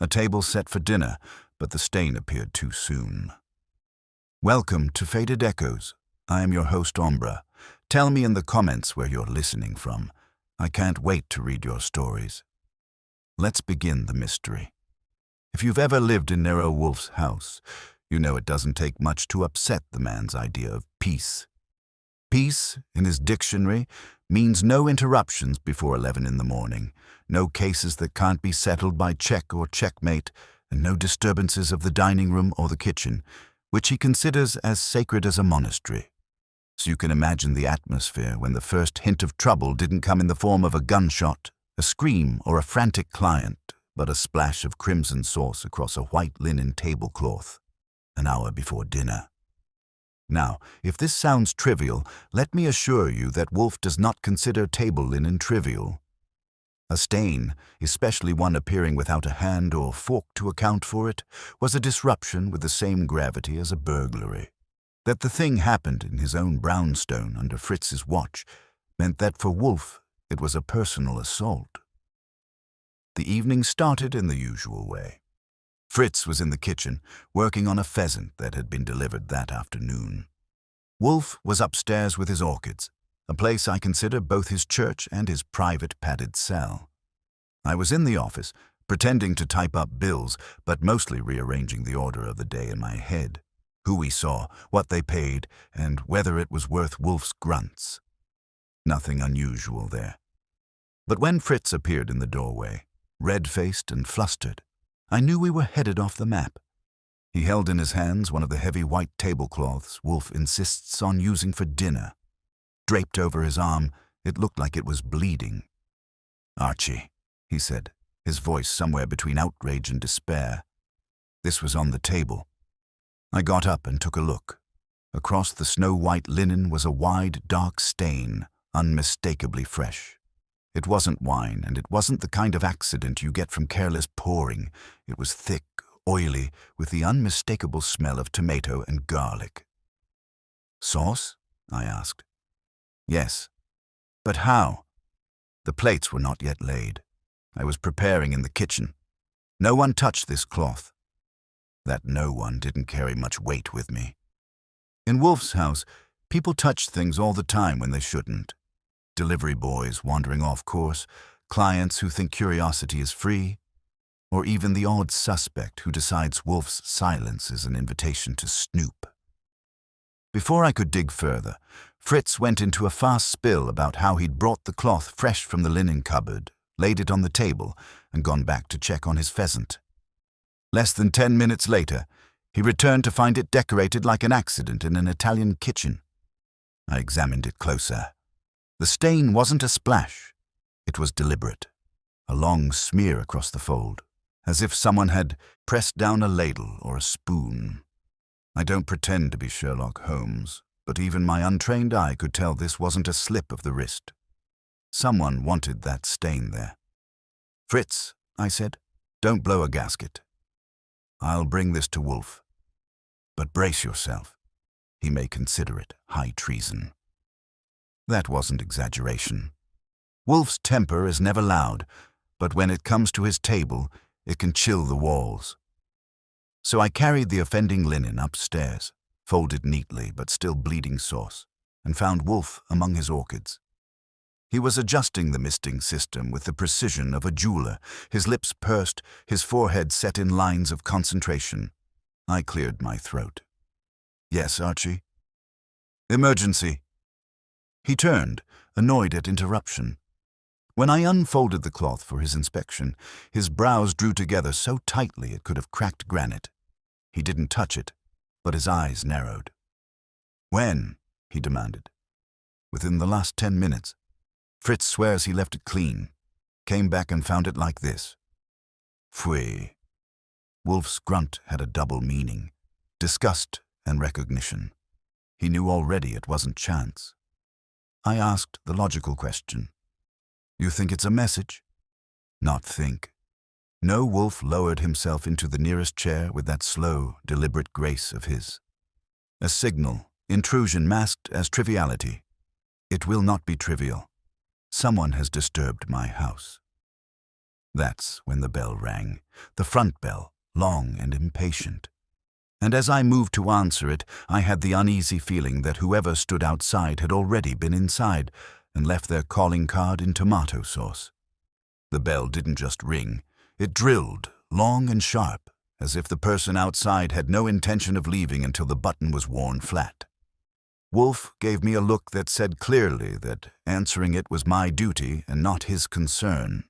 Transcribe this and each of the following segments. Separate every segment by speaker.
Speaker 1: A table set for dinner, but the stain appeared too soon. Welcome to Faded Echoes. I am your host, Ombra. Tell me in the comments where you're listening from. I can't wait to read your stories. Let's begin the mystery. If you've ever lived in Nero Wolfe's house, you know it doesn't take much to upset the man's idea of peace. Peace, in his dictionary, means no interruptions before 11 in the morning, no cases that can't be settled by check or checkmate, and no disturbances of the dining room or the kitchen, which he considers as sacred as a monastery. So you can imagine the atmosphere when the first hint of trouble didn't come in the form of a gunshot, a scream, or a frantic client, but a splash of crimson sauce across a white linen tablecloth, an hour before dinner. Now, if this sounds trivial, let me assure you that Wolfe does not consider table linen trivial. A stain, especially one appearing without a hand or fork to account for it, was a disruption with the same gravity as a burglary. That the thing happened in his own brownstone under Fritz's watch meant that for Wolfe it was a personal assault. The evening started in the usual way. Fritz was in the kitchen, working on a pheasant that had been delivered that afternoon. Wolfe was upstairs with his orchids, a place I consider both his church and his private padded cell. I was in the office, pretending to type up bills, but mostly rearranging the order of the day in my head. Who we saw, what they paid, and whether it was worth Wolfe's grunts. Nothing unusual there. But when Fritz appeared in the doorway, red-faced and flustered, I knew we were headed off the map. He held in his hands one of the heavy white tablecloths Wolfe insists on using for dinner. Draped over his arm, it looked like it was bleeding. "Archie," he said, his voice somewhere between outrage and despair. This was on the table. I got up and took a look. Across the snow-white linen was a wide, dark stain, unmistakably fresh. It wasn't wine, and it wasn't the kind of accident you get from careless pouring. It was thick, oily, with the unmistakable smell of tomato and garlic. "Sauce?" I asked. "Yes. But how?" The plates were not yet laid. I was preparing in the kitchen. No one touched this cloth. That no one didn't carry much weight with me. In Wolfe's house, people touch things all the time when they shouldn't. Delivery boys wandering off course, clients who think curiosity is free, or even the odd suspect who decides Wolfe's silence is an invitation to snoop. Before I could dig further, Fritz went into a fast spill about how he'd brought the cloth fresh from the linen cupboard, laid it on the table, and gone back to check on his pheasant. Less than 10 minutes later, he returned to find it decorated like an accident in an Italian kitchen. I examined it closer. The stain wasn't a splash. It was deliberate. A long smear across the fold, as if someone had pressed down a ladle or a spoon. I don't pretend to be Sherlock Holmes, but even my untrained eye could tell this wasn't a slip of the wrist. Someone wanted that stain there. "Fritz," I said, "don't blow a gasket. I'll bring this to Wolfe. But brace yourself. He may consider it high treason." That wasn't exaggeration. Wolfe's temper is never loud, but when it comes to his table, it can chill the walls. So I carried the offending linen upstairs, folded neatly but still bleeding sauce, and found Wolfe among his orchids. He was adjusting the misting system with the precision of a jeweler, his lips pursed, his forehead set in lines of concentration. I cleared my throat. "Yes, Archie?" "Emergency." He turned, annoyed at interruption. When I unfolded the cloth for his inspection, his brows drew together so tightly it could have cracked granite. He didn't touch it, but his eyes narrowed. "When?" he demanded. "Within the last 10 minutes. Fritz swears he left it clean. Came back and found it like this." Pfui. Wolfe's grunt had a double meaning, disgust and recognition. He knew already it wasn't chance. I asked the logical question. "You think it's a message?" "Not think." No, Wolfe lowered himself into the nearest chair with that slow, deliberate grace of his. "A signal, intrusion masked as triviality. It will not be trivial. Someone has disturbed my house." That's when the bell rang, the front bell, long and impatient. And as I moved to answer it, I had the uneasy feeling that whoever stood outside had already been inside and left their calling card in tomato sauce. The bell didn't just ring, it drilled, long and sharp, as if the person outside had no intention of leaving until the button was worn flat. Wolfe gave me a look that said clearly that answering it was my duty and not his concern.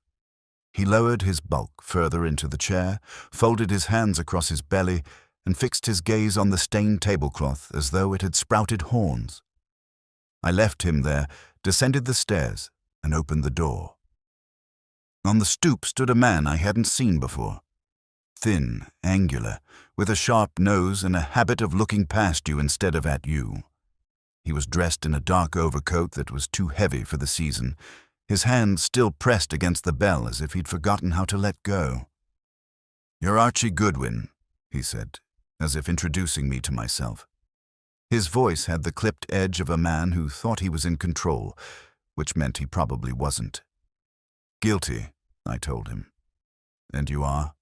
Speaker 1: He lowered his bulk further into the chair, folded his hands across his belly, and fixed his gaze on the stained tablecloth as though it had sprouted horns. I left him there, descended the stairs, and opened the door. On the stoop stood a man I hadn't seen before. Thin, angular, with a sharp nose and a habit of looking past you instead of at you. He was dressed in a dark overcoat that was too heavy for the season, his hand still pressed against the bell as if he'd forgotten how to let go. "You're Archie Goodwin," he said, as if introducing me to myself. His voice had the clipped edge of a man who thought he was in control, which meant he probably wasn't. "Guilty," I told him. "And you are?"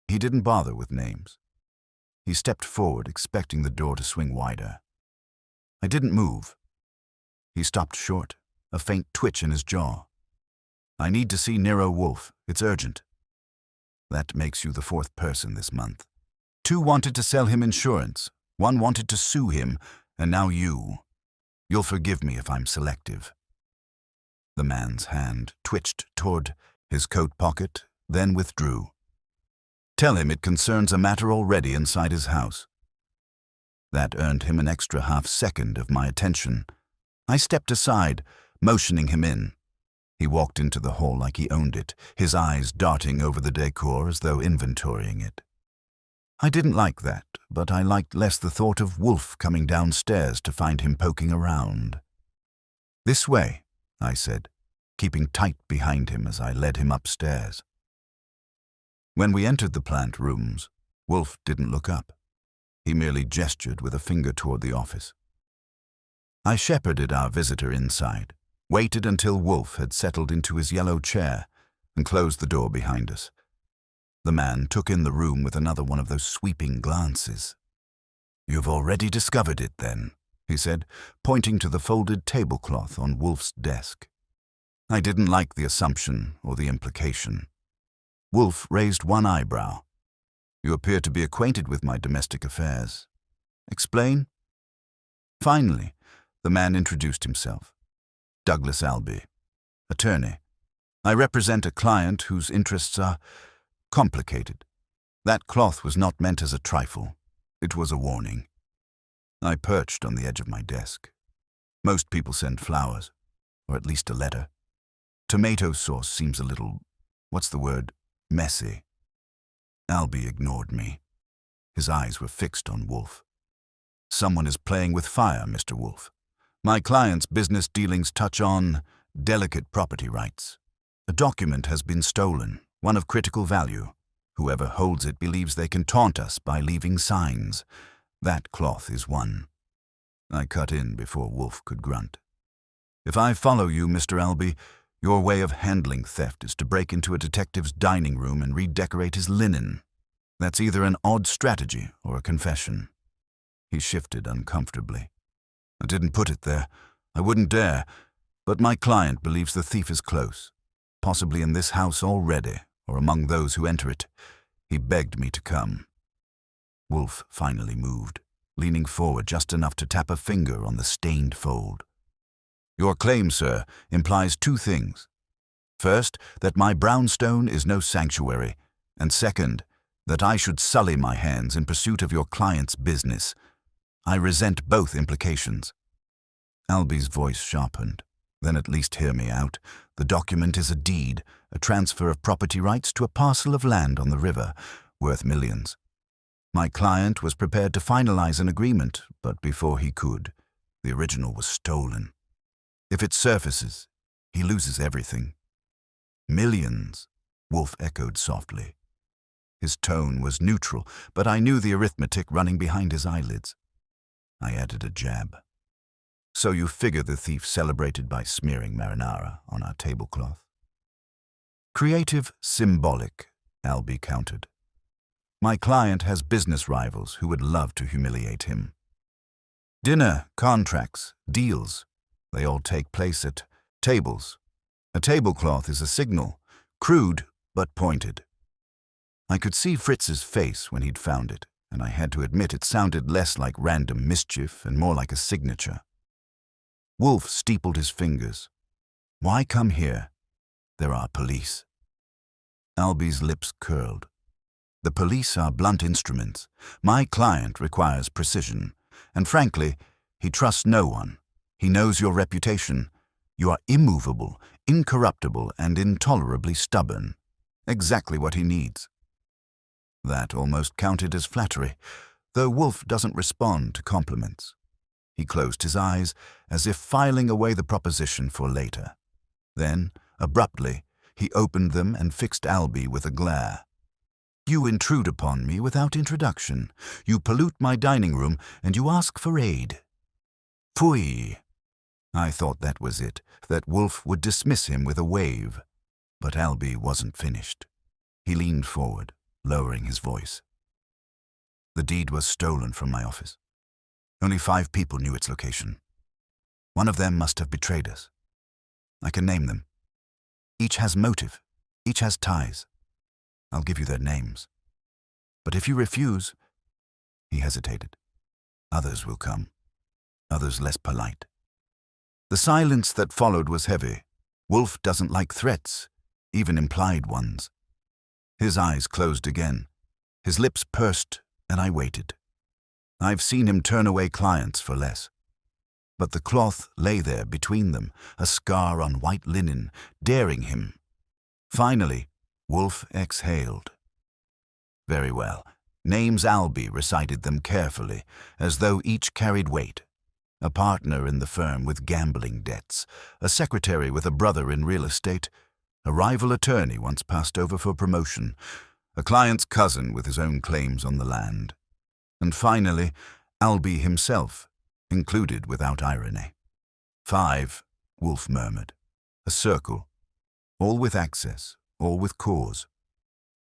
Speaker 1: He didn't bother with names. He stepped forward, expecting the door to swing wider. I didn't move. He stopped short, a faint twitch in his jaw. "I need to see Nero Wolfe. It's urgent." That makes you the fourth person this month. 2 wanted to sell him insurance, 1 wanted to sue him, and now you. You'll forgive me if I'm selective. The man's hand twitched toward his coat pocket, then withdrew. "Tell him it concerns a matter already inside his house." That earned him an extra half-second of my attention. I stepped aside, motioning him in. He walked into the hall like he owned it, his eyes darting over the decor as though inventorying it. I didn't like that, but I liked less the thought of Wolfe coming downstairs to find him poking around. "This way," I said, keeping tight behind him as I led him upstairs. When we entered the plant rooms, Wolfe didn't look up. He merely gestured with a finger toward the office. I shepherded our visitor inside, waited until Wolfe had settled into his yellow chair, and closed the door behind us. The man took in the room with another one of those sweeping glances. "You've already discovered it, then," he said, pointing to the folded tablecloth on Wolfe's desk. I didn't like the assumption or the implication. Wolfe raised one eyebrow. "You appear to be acquainted with my domestic affairs. Explain?" Finally, the man introduced himself. "Douglas Albee, attorney. I represent a client whose interests are complicated. That cloth was not meant as a trifle. It was a warning." I perched on the edge of my desk. Most people send flowers, or at least a letter. Tomato sauce seems a little, messy. Albee ignored me. His eyes were fixed on Wolfe. "Someone is playing with fire, Mr. Wolfe. My client's business dealings touch on delicate property rights. A document has been stolen, one of critical value. Whoever holds it believes they can taunt us by leaving signs. That cloth is one." I cut in before Wolfe could grunt. "If I follow you, Mr. Albee, your way of handling theft is to break into a detective's dining room and redecorate his linen. That's either an odd strategy or a confession." He shifted uncomfortably. "I didn't put it there. I wouldn't dare. But my client believes the thief is close, possibly in this house already, or among those who enter it. He begged me to come." Wolfe finally moved, leaning forward just enough to tap a finger on the stained fold. "Your claim, sir, implies 2 things. First, that my brownstone is no sanctuary, and second, that I should sully my hands in pursuit of your client's business. I resent both implications." Albee's voice sharpened. "Then at least hear me out. The document is a deed, a transfer of property rights to a parcel of land on the river, worth millions. My client was prepared to finalize an agreement, but before he could, the original was stolen. If it surfaces, he loses everything." "Millions," Wolfe echoed softly. His tone was neutral, but I knew the arithmetic running behind his eyelids. I added a jab. "So you figure the thief celebrated by smearing marinara on our tablecloth?" Creative, symbolic, Albie countered. My client has business rivals who would love to humiliate him. Dinner, contracts, deals, they all take place at tables. A tablecloth is a signal, crude but pointed. I could see Fritz's face when he'd found it, and I had to admit it sounded less like random mischief and more like a signature. Wolfe steepled his fingers. Why come here? There are police. Albie's lips curled. The police are blunt instruments. My client requires precision, and frankly, he trusts no one. He knows your reputation. You are immovable, incorruptible, and intolerably stubborn. Exactly what he needs. That almost counted as flattery, though Wolfe doesn't respond to compliments. He closed his eyes, as if filing away the proposition for later. Then, abruptly, he opened them and fixed Albie with a glare. You intrude upon me without introduction. You pollute my dining room, and you ask for aid. Pfui! I thought that was it, that Wolfe would dismiss him with a wave. But Albie wasn't finished. He leaned forward, lowering his voice. The deed was stolen from my office. Only 5 people knew its location. One of them must have betrayed us. I can name them. Each has motive. Each has ties. I'll give you their names. But if you refuse, he hesitated. Others will come. Others less polite. The silence that followed was heavy. Wolfe doesn't like threats, even implied ones. His eyes closed again. His lips pursed, and I waited. I've seen him turn away clients for less. But the cloth lay there between them, a scar on white linen, daring him. Finally, Wolfe exhaled. Very well. Names Albie recited them carefully, as though each carried weight. A partner in the firm with gambling debts, a secretary with a brother in real estate, a rival attorney once passed over for promotion, a client's cousin with his own claims on the land. And finally, Albie himself, included without irony. 5, Wolfe murmured. A circle. All with access, all with cause.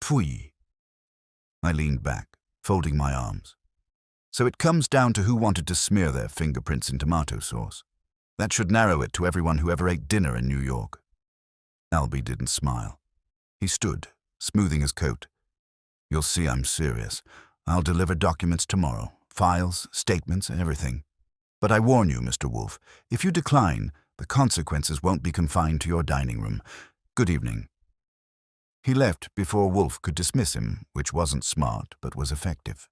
Speaker 1: Pfui. I leaned back, folding my arms. So it comes down to who wanted to smear their fingerprints in tomato sauce. That should narrow it to everyone who ever ate dinner in New York. Albie didn't smile. He stood, smoothing his coat. You'll see I'm serious. I'll deliver documents tomorrow. Files, statements, everything. But I warn you, Mr. Wolfe, if you decline, the consequences won't be confined to your dining room. Good evening. He left before Wolfe could dismiss him, which wasn't smart, but was effective.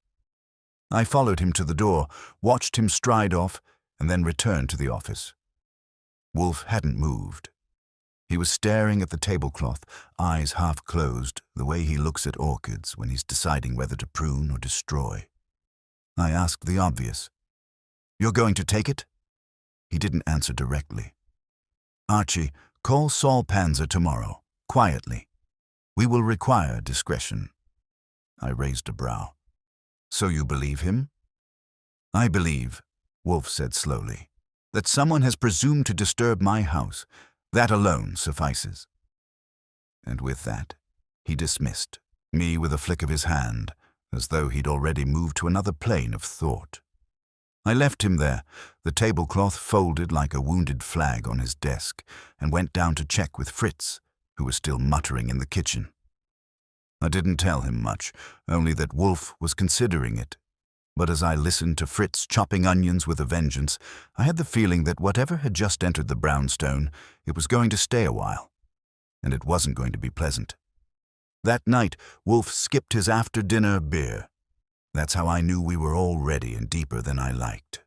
Speaker 1: I followed him to the door, watched him stride off, and then returned to the office. Wolfe hadn't moved. He was staring at the tablecloth, eyes half closed, the way he looks at orchids when he's deciding whether to prune or destroy. I asked the obvious. You're going to take it? He didn't answer directly. Archie, call Saul Panzer tomorrow, quietly. We will require discretion. I raised a brow. So you believe him? I believe, Wolfe said slowly, that someone has presumed to disturb my house. That alone suffices. And with that, he dismissed me with a flick of his hand, as though he'd already moved to another plane of thought. I left him there, the tablecloth folded like a wounded flag on his desk, and went down to check with Fritz, who was still muttering in the kitchen. I didn't tell him much, only that Wolfe was considering it. But as I listened to Fritz chopping onions with a vengeance, I had the feeling that whatever had just entered the brownstone, it was going to stay a while. And it wasn't going to be pleasant. That night, Wolfe skipped his after-dinner beer. That's how I knew we were all ready and deeper than I liked.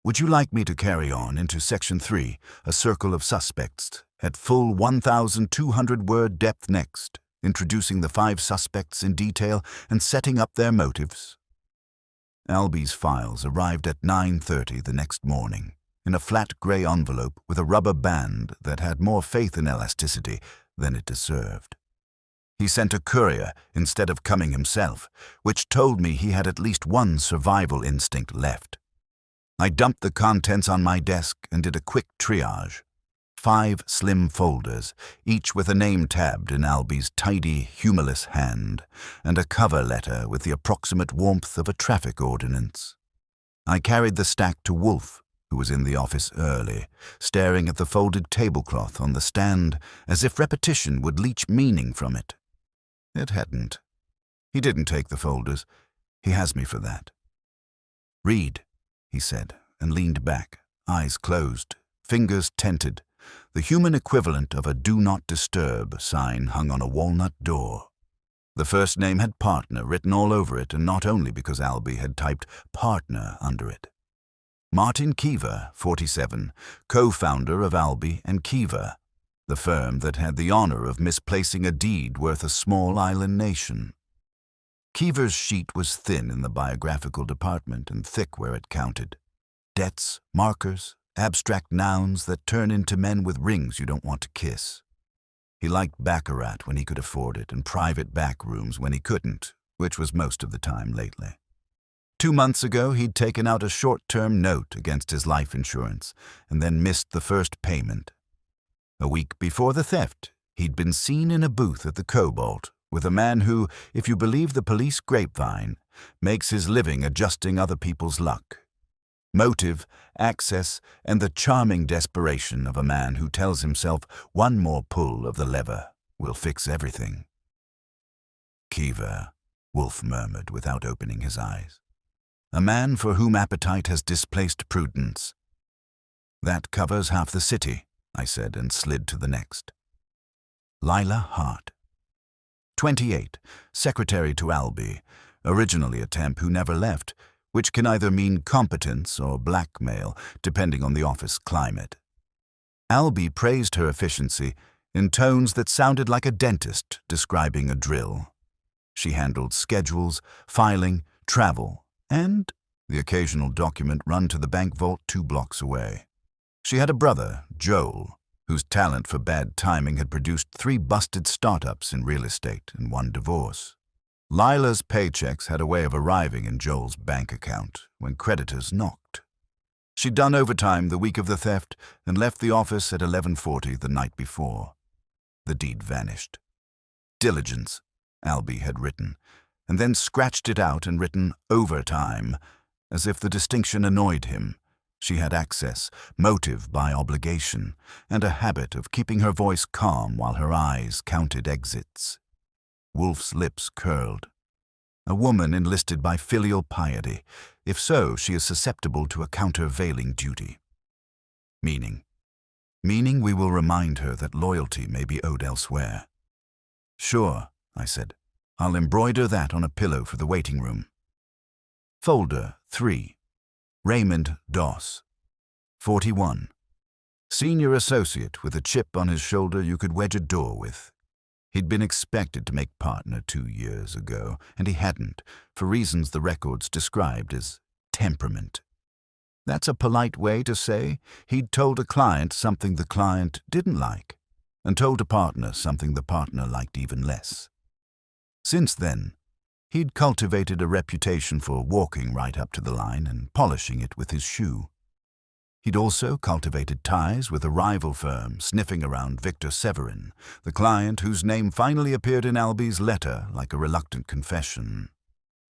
Speaker 1: Would you like me to carry on into Section 3, a circle of suspects, at full 1,200-word depth next, introducing the 5 suspects in detail and setting up their motives? Albie's files arrived at 9:30 the next morning, in a flat grey envelope with a rubber band that had more faith in elasticity than it deserved. He sent a courier instead of coming himself, which told me he had at least one survival instinct left. I dumped the contents on my desk and did a quick triage. 5 slim folders, each with a name tabbed in Alby's tidy, humorless hand, and a cover letter with the approximate warmth of a traffic ordinance. I carried the stack to Wolfe, who was in the office early, staring at the folded tablecloth on the stand as if repetition would leach meaning from it. It hadn't. He didn't take the folders. He has me for that. "Read," he said, and leaned back, eyes closed, fingers tented, the human equivalent of a "Do Not Disturb" sign hung on a walnut door. The first name had partner written all over it, and not only because Alby had typed partner under it. Martin Keever, 47, co-founder of Alby and Keever, the firm that had the honor of misplacing a deed worth a small island nation. Keever's sheet was thin in the biographical department and thick where it counted. Debts, markers, abstract nouns that turn into men with rings you don't want to kiss. He liked baccarat when he could afford it and private back rooms when he couldn't, which was most of the time lately. 2 months ago, he'd taken out a short-term note against his life insurance and then missed the first payment. A week before the theft, he'd been seen in a booth at the Cobalt with a man who, if you believe the police grapevine, makes his living adjusting other people's luck. Motive, access, and the charming desperation of a man who tells himself one more pull of the lever will fix everything. "Keever," Wolfe murmured without opening his eyes. "A man for whom appetite has displaced prudence." "That covers half the city," I said, and slid to the next. Lila Hart. 28, secretary to Alby, originally a temp who never left, which can either mean competence or blackmail, depending on the office climate. Alby praised her efficiency in tones that sounded like a dentist describing a drill. She handled schedules, filing, travel, and the occasional document run to the bank vault 2 blocks away. She had a brother, Joel, whose talent for bad timing had produced 3 busted startups in real estate and 1 divorce. Lila's paychecks had a way of arriving in Joel's bank account when creditors knocked. She'd done overtime the week of the theft and left the office at 11:40 the night before. The deed vanished. "Diligence," Alby had written, and then scratched it out and written "overtime," as if the distinction annoyed him. She had access, motive by obligation, and a habit of keeping her voice calm while her eyes counted exits. Wolfe's lips curled. A woman enlisted by filial piety. If so, she is susceptible to a countervailing duty. Meaning. Meaning we will remind her that loyalty may be owed elsewhere. "Sure," I said. "I'll embroider that on a pillow for the waiting room." Folder 3. Raymond Doss, 41. Senior associate with a chip on his shoulder you could wedge a door with. He'd been expected to make partner 2 years ago, and he hadn't, for reasons the records described as temperament. That's a polite way to say he'd told a client something the client didn't like, and told a partner something the partner liked even less. Since then, he'd cultivated a reputation for walking right up to the line and polishing it with his shoe. He'd also cultivated ties with a rival firm sniffing around Victor Severin, the client whose name finally appeared in Alby's letter like a reluctant confession.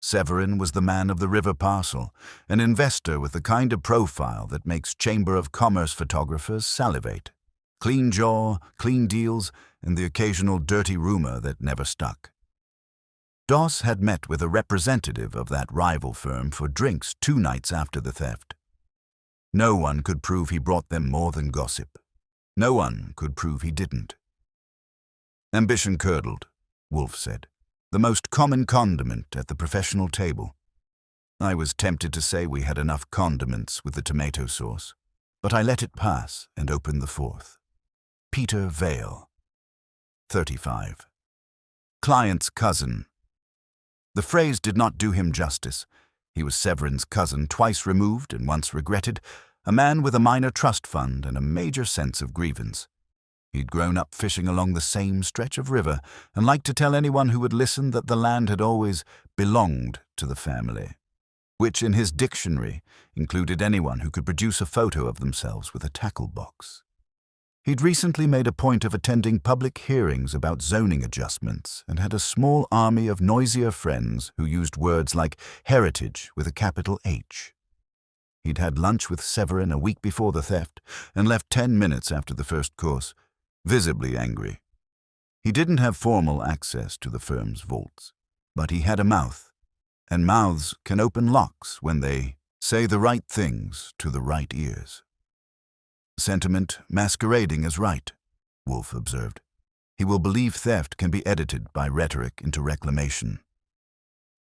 Speaker 1: Severin was the man of the river parcel, an investor with the kind of profile that makes Chamber of Commerce photographers salivate. Clean jaw, clean deals, and the occasional dirty rumor that never stuck. Doss had met with a representative of that rival firm for drinks 2 nights after the theft. No one could prove he brought them more than gossip. No one could prove he didn't. "Ambition curdled," Wolfe said, "the most common condiment at the professional table." I was tempted to say we had enough condiments with the tomato sauce, but I let it pass and opened the 4th. Peter Vale, 35. Client's cousin. The phrase did not do him justice. He was Severin's cousin, twice removed and once regretted, a man with a minor trust fund and a major sense of grievance. He'd grown up fishing along the same stretch of river and liked to tell anyone who would listen that the land had always belonged to the family, which in his dictionary included anyone who could produce a photo of themselves with a tackle box. He'd recently made a point of attending public hearings about zoning adjustments and had a small army of noisier friends who used words like heritage with a capital H. He'd had lunch with Severin a week before the theft and left 10 minutes after the first course, visibly angry. He didn't have formal access to the firm's vaults, but he had a mouth, and mouths can open locks when they say the right things to the right ears. Sentiment masquerading as right, Wolfe observed. He will believe theft can be edited by rhetoric into reclamation.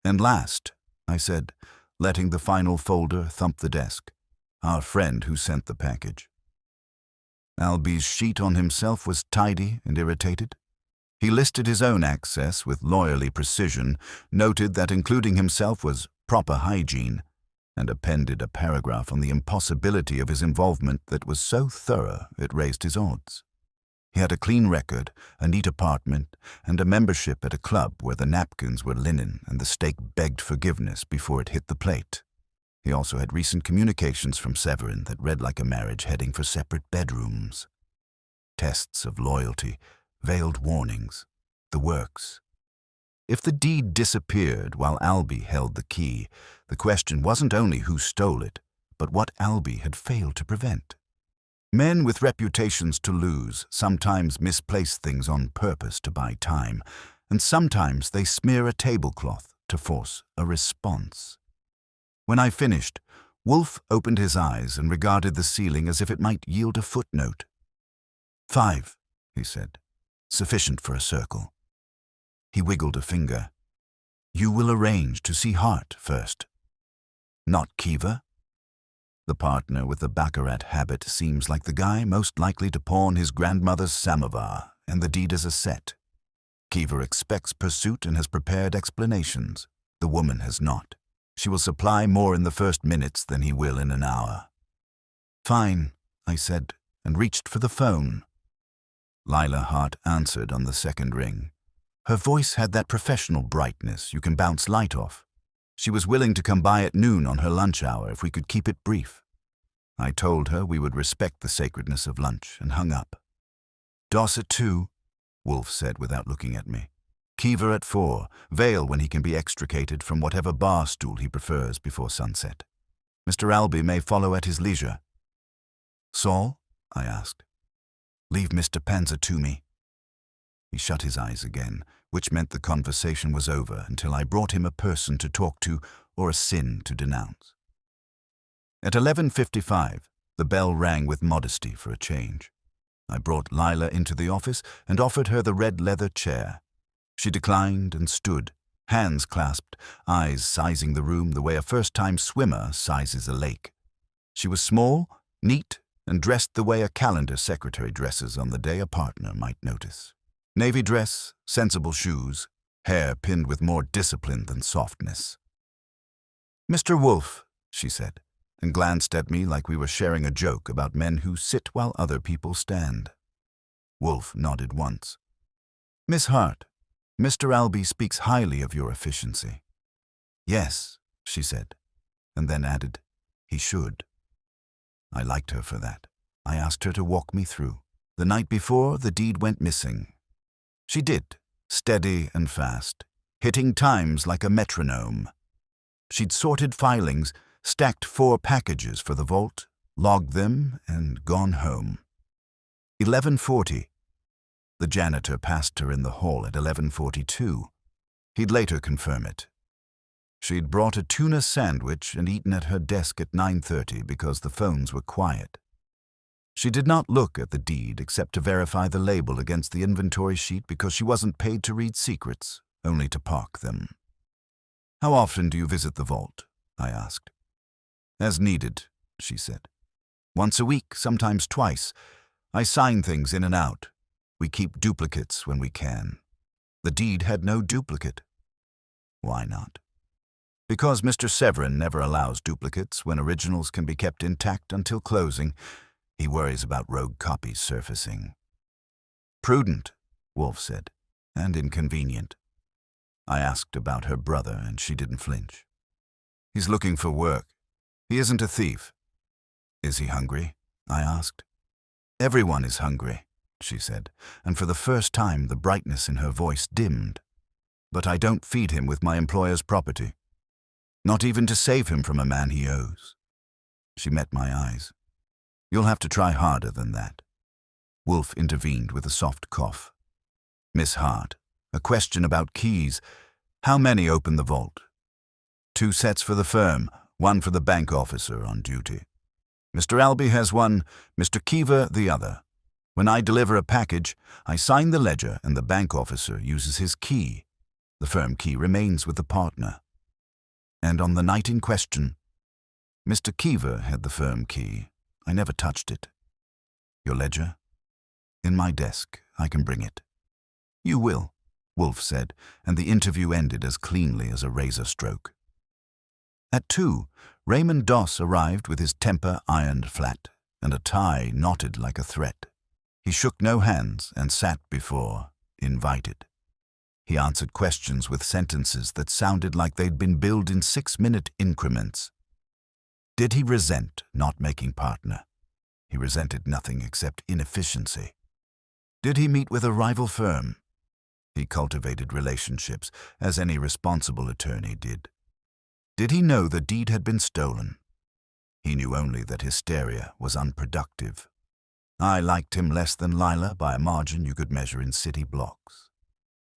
Speaker 1: And last, I said, letting the final folder thump the desk, our friend who sent the package. Alby's sheet on himself was tidy and irritated. He listed his own access with lawyerly precision, noted that including himself was proper hygiene, and appended a paragraph on the impossibility of his involvement that was so thorough it raised his odds. He had a clean record, a neat apartment, and a membership at a club where the napkins were linen and the steak begged forgiveness before it hit the plate. He also had recent communications from Severin that read like a marriage heading for separate bedrooms. Tests of loyalty, veiled warnings, the works. If the deed disappeared while Alby held the key, the question wasn't only who stole it, but what Alby had failed to prevent. Men with reputations to lose sometimes misplace things on purpose to buy time, and sometimes they smear a tablecloth to force a response. When I finished, Wolfe opened his eyes and regarded the ceiling as if it might yield a footnote. 5, he said. Sufficient for a circle. He wiggled a finger. You will arrange to see Hart first. Not Kiva? The partner with the baccarat habit seems like the guy most likely to pawn his grandmother's samovar, and the deed is a set. Kiva expects pursuit and has prepared explanations. The woman has not. She will supply more in the first minutes than he will in an hour. Fine, I said, and reached for the phone. Lila Hart answered on the second ring. Her voice had that professional brightness you can bounce light off. She was willing to come by at noon on her lunch hour if we could keep it brief. I told her we would respect the sacredness of lunch and hung up. Doss at 2, Wolfe said without looking at me. Kiva at 4, Vale when he can be extricated from whatever bar stool he prefers before sunset. Mr. Alby may follow at his leisure. Saul? I asked. Leave Mr. Panzer to me. He shut his eyes again, which meant the conversation was over until I brought him a person to talk to or a sin to denounce. At 11:55, the bell rang with modesty for a change. I brought Lila into the office and offered her the red leather chair. She declined and stood, hands clasped, eyes sizing the room the way a first-time swimmer sizes a lake. She was small, neat, and dressed the way a calendar secretary dresses on the day a partner might notice. Navy dress, sensible shoes, hair pinned with more discipline than softness. Mr. Wolfe, she said, and glanced at me like we were sharing a joke about men who sit while other people stand. Wolfe nodded once. Miss Hart, Mr. Alby speaks highly of your efficiency. Yes, she said, and then added, he should. I liked her for that. I asked her to walk me through. The night before, the deed went missing. She did, steady and fast, hitting times like a metronome. She'd sorted filings, stacked 4 packages for the vault, logged them, and gone home. 11:40. The janitor passed her in the hall at 11:42. He'd later confirm it. She'd brought a tuna sandwich and eaten at her desk at 9:30 because the phones were quiet. She did not look at the deed except to verify the label against the inventory sheet because she wasn't paid to read secrets, only to park them. How often do you visit the vault? I asked. As needed, she said. Once a week, sometimes twice. I sign things in and out. We keep duplicates when we can. The deed had no duplicate. Why not? Because Mr. Severin never allows duplicates when originals can be kept intact until closing. He worries about rogue copies surfacing. Prudent, Wolfe said, and inconvenient. I asked about her brother, and she didn't flinch. He's looking for work. He isn't a thief. Is he hungry? I asked. Everyone is hungry, she said, and for the first time the brightness in her voice dimmed. But I don't feed him with my employer's property. Not even to save him from a man he owes. She met my eyes. You'll have to try harder than that. Wolfe intervened with a soft cough. Miss Hart, a question about keys. How many open the vault? 2 sets for the firm, 1 for the bank officer on duty. Mr. Albee has 1, Mr. Keever the other. When I deliver a package, I sign the ledger and the bank officer uses his key. The firm key remains with the partner. And on the night in question, Mr. Keever had the firm key. I never touched it. Your ledger? In my desk. I can bring it. You will, Wolfe said, and the interview ended as cleanly as a razor stroke. At 2, Raymond Doss arrived with his temper ironed flat and a tie knotted like a threat. He shook no hands and sat before, invited. He answered questions with sentences that sounded like they'd been billed in 6-minute increments. Did he resent not making partner? He resented nothing except inefficiency. Did he meet with a rival firm? He cultivated relationships, as any responsible attorney did. Did he know the deed had been stolen? He knew only that hysteria was unproductive. I liked him less than Lila by a margin you could measure in city blocks.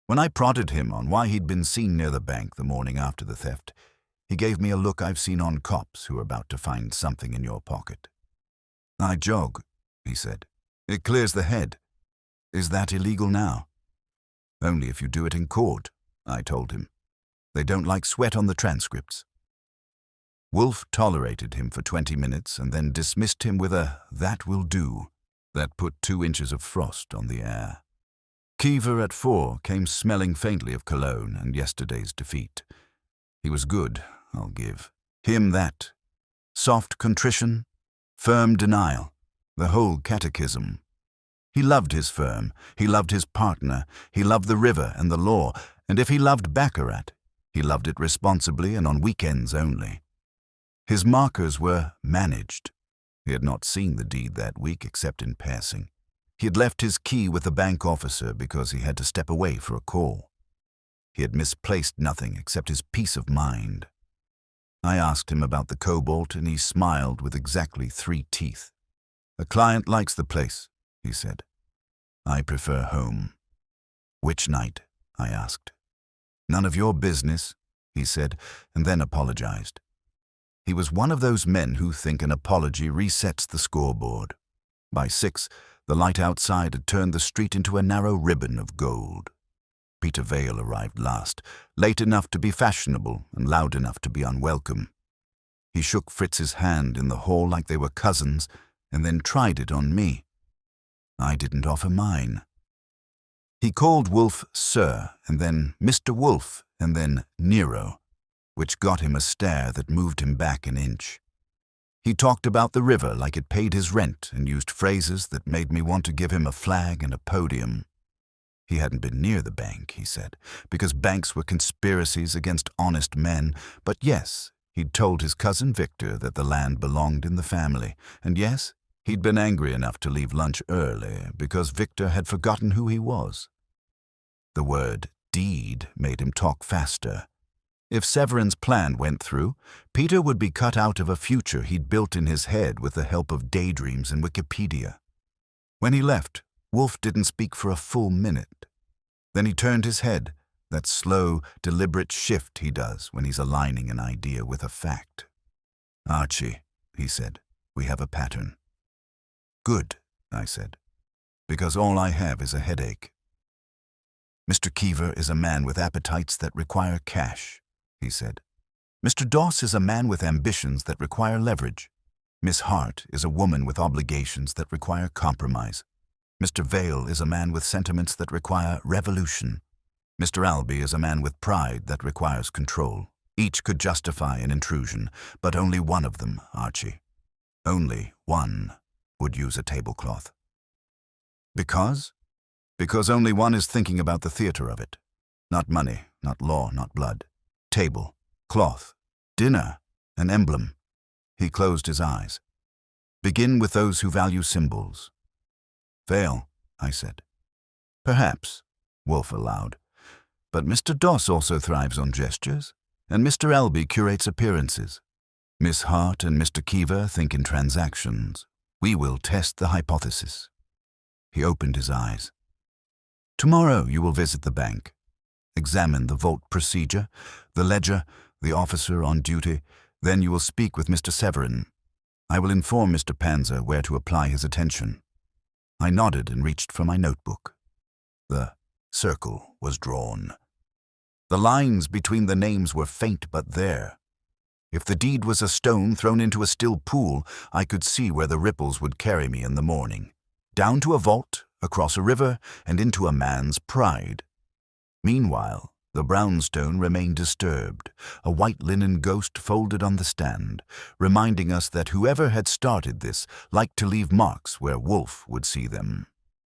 Speaker 1: When I prodded him on why he'd been seen near the bank the morning after the theft, he gave me a look I've seen on cops who are about to find something in your pocket. I jog, he said. It clears the head. Is that illegal now? Only if you do it in court, I told him. They don't like sweat on the transcripts. Wolfe tolerated him for 20 minutes and then dismissed him with a "that will do" that put 2 inches of frost on the air. Keever at 4 came smelling faintly of cologne and yesterday's defeat. He was good, I'll give him that. Soft contrition, firm denial, the whole catechism. He loved his firm, he loved his partner, he loved the river and the law, and if he loved baccarat, he loved it responsibly and on weekends only. His markers were managed. He had not seen the deed that week except in passing. He had left his key with the bank officer because he had to step away for a call. He had misplaced nothing except his peace of mind. I asked him about the cobalt and he smiled with exactly 3 teeth. A client likes the place, he said. I prefer home. Which night? I asked. None of your business, he said, and then apologized. He was one of those men who think an apology resets the scoreboard. By 6, the light outside had turned the street into a narrow ribbon of gold. Peter Vale arrived last, late enough to be fashionable and loud enough to be unwelcome. He shook Fritz's hand in the hall like they were cousins, and then tried it on me. I didn't offer mine. He called Wolfe Sir, and then Mr. Wolfe, and then Nero, which got him a stare that moved him back an inch. He talked about the river like it paid his rent and used phrases that made me want to give him a flag and a podium. He hadn't been near the bank, he said, because banks were conspiracies against honest men, but yes, he'd told his cousin Victor that the land belonged in the family, and yes, he'd been angry enough to leave lunch early because Victor had forgotten who he was. The word deed made him talk faster. If Severin's plan went through, Peter would be cut out of a future he'd built in his head with the help of daydreams and Wikipedia. When he left, Wolfe didn't speak for a full minute. Then he turned his head, that slow, deliberate shift he does when he's aligning an idea with a fact. Archie, he said, we have a pattern. Good, I said, because all I have is a headache. Mr. Keever is a man with appetites that require cash, he said. Mr. Doss is a man with ambitions that require leverage. Miss Hart is a woman with obligations that require compromise. Mr. Vale is a man with sentiments that require revolution. Mr. Albee is a man with pride that requires control. Each could justify an intrusion, but only one of them, Archie. Only one would use a tablecloth. Because? Because only one is thinking about the theater of it. Not money, not law, not blood. Table, cloth, dinner, an emblem. He closed his eyes. Begin with those who value symbols. Fail, I said. Perhaps, Wolfe allowed. But Mr. Doss also thrives on gestures, and Mr. Elby curates appearances. Miss Hart and Mr. Keever think in transactions. We will test the hypothesis. He opened his eyes. Tomorrow you will visit the bank. Examine the vault procedure, the ledger, the officer on duty. Then you will speak with Mr. Severin. I will inform Mr. Panzer where to apply his attention. I nodded and reached for my notebook. The circle was drawn. The lines between the names were faint but there. If the deed was a stone thrown into a still pool, I could see where the ripples would carry me in the morning. Down to a vault, across a river, and into a man's pride. Meanwhile, the brownstone remained disturbed, a white linen ghost folded on the stand, reminding us that whoever had started this liked to leave marks where Wolfe would see them.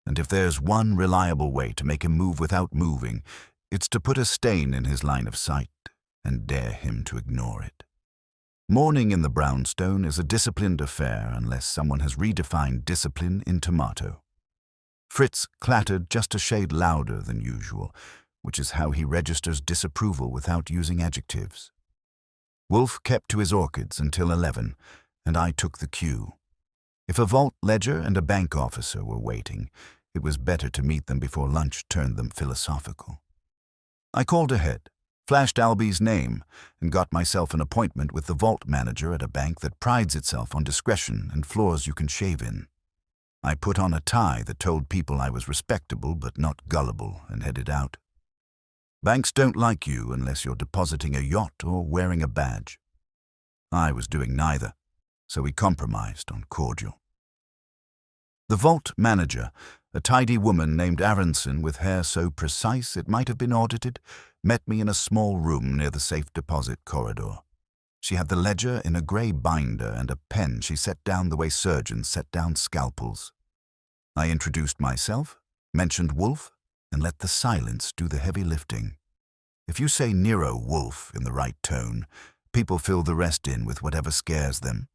Speaker 1: And if there's one reliable way to make him move without moving, it's to put a stain in his line of sight and dare him to ignore it. Mourning in the brownstone is a disciplined affair unless someone has redefined discipline in tomato. Fritz clattered just a shade louder than usual, which is how he registers disapproval without using adjectives. Wolfe kept to his orchids until 11, and I took the cue. If a vault ledger and a bank officer were waiting, it was better to meet them before lunch turned them philosophical. I called ahead, flashed Alby's name, and got myself an appointment with the vault manager at a bank that prides itself on discretion and floors you can shave in. I put on a tie that told people I was respectable but not gullible and headed out. Banks don't like you unless you're depositing a yacht or wearing a badge. I was doing neither, so we compromised on cordial. The vault manager, a tidy woman named Aronson with hair so precise it might have been audited, met me in a small room near the safe deposit corridor. She had the ledger in a grey binder and a pen she set down the way surgeons set down scalpels. I introduced myself, mentioned Wolfe, and let the silence do the heavy lifting. If you say Nero Wolfe in the right tone, people fill the rest in with whatever scares them.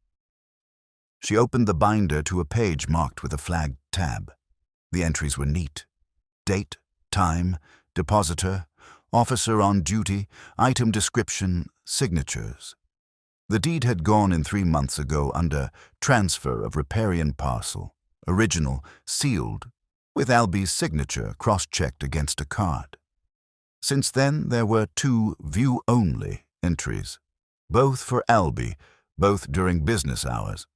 Speaker 1: She opened the binder to a page marked with a flagged tab. The entries were neat. Date, time, depositor, officer on duty, item description, signatures. The deed had gone in 3 months ago under transfer of riparian parcel, original, sealed, with Alby's signature cross-checked against a card. Since then, there were 2 view-only entries, both for Alby, both during business hours,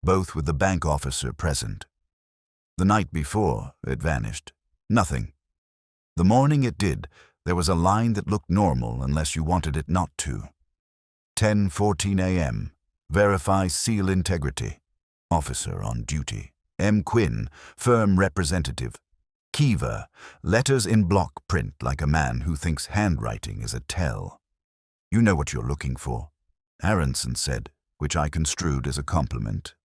Speaker 1: both with the bank officer present. The night before, it vanished. Nothing. The morning it did, there was a line that looked normal unless you wanted it not to. 10:14 a.m. Verify seal integrity. Officer on duty. M. Quinn, firm representative. Keever, letters in block print like a man who thinks handwriting is a tell. You know what you're looking for, Aronson said, which I construed as a compliment.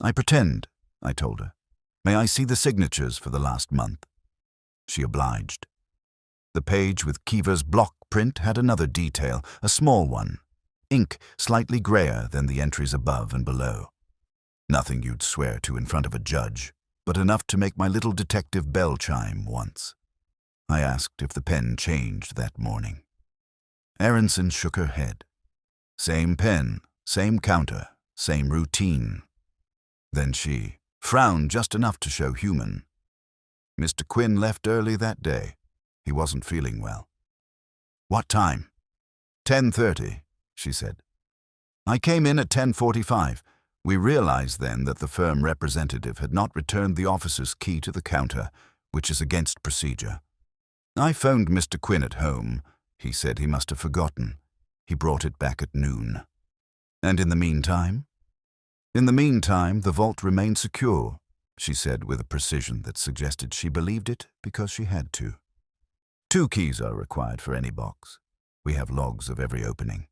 Speaker 1: I pretend, I told her. May I see the signatures for the last month? She obliged. The page with Keever's block print had another detail, a small one. Ink slightly grayer than the entries above and below. Nothing you'd swear to in front of a judge, but enough to make my little detective bell chime once. I asked if the pen changed that morning. Aronson shook her head. Same pen, same counter, same routine. Then she frowned just enough to show human. Mr. Quinn left early that day. He wasn't feeling well. What time? 10:30, she said. I came in at 10:45. We realized then that the firm representative had not returned the officer's key to the counter, which is against procedure. I phoned Mr. Quinn at home. He said he must have forgotten. He brought it back at noon. And in the meantime? In the meantime, the vault remained secure, she said with a precision that suggested she believed it because she had to. 2 keys are required for any box. We have logs of every opening.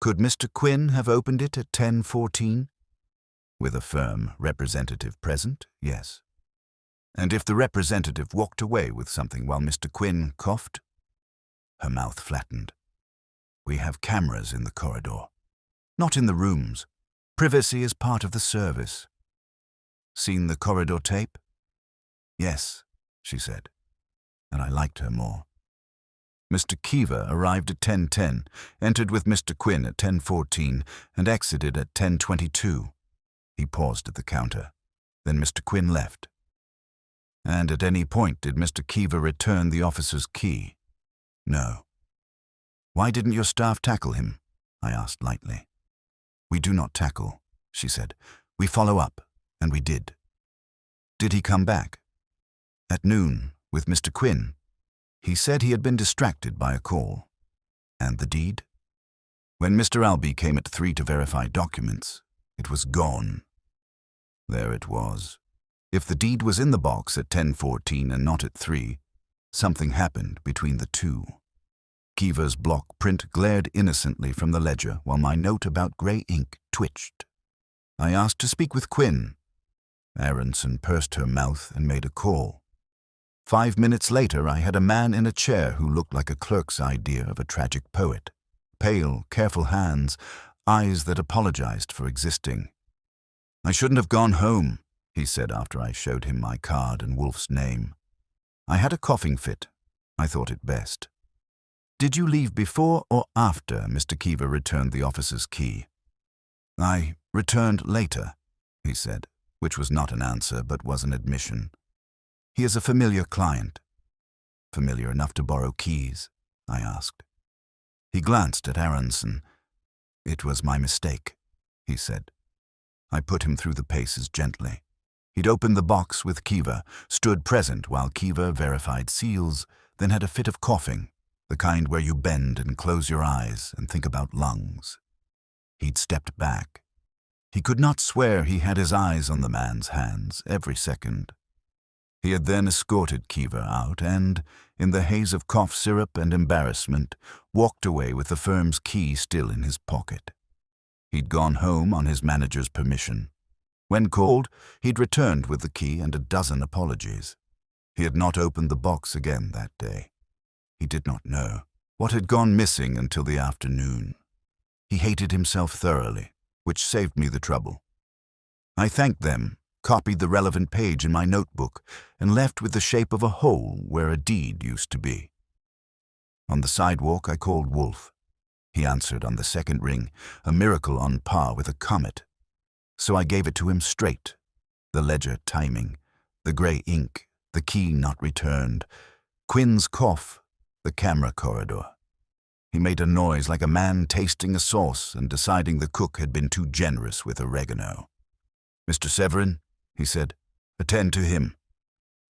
Speaker 1: Could Mr. Quinn have opened it at 10:14? With a firm representative present, yes. And if the representative walked away with something while Mr. Quinn coughed? Her mouth flattened. We have cameras in the corridor. Not in the rooms. Privacy is part of the service. Seen the corridor tape? Yes, she said, and I liked her more. Mr. Kiva arrived at 10:10, entered with Mr. Quinn at 10:14, and exited at 10:22. He paused at the counter. Then Mr. Quinn left. And at any point did Mr. Kiva return the officer's key? No. Why didn't your staff tackle him? I asked lightly. We do not tackle, she said. We follow up, and we did. Did he come back? At noon, with Mr. Quinn. He said he had been distracted by a call. And the deed? When Mr. Albee came at 3 to verify documents, it was gone. There it was. If the deed was in the box at 10:14 and not at 3, something happened between the two. Kiva's block print glared innocently from the ledger while my note about grey ink twitched. I asked to speak with Quinn. Aronson pursed her mouth and made a call. 5 minutes later, I had a man in a chair who looked like a clerk's idea of a tragic poet. Pale, careful hands, eyes that apologized for existing. I shouldn't have gone home, he said after I showed him my card and Wolfe's name. I had a coughing fit. I thought it best. Did you leave before or after Mr. Kiva returned the officer's key? I returned later, he said, which was not an answer but was an admission. He is a familiar client. Familiar enough to borrow keys? I asked. He glanced at Aronson. It was my mistake, he said. I put him through the paces gently. He'd opened the box with Kiva, stood present while Kiva verified seals, then had a fit of coughing, the kind where you bend and close your eyes and think about lungs. He'd stepped back. He could not swear he had his eyes on the man's hands every second. He had then escorted Kiva out and, in the haze of cough syrup and embarrassment, walked away with the firm's key still in his pocket. He'd gone home on his manager's permission. When called, he'd returned with the key and a dozen apologies. He had not opened the box again that day. He did not know what had gone missing until the afternoon. He hated himself thoroughly, which saved me the trouble. I thanked them, copied the relevant page in my notebook, and left with the shape of a hole where a deed used to be. On the sidewalk, I called Wolfe. He answered on the second ring, a miracle on par with a comet. So I gave it to him straight. The ledger timing, the grey ink, the key not returned, Quinn's cough, the camera corridor. He made a noise like a man tasting a sauce and deciding the cook had been too generous with oregano. Mr. Severin, he said, attend to him.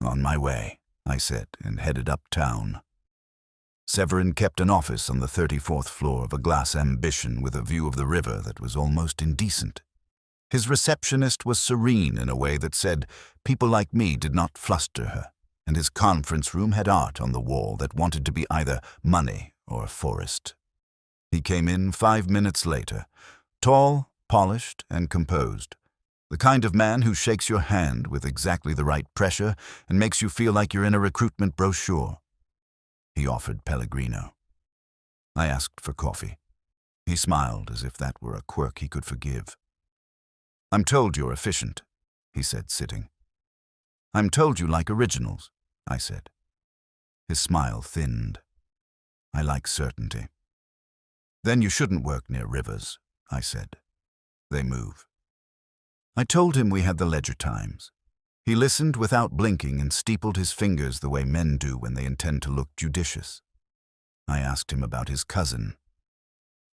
Speaker 1: On my way, I said, and headed uptown. Severin kept an office on the 34th floor of a glass ambition with a view of the river that was almost indecent. His receptionist was serene in a way that said people like me did not fluster her, and his conference room had art on the wall that wanted to be either money or a forest. He came in 5 minutes later, tall, polished, and composed. The kind of man who shakes your hand with exactly the right pressure and makes you feel like you're in a recruitment brochure. He offered Pellegrino. I asked for coffee. He smiled as if that were a quirk he could forgive. I'm told you're efficient, he said, sitting. I'm told you like originals, I said. His smile thinned. I like certainty. Then you shouldn't work near rivers, I said. They move. I told him we had the ledger times. He listened without blinking and steepled his fingers the way men do when they intend to look judicious. I asked him about his cousin.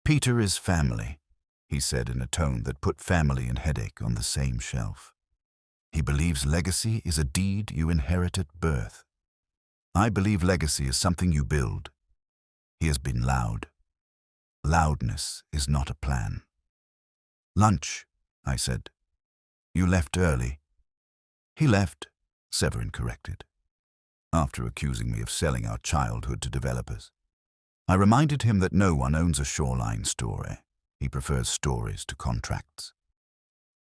Speaker 1: Peter is family, he said in a tone that put family and headache on the same shelf. He believes legacy is a deed you inherit at birth. I believe legacy is something you build. He has been loud. Loudness is not a plan. Lunch, I said. You left early. He left, Severin corrected, after accusing me of selling our childhood to developers. I reminded him that no one owns a shoreline story. He prefers stories to contracts.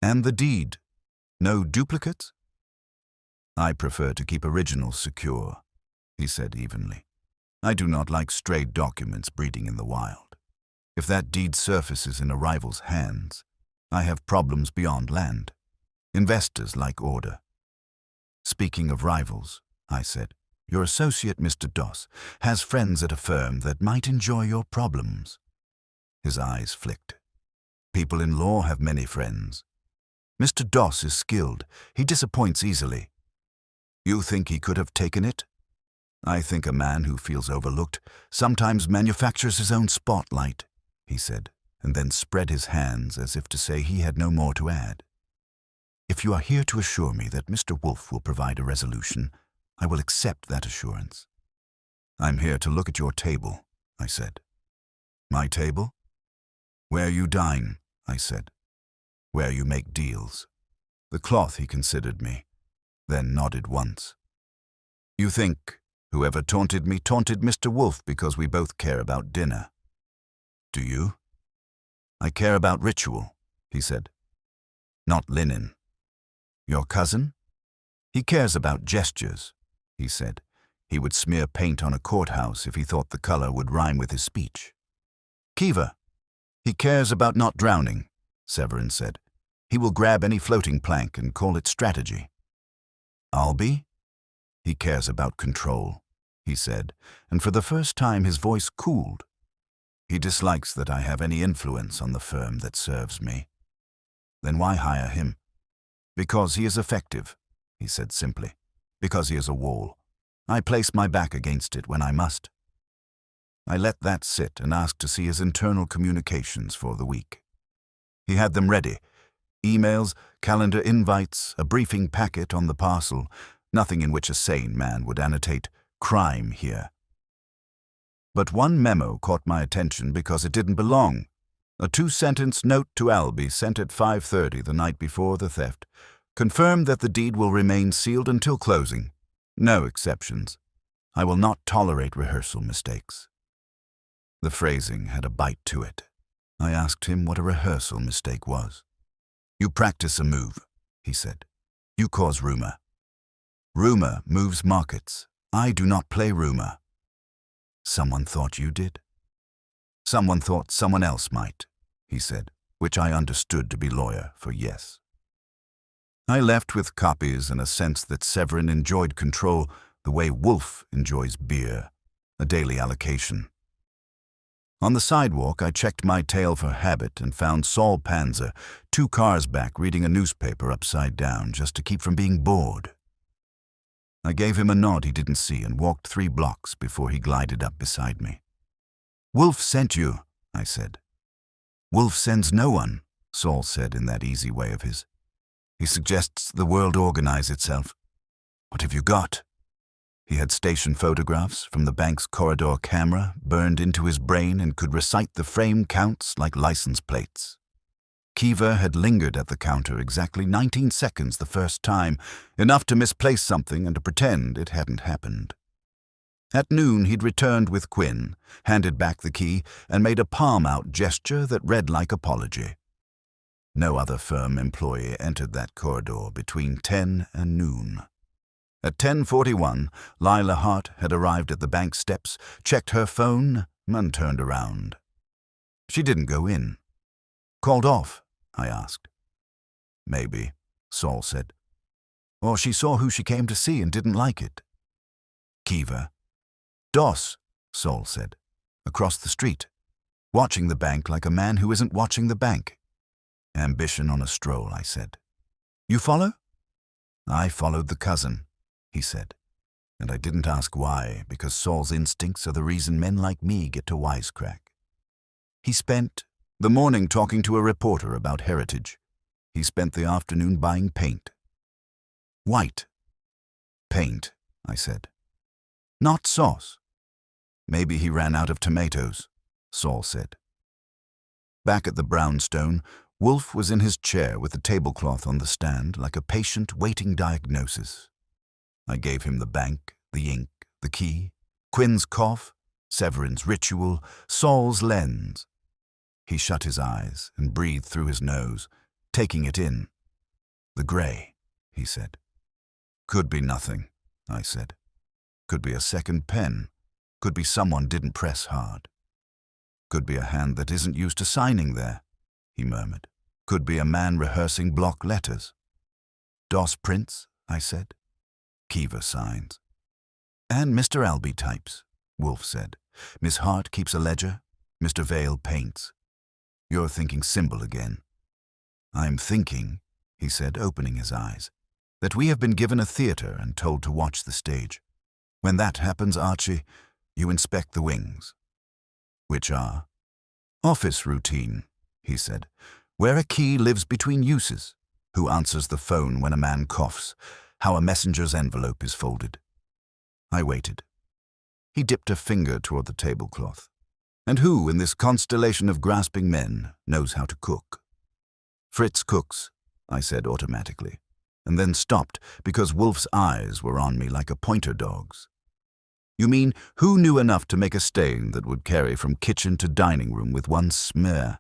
Speaker 1: And the deed? No duplicates? I prefer to keep originals secure, he said evenly. I do not like stray documents breeding in the wild. If that deed surfaces in a rival's hands, I have problems beyond land. Investors like order. Speaking of rivals, I said, your associate, Mr. Doss, has friends at a firm that might enjoy your problems. His eyes flicked. People in law have many friends. Mr. Doss is skilled. He disappoints easily. You think he could have taken it? I think a man who feels overlooked sometimes manufactures his own spotlight, he said, and then spread his hands as if to say he had no more to add. If you are here to assure me that Mr. Wolfe will provide a resolution, I will accept that assurance. I'm here to look at your table, I said. My table? Where you dine, I said. Where you make deals. The cloth, he considered me, then nodded once. You think whoever taunted me taunted Mr. Wolfe because we both care about dinner. Do you? I care about ritual, he said. Not linen. Your cousin? He cares about gestures, he said. He would smear paint on a courthouse if he thought the color would rhyme with his speech. Kiva. He cares about not drowning, Severin said. He will grab any floating plank and call it strategy. Albie? He cares about control, he said, and for the first time his voice cooled. He dislikes that I have any influence on the firm that serves me. Then why hire him? Because he is effective, he said simply. Because he is a wall. I place my back against it when I must. I let that sit and asked to see his internal communications for the week. He had them ready. Emails, calendar invites, a briefing packet on the parcel, nothing in which a sane man would annotate, crime here. But one memo caught my attention because it didn't belong. A 2-sentence note to Albie sent at 5:30 the night before the theft confirmed that the deed will remain sealed until closing. No exceptions. I will not tolerate rehearsal mistakes. The phrasing had a bite to it. I asked him what a rehearsal mistake was. You practice a move, he said. You cause rumor. Rumor moves markets. I do not play rumor. Someone thought you did? Someone thought someone else might, he said, which I understood to be lawyer for yes. I left with copies and a sense that Severin enjoyed control the way Wolfe enjoys beer, a daily allocation. On the sidewalk, I checked my tail for habit and found Saul Panzer 2 cars back reading a newspaper upside down just to keep from being bored. I gave him a nod he didn't see and walked 3 blocks before he glided up beside me. Wolfe sent you, I said. Wolfe sends no one, Saul said in that easy way of his. He suggests the world organize itself. What have you got? He had station photographs from the bank's corridor camera burned into his brain and could recite the frame counts like license plates. Kiva had lingered at the counter exactly 19 seconds the first time, enough to misplace something and to pretend it hadn't happened. At noon he'd returned with Quinn, handed back the key, and made a palm-out gesture that read like apology. No other firm employee entered that corridor between 10 and noon. At 10:41, Lila Hart had arrived at the bank steps, checked her phone, and turned around. She didn't go in. Called off, I asked. Maybe, Saul said. Or she saw who she came to see and didn't like it. Kiva. Doss, Saul said, across the street, watching the bank like a man who isn't watching the bank. Ambition on a stroll, I said. You follow? I followed the cousin, he said, and I didn't ask why, because Saul's instincts are the reason men like me get to wisecrack. He spent the morning talking to a reporter about heritage. He spent the afternoon buying paint. White. Paint, I said. Not sauce. Maybe he ran out of tomatoes, Saul said. Back at the brownstone, Wolfe was in his chair with the tablecloth on the stand like a patient waiting diagnosis. I gave him the bank, the ink, the key, Quinn's cough, Severin's ritual, Saul's lens. He shut his eyes and breathed through his nose, taking it in. The grey, he said. Could be nothing, I said. Could be a second pen. Could be someone didn't press hard. Could be a hand that isn't used to signing there, he murmured. Could be a man rehearsing block letters. Doss prints, I said. Keever signs. And Mr. Albee types, Wolfe said. Miss Hart keeps a ledger. Mr. Vale paints. You're thinking symbol again. I'm thinking, he said, opening his eyes, that we have been given a theatre and told to watch the stage. When that happens, Archie, you inspect the wings. Which are? Office routine, he said, where a key lives between uses, who answers the phone when a man coughs, how a messenger's envelope is folded. I waited. He dipped a finger toward the tablecloth. And who, in this constellation of grasping men, knows how to cook? Fritz cooks, I said automatically, and then stopped because Wolfe's eyes were on me like a pointer dog's. You mean, who knew enough to make a stain that would carry from kitchen to dining room with one smear?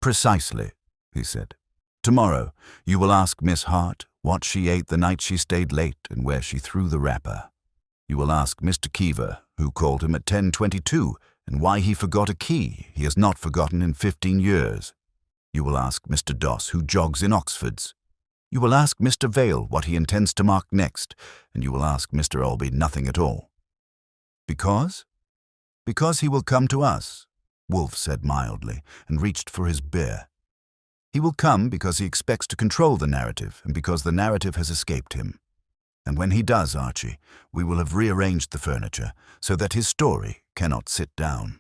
Speaker 1: Precisely, he said. Tomorrow, you will ask Miss Hart what she ate the night she stayed late and where she threw the wrapper. You will ask Mr. Keever, who called him at 10:22, and why he forgot a key he has not forgotten in 15 years. You will ask Mr. Doss, who jogs in Oxfords. You will ask Mr. Vale what he intends to mark next, and you will ask Mr. Albee nothing at all. Because? Because he will come to us, Wolfe said mildly, and reached for his beer. He will come because he expects to control the narrative, and because the narrative has escaped him. And when he does, Archie, we will have rearranged the furniture so that his story cannot sit down.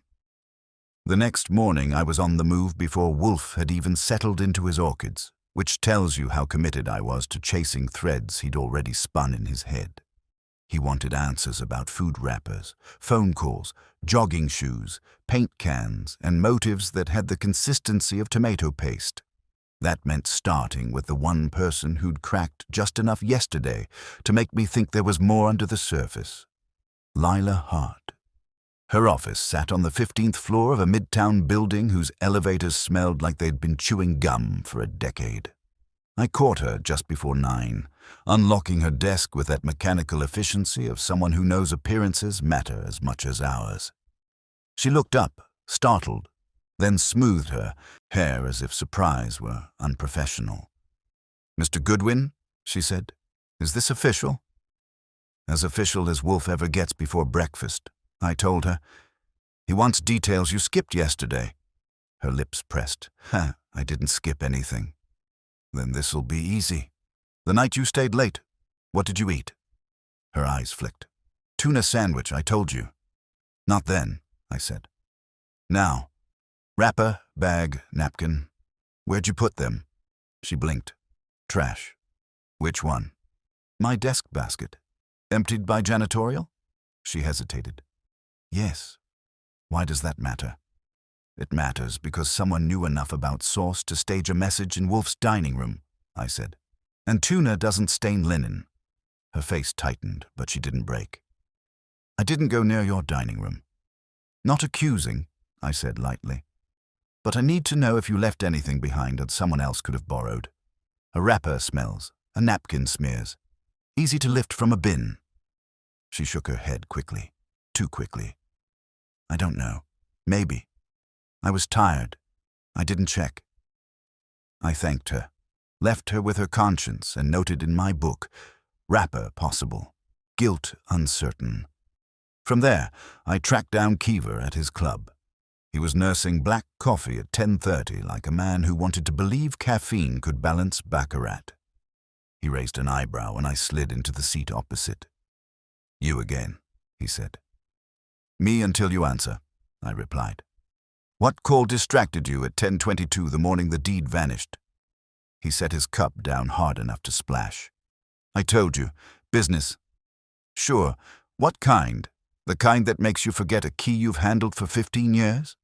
Speaker 1: The next morning I was on the move before Wolfe had even settled into his orchids, which tells you how committed I was to chasing threads he'd already spun in his head. He wanted answers about food wrappers, phone calls, jogging shoes, paint cans, and motives that had the consistency of tomato paste. That meant starting with the one person who'd cracked just enough yesterday to make me think there was more under the surface. Lila Hart. Her office sat on the 15th floor of a midtown building whose elevators smelled like they'd been chewing gum for a decade. I caught her just before 9, unlocking her desk with that mechanical efficiency of someone who knows appearances matter as much as ours. She looked up, startled, then smoothed her hair as if surprise were unprofessional. "Mr. Goodwin," she said, "is this official?" "As official as Wolfe ever gets before breakfast," I told her. "He wants details you skipped yesterday." Her lips pressed. I didn't skip anything." "Then this'll be easy. The night you stayed late, what did you eat?" Her eyes flicked. "Tuna sandwich, I told you." "Not then," I said. "Now. Wrapper, bag, napkin. Where'd you put them?" She blinked. "Trash." "Which one?" "My desk basket." "Emptied by janitorial?" She hesitated. "Yes." "Why does that matter?" "It matters because someone knew enough about sauce to stage a message in Wolfe's dining room," I said. "And tuna doesn't stain linen." Her face tightened, but she didn't break. "I didn't go near your dining room." "Not accusing," I said lightly. "But I need to know if you left anything behind that someone else could have borrowed. A wrapper smells, a napkin smears. Easy to lift from a bin." She shook her head quickly, too quickly. "I don't know. Maybe. I was tired. I didn't check." I thanked her, left her with her conscience, and noted in my book, "Wrapper possible, guilt uncertain." From there, I tracked down Keever at his club. He was nursing black coffee at 10:30 like a man who wanted to believe caffeine could balance baccarat. He raised an eyebrow and I slid into the seat opposite. "You again," he said. "Me until you answer," I replied. "What call distracted you at 10:22 the morning the deed vanished?" He set his cup down hard enough to splash. "I told you, business." "Sure. What kind? The kind that makes you forget a key you've handled for 15 years?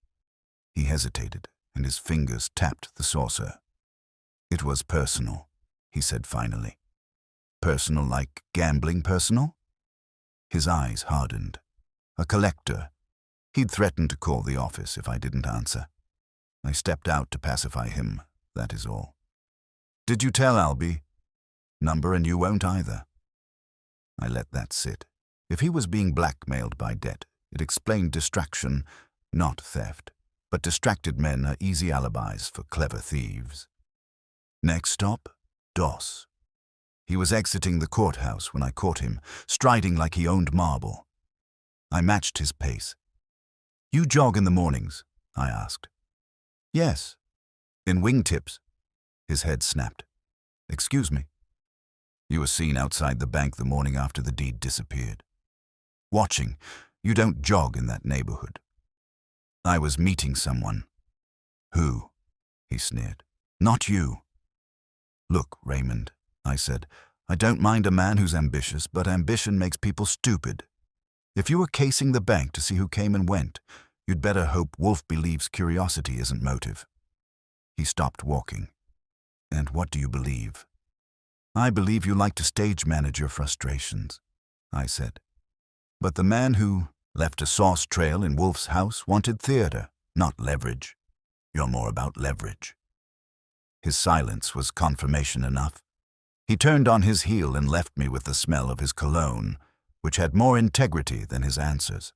Speaker 1: He hesitated, and his fingers tapped the saucer. "It was personal," he said finally. "Personal like gambling personal?" His eyes hardened. A collector. He'd threatened to call the office if I didn't answer. I stepped out to pacify him, that is all. "Did you tell Albee?" "Number and you won't either." I let that sit. If he was being blackmailed by debt, it explained distraction, not theft. But distracted men are easy alibis for clever thieves. Next stop, Doss. He was exiting the courthouse when I caught him, striding like he owned marble. I matched his pace. "You jog in the mornings?" I asked. "Yes." "In wingtips?" His head snapped. "Excuse me." "You were seen outside the bank the morning after the deed disappeared." "Watching. You don't jog in that neighborhood." "I was meeting someone." "Who?" he sneered. "Not you." "Look, Raymond," I said, "I don't mind a man who's ambitious, but ambition makes people stupid. If you were casing the bank to see who came and went, you'd better hope Wolfe believes curiosity isn't motive." He stopped walking. "And what do you believe?" "I believe you like to stage manage your frustrations," I said. "But the man who left a sauce trail in Wolfe's house wanted theater, not leverage. You're more about leverage." His silence was confirmation enough. He turned on his heel and left me with the smell of his cologne, which had more integrity than his answers.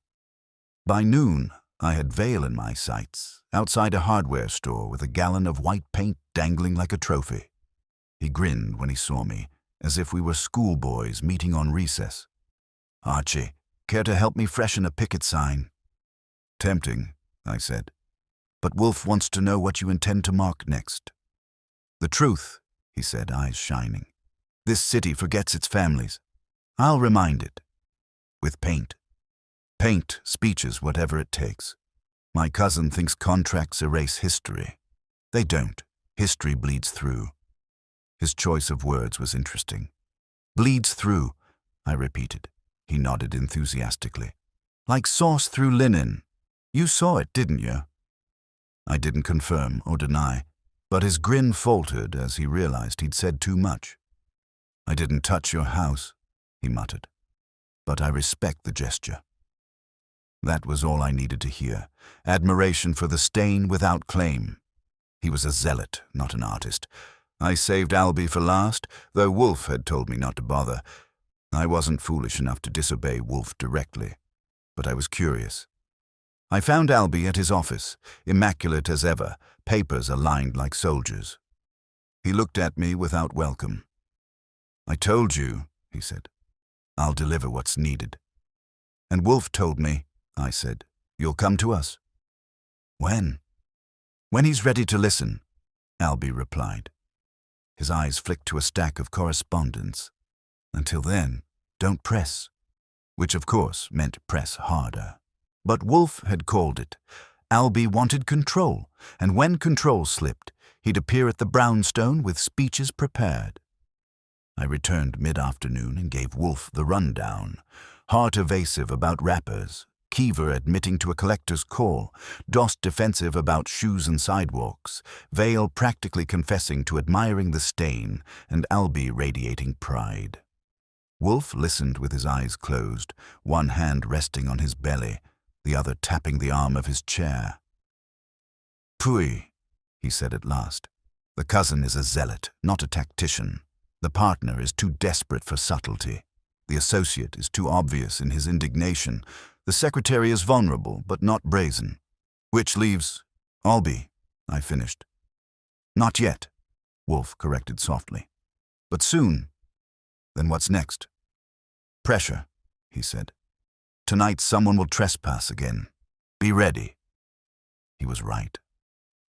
Speaker 1: By noon, I had Vale in my sights, outside a hardware store with a gallon of white paint dangling like a trophy. He grinned when he saw me, as if we were schoolboys meeting on recess. "Archie, care to help me freshen a picket sign?" "Tempting," I said. "But Wolfe wants to know what you intend to mark next." "The truth," he said, eyes shining. "This city forgets its families. I'll remind it. With paint. Paint, speeches, whatever it takes. My cousin thinks contracts erase history. They don't. History bleeds through." His choice of words was interesting. "Bleeds through," I repeated. He nodded enthusiastically. "Like sauce through linen. You saw it, didn't you?" I didn't confirm or deny, but his grin faltered as he realized he'd said too much. "I didn't touch your house," he muttered, "but I respect the gesture." That was all I needed to hear. Admiration for the stain without claim. He was a zealot, not an artist. I saved Albie for last, though Wolfe had told me not to bother. I wasn't foolish enough to disobey Wolfe directly, but I was curious. I found Albie at his office, immaculate as ever, papers aligned like soldiers. He looked at me without welcome. "I told you," he said. "I'll deliver what's needed." "And Wolfe told me," I said, "you'll come to us." "When?" "When he's ready to listen," Albie replied. His eyes flicked to a stack of correspondence. "Until then, don't press." Which, of course, meant press harder. But Wolfe had called it. Albie wanted control, and when control slipped, he'd appear at the brownstone with speeches prepared. I returned mid-afternoon and gave Wolfe the rundown. Hart evasive about rappers, Keever admitting to a collector's call, Dost defensive about shoes and sidewalks, Vale practically confessing to admiring the stain, and Albie radiating pride. Wolfe listened with his eyes closed, one hand resting on his belly, the other tapping the arm of his chair. "Pooey," he said at last. "The cousin is a zealot, not a tactician. The partner is too desperate for subtlety. The associate is too obvious in his indignation. The secretary is vulnerable, but not brazen. Which leaves Albie," I finished. "Not yet," Wolfe corrected softly. "But soon." "Then what's next?" "Pressure," he said. "Tonight someone will trespass again. Be ready." He was right.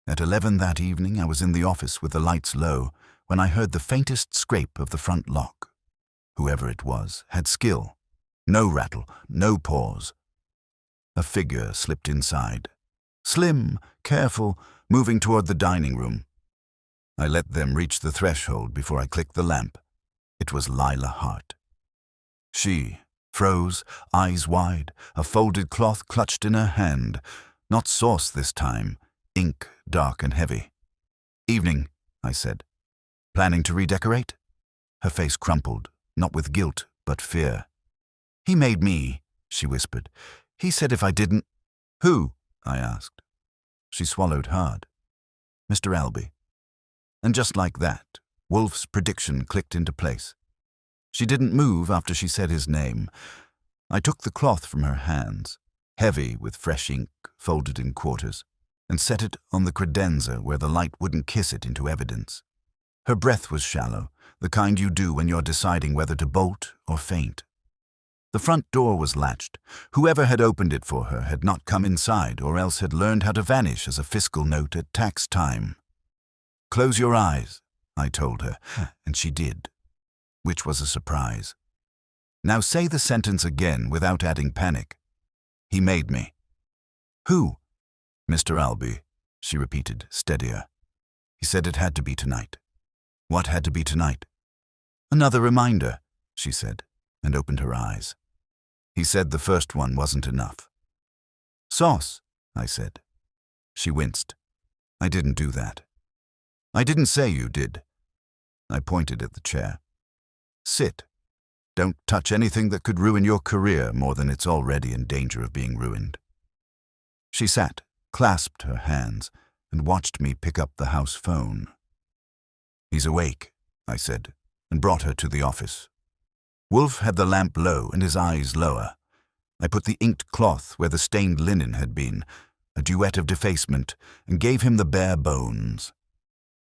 Speaker 1: At 11 that evening I was in the office with the lights low when I heard the faintest scrape of the front lock. Whoever it was had skill. No rattle, no pause. A figure slipped inside. Slim, careful, moving toward the dining room. I let them reach the threshold before I clicked the lamp. It was Lila Hart. She froze, eyes wide, a folded cloth clutched in her hand. Not sauce this time, ink dark and heavy. "Evening," I said. "Planning to redecorate?" Her face crumpled, not with guilt, but fear. "He made me," she whispered. "He said if I didn't—" "Who?" I asked. She swallowed hard. "Mr. Albie." And just like that, Wolfe's prediction clicked into place. She didn't move after she said his name. I took the cloth from her hands, heavy with fresh ink, folded in quarters, and set it on the credenza where the light wouldn't kiss it into evidence. Her breath was shallow, the kind you do when you're deciding whether to bolt or faint. The front door was latched. Whoever had opened it for her had not come inside, or else had learned how to vanish as a fiscal note at tax time. "Close your eyes," I told her, and she did, which was a surprise. "Now say the sentence again without adding panic." He made me. "Who?" "Mr. Albee," she repeated, steadier. "He said it had to be tonight." "What had to be tonight?" "Another reminder," she said, and opened her eyes. "He said the first one wasn't enough." "Sauce," I said. She winced. "I didn't do that." "I didn't say you did." I pointed at the chair. "Sit. Don't touch anything that could ruin your career more than it's already in danger of being ruined." She sat, clasped her hands, and watched me pick up the house phone. "He's awake," I said, and brought her to the office. Wolfe had the lamp low and his eyes lower. I put the inked cloth where the stained linen had been, a duet of defacement, and gave him the bare bones.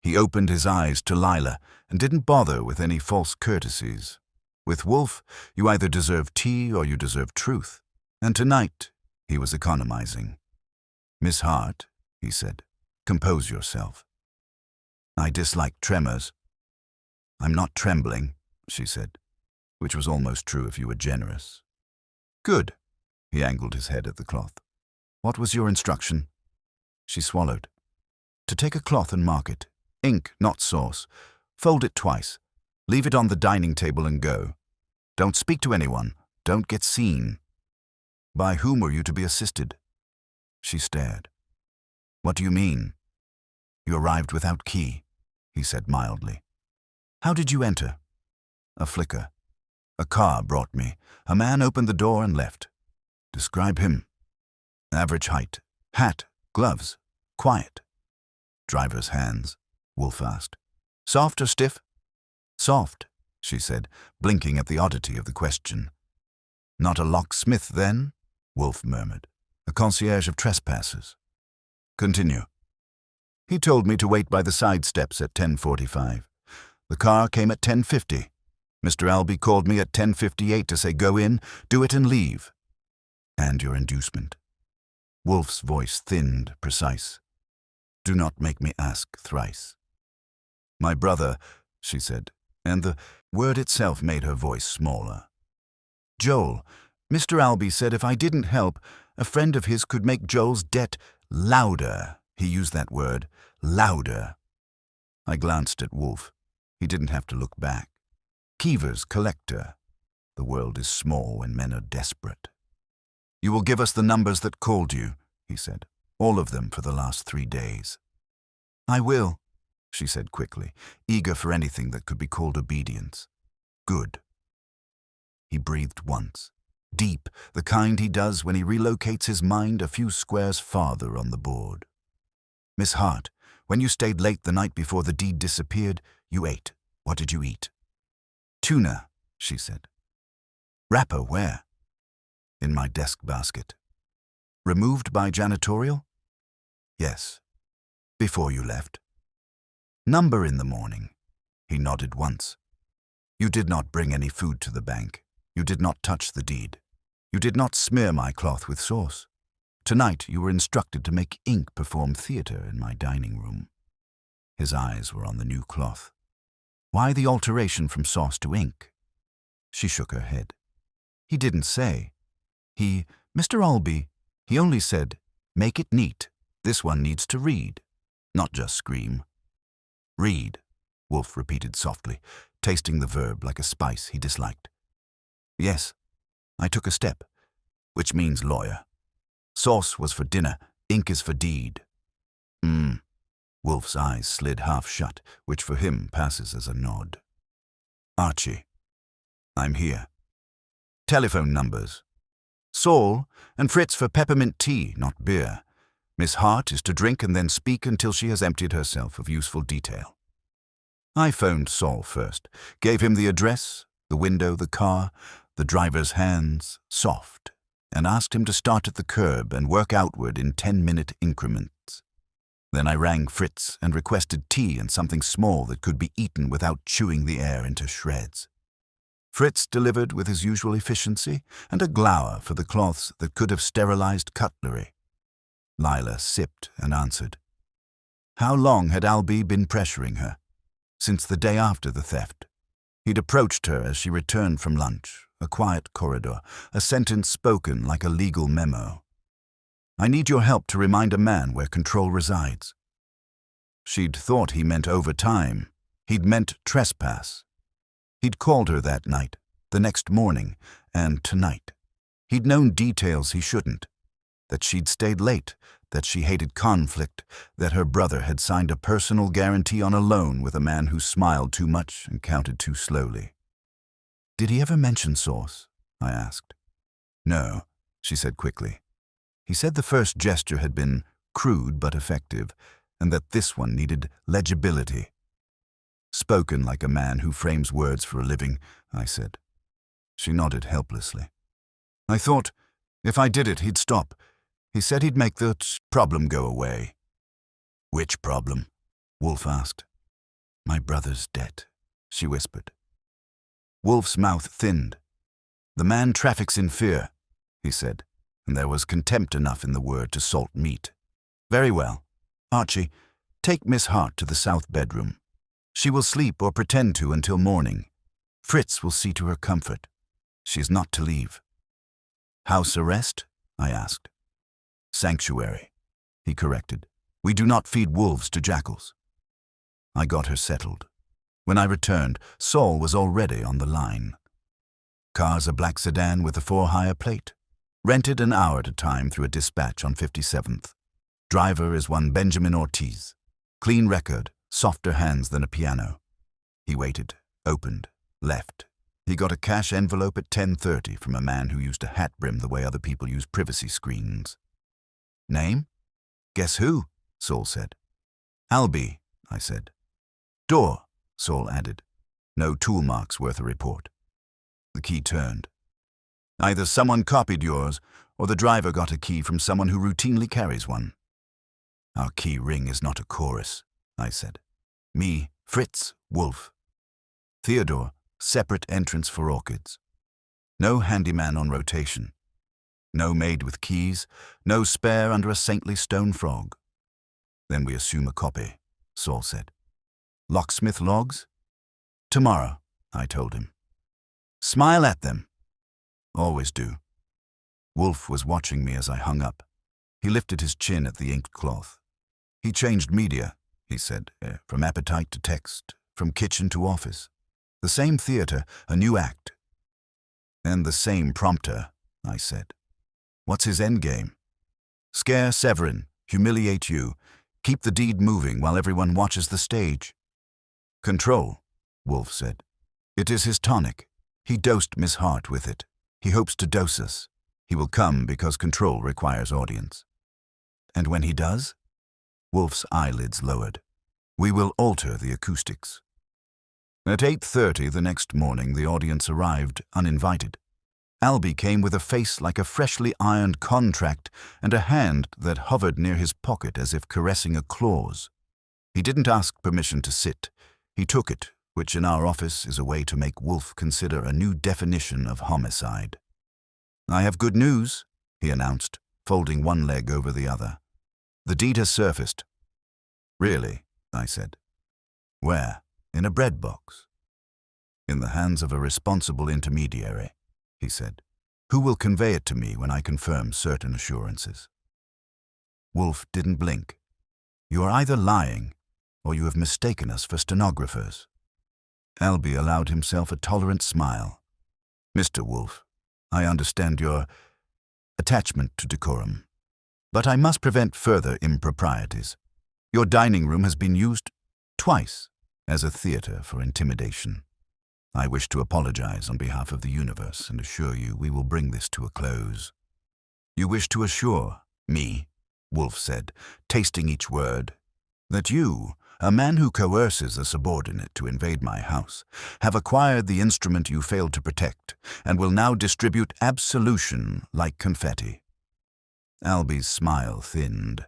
Speaker 1: He opened his eyes to Lila and didn't bother with any false courtesies. With Wolfe, you either deserve tea or you deserve truth, and tonight he was economizing. "Miss Hart," he said, "compose yourself." "I dislike tremors." "I'm not trembling," she said, which was almost true if you were generous. "Good." He angled his head at the cloth. "What was your instruction?" She swallowed. "To take a cloth and mark it. Ink, not sauce. Fold it twice. Leave it on the dining table and go. Don't speak to anyone. Don't get seen." "By whom were you to be assisted?" She stared. "What do you mean?" "You arrived without key," he said mildly. "How did you enter?" "A flicker. A car brought me. A man opened the door and left." "Describe him." "Average height. Hat. Gloves. Quiet." "Driver's hands?" Wolfe asked. "Soft or stiff?" "Soft," she said, blinking at the oddity of the question. "Not a locksmith, then?" Wolfe murmured. "A concierge of trespassers." "Continue." "He told me to wait by the side steps at 10:45. The car came at 10:50. Mr. Albee called me at 10:58 to say go in, do it and leave." "And your inducement?" Wolfe's voice thinned, precise. "Do not make me ask thrice." "My brother," she said, and the word itself made her voice smaller. "Joel, Mr. Albee said if I didn't help, a friend of his could make Joel's debt louder. He used that word, louder." I glanced at Wolfe. He didn't have to look back. Keever's collector. The world is small when men are desperate. "You will give us the numbers that called you," he said. "All of them for the last 3 days." "I will," she said quickly, eager for anything that could be called obedience. "Good." He breathed once, deep, the kind he does when he relocates his mind a few squares farther on the board. "Miss Hart, when you stayed late the night before the deed disappeared, you ate. What did you eat?" "Tuna," she said. "Wrapper where?" "In my desk basket." "Removed by janitorial?" "Yes." "Before you left?" "Number in the morning?" He nodded once. "You did not bring any food to the bank. You did not touch the deed. You did not smear my cloth with sauce. Tonight you were instructed to make ink perform theater in my dining room." His eyes were on the new cloth. "Why the alteration from sauce to ink?" She shook her head. "He didn't say. Mr. Albee, he only said, make it neat. This one needs to read, not just scream." "Read," Wolfe repeated softly, tasting the verb like a spice he disliked. "Yes, I took a step, which means lawyer. Sauce was for dinner, ink is for deed." Wolfe's eyes slid half shut, which for him passes as a nod. "Archie, I'm here. Telephone numbers. Saul and Fritz for peppermint tea, not beer. Miss Hart is to drink and then speak until she has emptied herself of useful detail." I phoned Saul first, gave him the address, the window, the car, the driver's hands, soft, and asked him to start at the curb and work outward in 10-minute increments. Then I rang Fritz and requested tea and something small that could be eaten without chewing the air into shreds. Fritz delivered with his usual efficiency and a glower for the cloths that could have sterilized cutlery. Lila sipped and answered. How long had Albie been pressuring her? Since the day after the theft. He'd approached her as she returned from lunch, a quiet corridor, a sentence spoken like a legal memo. I need your help to remind a man where control resides. She'd thought he meant overtime. He'd meant trespass. He'd called her that night, the next morning, and tonight. He'd known details he shouldn't. That she'd stayed late, that she hated conflict, that her brother had signed a personal guarantee on a loan with a man who smiled too much and counted too slowly. Did he ever mention Source? I asked. No, she said quickly. He said the first gesture had been crude but effective, and that this one needed legibility. Spoken like a man who frames words for a living, I said. She nodded helplessly. I thought, if I did it, he'd stop. He said he'd make the problem go away. Which problem? Wolfe asked. My brother's debt, she whispered. Wolfe's mouth thinned. The man traffics in fear, he said, and there was contempt enough in the word to salt meat. Very well. Archie, take Miss Hart to the south bedroom. She will sleep or pretend to until morning. Fritz will see to her comfort. She is not to leave. House arrest? I asked. Sanctuary, he corrected. We do not feed wolves to jackals. I got her settled. When I returned, Saul was already on the line. Car's a black sedan with a for-hire plate. Rented an hour at a time through a dispatch on 57th. Driver is one Benjamin Ortiz. Clean record, softer hands than a piano. He waited, opened, left. He got a cash envelope at 10:30 from a man who used a hat brim the way other people use privacy screens. Name? Guess who? Saul said. Albie, I said. Door, Saul added. No tool marks worth a report. The key turned. Either someone copied yours, or the driver got a key from someone who routinely carries one. Our key ring is not a chorus, I said. Me, Fritz, Wolfe. Theodore, separate entrance for orchids. No handyman on rotation. No maid with keys, no spare under a saintly stone frog. Then we assume a copy, Saul said. Locksmith logs? Tomorrow, I told him. Smile at them. Always do. Wolfe was watching me as I hung up. He lifted his chin at the inked cloth. He changed media, he said, from appetite to text, from kitchen to office. The same theater, a new act. And the same prompter, I said. What's his endgame? Scare Severin, humiliate you, keep the deed moving while everyone watches the stage. Control, Wolfe said. It is his tonic. He dosed Miss Hart with it. He hopes to dose us. He will come because control requires audience. And when he does? Wolfe's eyelids lowered. We will alter the acoustics. At 8:30 the next morning, the audience arrived uninvited. Albie came with a face like a freshly ironed contract and a hand that hovered near his pocket as if caressing a clause. He didn't ask permission to sit. He took it, which in our office is a way to make Wolfe consider a new definition of homicide. I have good news, he announced, folding one leg over the other. The deed has surfaced. Really, I said. Where? In a bread box. In the hands of a responsible intermediary, he said, who will convey it to me when I confirm certain assurances. Wolfe didn't blink. You are either lying, or you have mistaken us for stenographers. Albie allowed himself a tolerant smile. Mr. Wolfe, I understand your attachment to decorum, but I must prevent further improprieties. Your dining room has been used twice as a theater for intimidation. I wish to apologize on behalf of the universe and assure you we will bring this to a close. You wish to assure me, Wolfe said, tasting each word, that you, a man who coerces a subordinate to invade my house, have acquired the instrument you failed to protect and will now distribute absolution like confetti. Albie's smile thinned.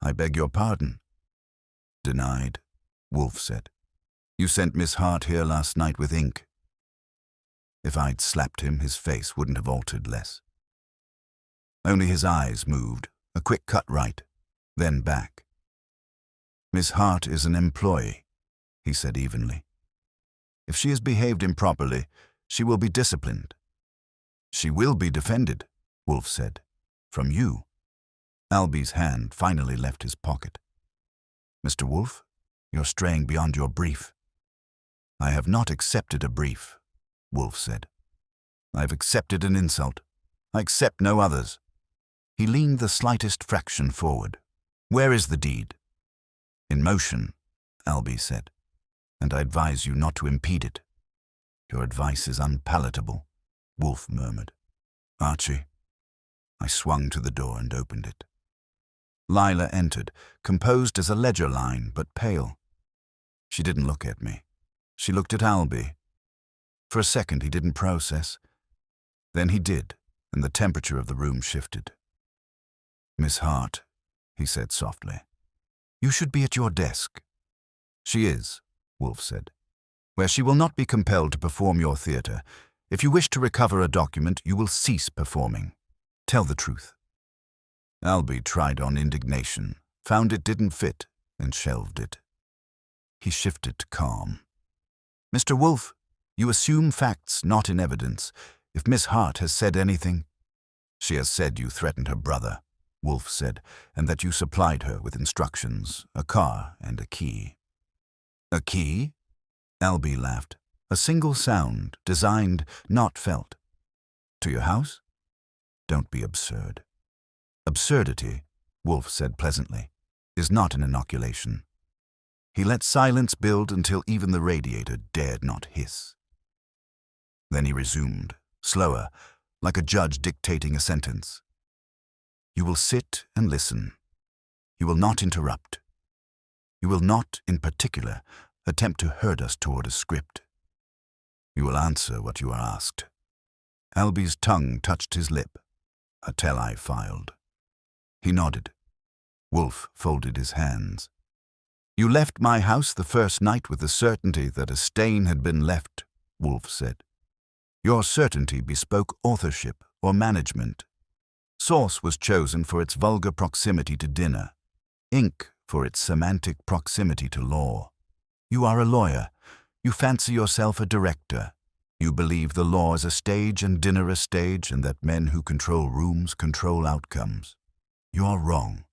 Speaker 1: I beg your pardon. Denied, Wolfe said. You sent Miss Hart here last night with ink. If I'd slapped him, his face wouldn't have altered less. Only his eyes moved, a quick cut right, then back. Miss Hart is an employee, he said evenly. If she has behaved improperly, she will be disciplined. She will be defended, Wolfe said. From you. Alby's hand finally left his pocket. Mr. Wolfe, you're straying beyond your brief. I have not accepted a brief, Wolfe said. I've accepted an insult. I accept no others. He leaned the slightest fraction forward. Where is the deed? In motion, Alby said, and I advise you not to impede it. Your advice is unpalatable, Wolfe murmured. Archie. I swung to the door and opened it. Lila entered, composed as a ledger line, but pale. She didn't look at me. She looked at Alby. For a second he didn't process. Then he did, and the temperature of the room shifted. Miss Hart, he said softly, you should be at your desk. She is, Wolfe said, where she will not be compelled to perform your theatre. If you wish to recover a document, you will cease performing. Tell the truth. Alby tried on indignation, found it didn't fit, and shelved it. He shifted to calm. Mr. Wolfe, you assume facts not in evidence. If Miss Hart has said anything, she has said you threatened her brother, Wolfe said, and that you supplied her with instructions, a car and a key. A key? Alby laughed. A single sound, designed, not felt. To your house? Don't be absurd. Absurdity, Wolfe said pleasantly, is not an inoculation. He let silence build until even the radiator dared not hiss. Then he resumed, slower, like a judge dictating a sentence. You will sit and listen. You will not interrupt. You will not, in particular, attempt to herd us toward a script. You will answer what you are asked. Alby's tongue touched his lip. A tell-eye filed. He nodded. Wolfe folded his hands. You left my house the first night with the certainty that a stain had been left, Wolfe said. Your certainty bespoke authorship or management. Sauce was chosen for its vulgar proximity to dinner, ink for its semantic proximity to law. You are a lawyer. You fancy yourself a director. You believe the law is a stage and dinner a stage, and that men who control rooms control outcomes. You are wrong.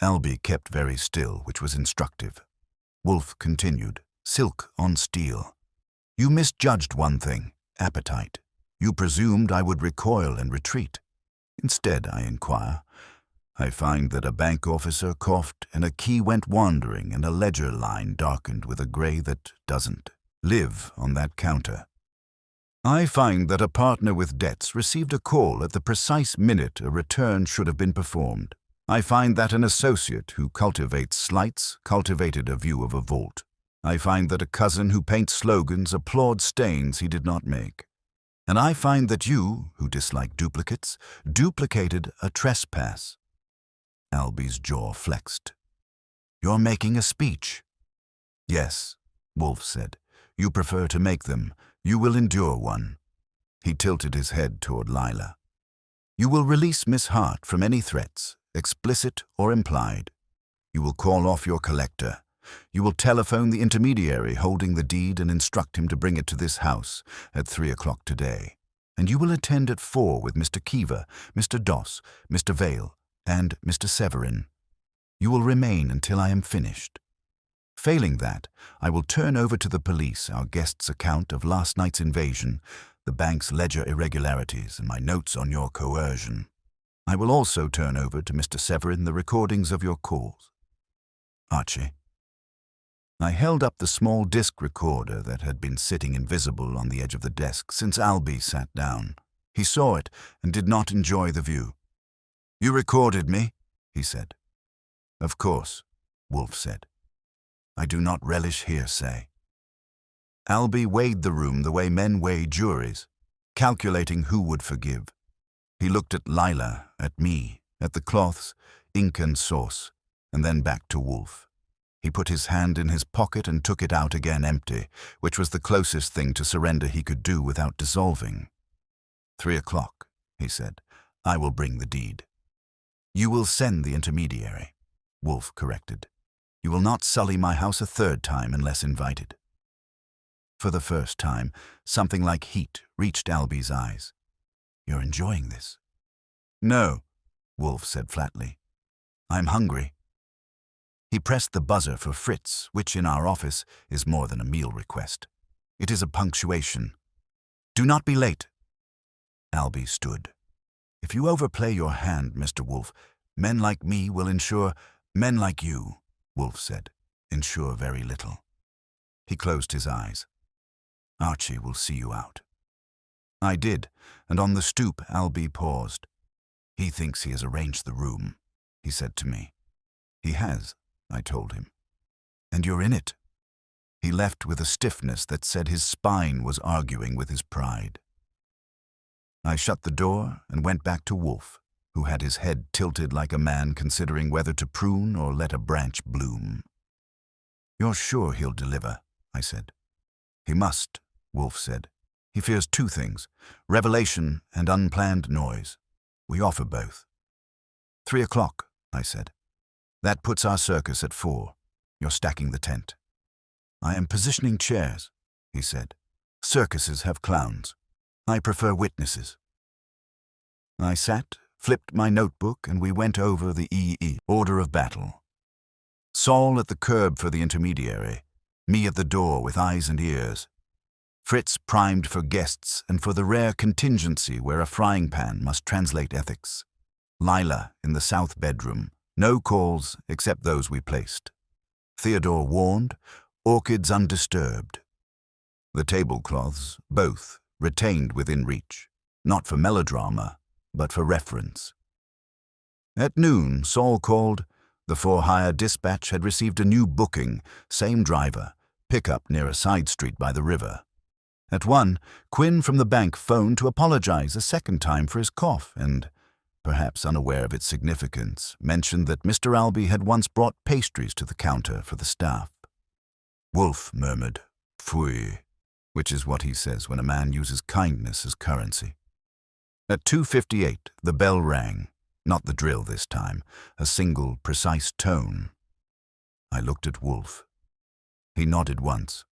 Speaker 1: Alby kept very still, which was instructive. Wolfe continued, silk on steel. You misjudged one thing, appetite. You presumed I would recoil and retreat. Instead, I inquire. I find that a bank officer coughed and a key went wandering and a ledger line darkened with a gray that doesn't live on that counter. I find that a partner with debts received a call at the precise minute a return should have been performed. I find that an associate who cultivates slights cultivated a view of a vault. I find that a cousin who paints slogans applauds stains he did not make. And I find that you, who dislike duplicates, duplicated a trespass. Alby's jaw flexed. You're making a speech. Yes, Wolfe said. You prefer to make them. You will endure one. He tilted his head toward Lila. You will release Miss Hart from any threats, explicit or implied. You will call off your collector. You will telephone the intermediary holding the deed and instruct him to bring it to this house at 3 o'clock today. And you will attend at 4 with Mr. Keever, Mr. Doss, Mr. Vale, and Mr. Severin. You will remain until I am finished. Failing that, I will turn over to the police our guest's account of last night's invasion, the bank's ledger irregularities, and my notes on your coercion. I will also turn over to Mr. Severin the recordings of your calls. Archie. I held up the small disc recorder that had been sitting invisible on the edge of the desk since Alby sat down. He saw it and did not enjoy the view. You recorded me, he said. Of course, Wolfe said. I do not relish hearsay. Alby weighed the room the way men weigh juries, calculating who would forgive. He looked at Lila, at me, at the cloths, ink and sauce, and then back to Wolfe. He put his hand in his pocket and took it out again empty, which was the closest thing to surrender he could do without dissolving. 3 o'clock, he said. I will bring the deed. You will send the intermediary, Wolfe corrected. You will not sully my house a third time unless invited. For the first time, something like heat reached Alby's eyes. You're enjoying this? No, Wolfe said flatly. I'm hungry. He pressed the buzzer for Fritz, which in our office is more than a meal request. It is a punctuation. Do not be late. Alby stood. If you overplay your hand, Mr. Wolfe, men like me will ensure, men like you, Wolfe said, ensure very little. He closed his eyes. Archie will see you out. I did, and on the stoop Alby paused. He thinks he has arranged the room, he said to me. He has, I told him. And you're in it. He left with a stiffness that said his spine was arguing with his pride. I shut the door and went back to Wolfe, who had his head tilted like a man considering whether to prune or let a branch bloom. You're sure he'll deliver, I said. He must, Wolfe said. He fears two things, revelation and unplanned noise. We offer both. 3 o'clock, I said. That puts our circus at 4. You're stacking the tent. I am positioning chairs, he said. Circuses have clowns. I prefer witnesses. I sat, flipped my notebook, and we went over the order of battle. Saul at the curb for the intermediary, me at the door with eyes and ears. Fritz primed for guests and for the rare contingency where a frying pan must translate ethics. Lila in the south bedroom, no calls except those we placed. Theodore warned, orchids undisturbed. The tablecloths, both, retained within reach, not for melodrama, but for reference. At noon, Saul called. The for-hire dispatch had received a new booking, same driver, pickup near a side street by the river. At 1, Quinn from the bank phoned to apologize a second time for his cough and, perhaps unaware of its significance, mentioned that Mr. Alby had once brought pastries to the counter for the staff. Wolfe murmured, "Pfui," which is what he says when a man uses kindness as currency. At 2:58, the bell rang, not the drill this time, a single, precise tone. I looked at Wolfe. He nodded once.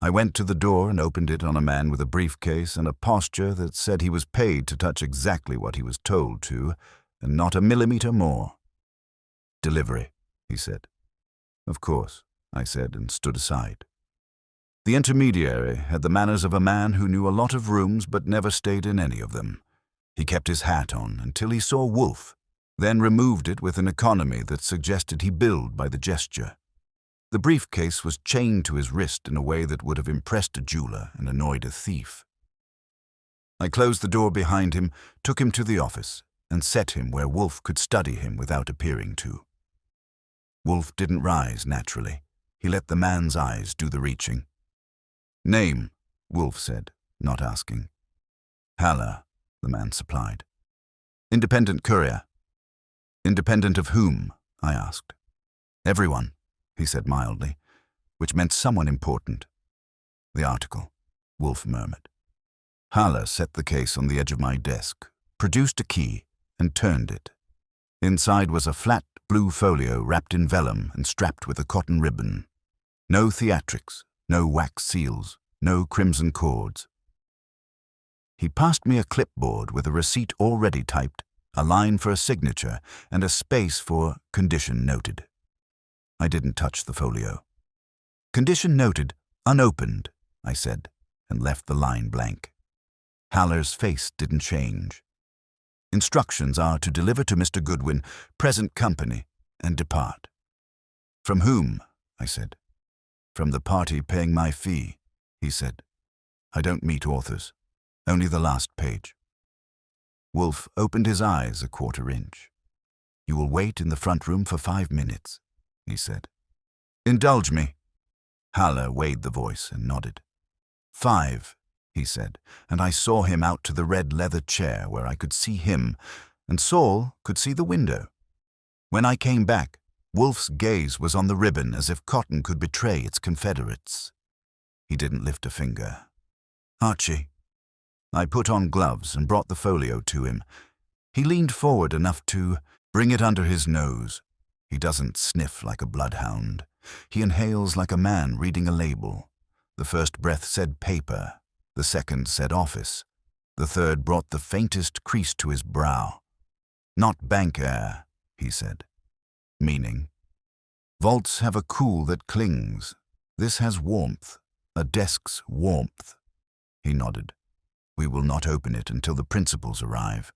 Speaker 1: I went to the door and opened it on a man with a briefcase and a posture that said he was paid to touch exactly what he was told to, and not a millimeter more. "Delivery," he said. "Of course," I said, and stood aside. The intermediary had the manners of a man who knew a lot of rooms but never stayed in any of them. He kept his hat on until he saw Wolfe, then removed it with an economy that suggested he billed by the gesture. The briefcase was chained to his wrist in a way that would have impressed a jeweler and annoyed a thief. I closed the door behind him, took him to the office, and set him where Wolfe could study him without appearing to. Wolfe didn't rise naturally. He let the man's eyes do the reaching. "Name," Wolfe said, not asking. "Haller," the man supplied. "Independent courier." "Independent of whom?" I asked. "Everyone," he said mildly, which meant someone important. "The article," Wolfe murmured. Haller set the case on the edge of my desk, produced a key, and turned it. Inside was a flat blue folio wrapped in vellum and strapped with a cotton ribbon. No theatrics, no wax seals, no crimson cords. He passed me a clipboard with a receipt already typed, a line for a signature, and a space for "condition noted." I didn't touch the folio. "Condition noted, unopened," I said, and left the line blank. Haller's face didn't change. "Instructions are to deliver to Mr. Goodwin, present company, and depart." "From whom?" I said. "From the party paying my fee," he said. "I don't meet authors. Only the last page." Wolfe opened his eyes a quarter inch. "You will wait in the front room for 5 minutes," he said. "Indulge me." Haller weighed the voice and nodded. 5, he said, and I saw him out to the red leather chair where I could see him, and Saul could see the window. When I came back, Wolfe's gaze was on the ribbon as if cotton could betray its confederates. He didn't lift a finger. "Archie." I put on gloves and brought the folio to him. He leaned forward enough to bring it under his nose. He doesn't sniff like a bloodhound. He inhales like a man reading a label. The first breath said paper. The second said office. The third brought the faintest crease to his brow. "Not bank air," he said. Meaning, vaults have a cool that clings. This has warmth, a desk's warmth. He nodded. "We will not open it until the principals arrive."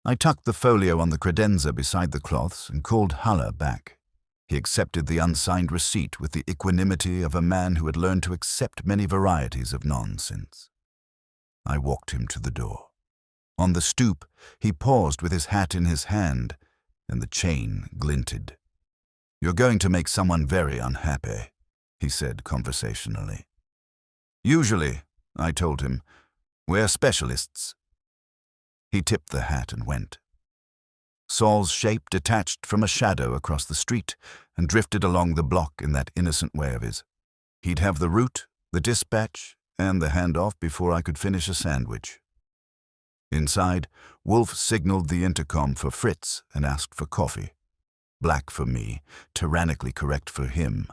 Speaker 1: I tucked the folio on the credenza beside the cloths and called Haller back. He accepted the unsigned receipt with the equanimity of a man who had learned to accept many varieties of nonsense. I walked him to the door. On the stoop, he paused with his hat in his hand, and the chain glinted. "You're going to make someone very unhappy," he said conversationally. "Usually," I told him, "we're specialists." He tipped the hat and went. Saul's shape detached from a shadow across the street and drifted along the block in that innocent way of his. He'd have the route, the dispatch, and the handoff before I could finish a sandwich. Inside, Wolfe signaled the intercom for Fritz and asked for coffee. Black for me, tyrannically correct for him.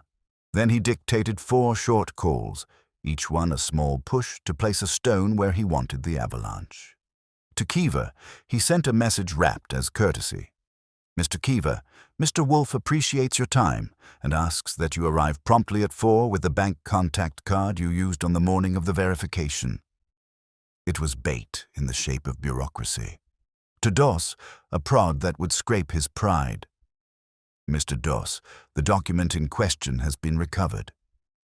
Speaker 1: Then he dictated 4 short calls, each one a small push to place a stone where he wanted the avalanche. To Kiva, he sent a message wrapped as courtesy. "Mr. Kiva, Mr. Wolfe appreciates your time and asks that you arrive promptly at 4 with the bank contact card you used on the morning of the verification." It was bait in the shape of bureaucracy. To Doss, a prod that would scrape his pride. "Mr. Doss, the document in question has been recovered.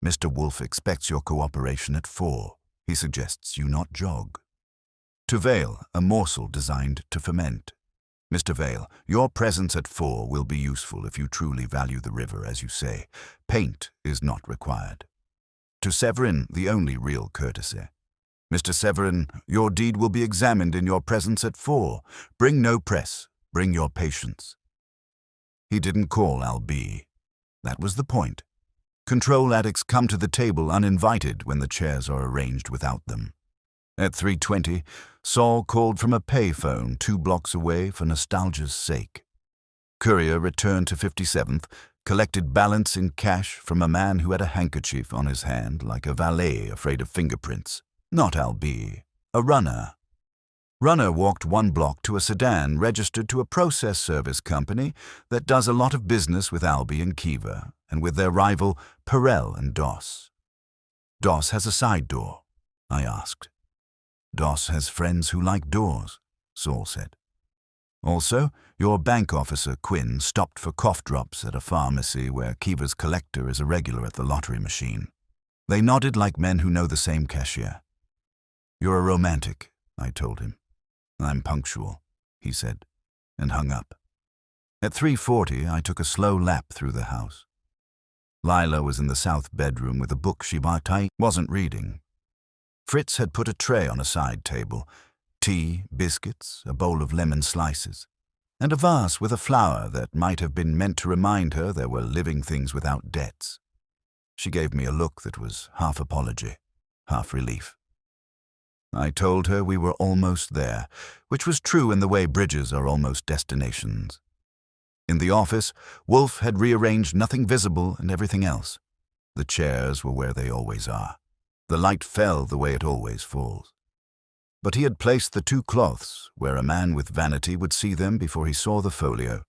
Speaker 1: Mr. Wolfe expects your cooperation at 4. He suggests you not jog." To Vale, a morsel designed to ferment. "Mr. Vale, your presence at 4 will be useful if you truly value the river, as you say. Paint is not required." To Severin, the only real courtesy. "Mr. Severin, your deed will be examined in your presence at 4. Bring no press. Bring your patience." He didn't call Al-B. That was the point. Control addicts come to the table uninvited when the chairs are arranged without them. At 3:20, Saul called from a payphone 2 blocks away for nostalgia's sake. Courier returned to 57th, collected balance in cash from a man who had a handkerchief on his hand like a valet afraid of fingerprints. Not Al-B, a runner. Runner walked 1 block to a sedan registered to a process service company that does a lot of business with Albie and Kiva, and with their rival Perel and Doss. "Doss has a side door?" I asked. "Doss has friends who like doors," Saul said. "Also, your bank officer, Quinn, stopped for cough drops at a pharmacy where Kiva's collector is a regular at the lottery machine." They nodded like men who know the same cashier. "You're a romantic," I told him. "I'm punctual," he said, and hung up. At 3:40, I took a slow lap through the house. Lila was in the south bedroom with a book she wasn't reading. Fritz had put a tray on a side table, tea, biscuits, a bowl of lemon slices, and a vase with a flower that might have been meant to remind her there were living things without debts. She gave me a look that was half apology, half relief. I told her we were almost there, which was true in the way bridges are almost destinations. In the office, Wolfe had rearranged nothing visible and everything else. The chairs were where they always are. The light fell the way it always falls. But he had placed the 2 cloths where a man with vanity would see them before he saw the folio,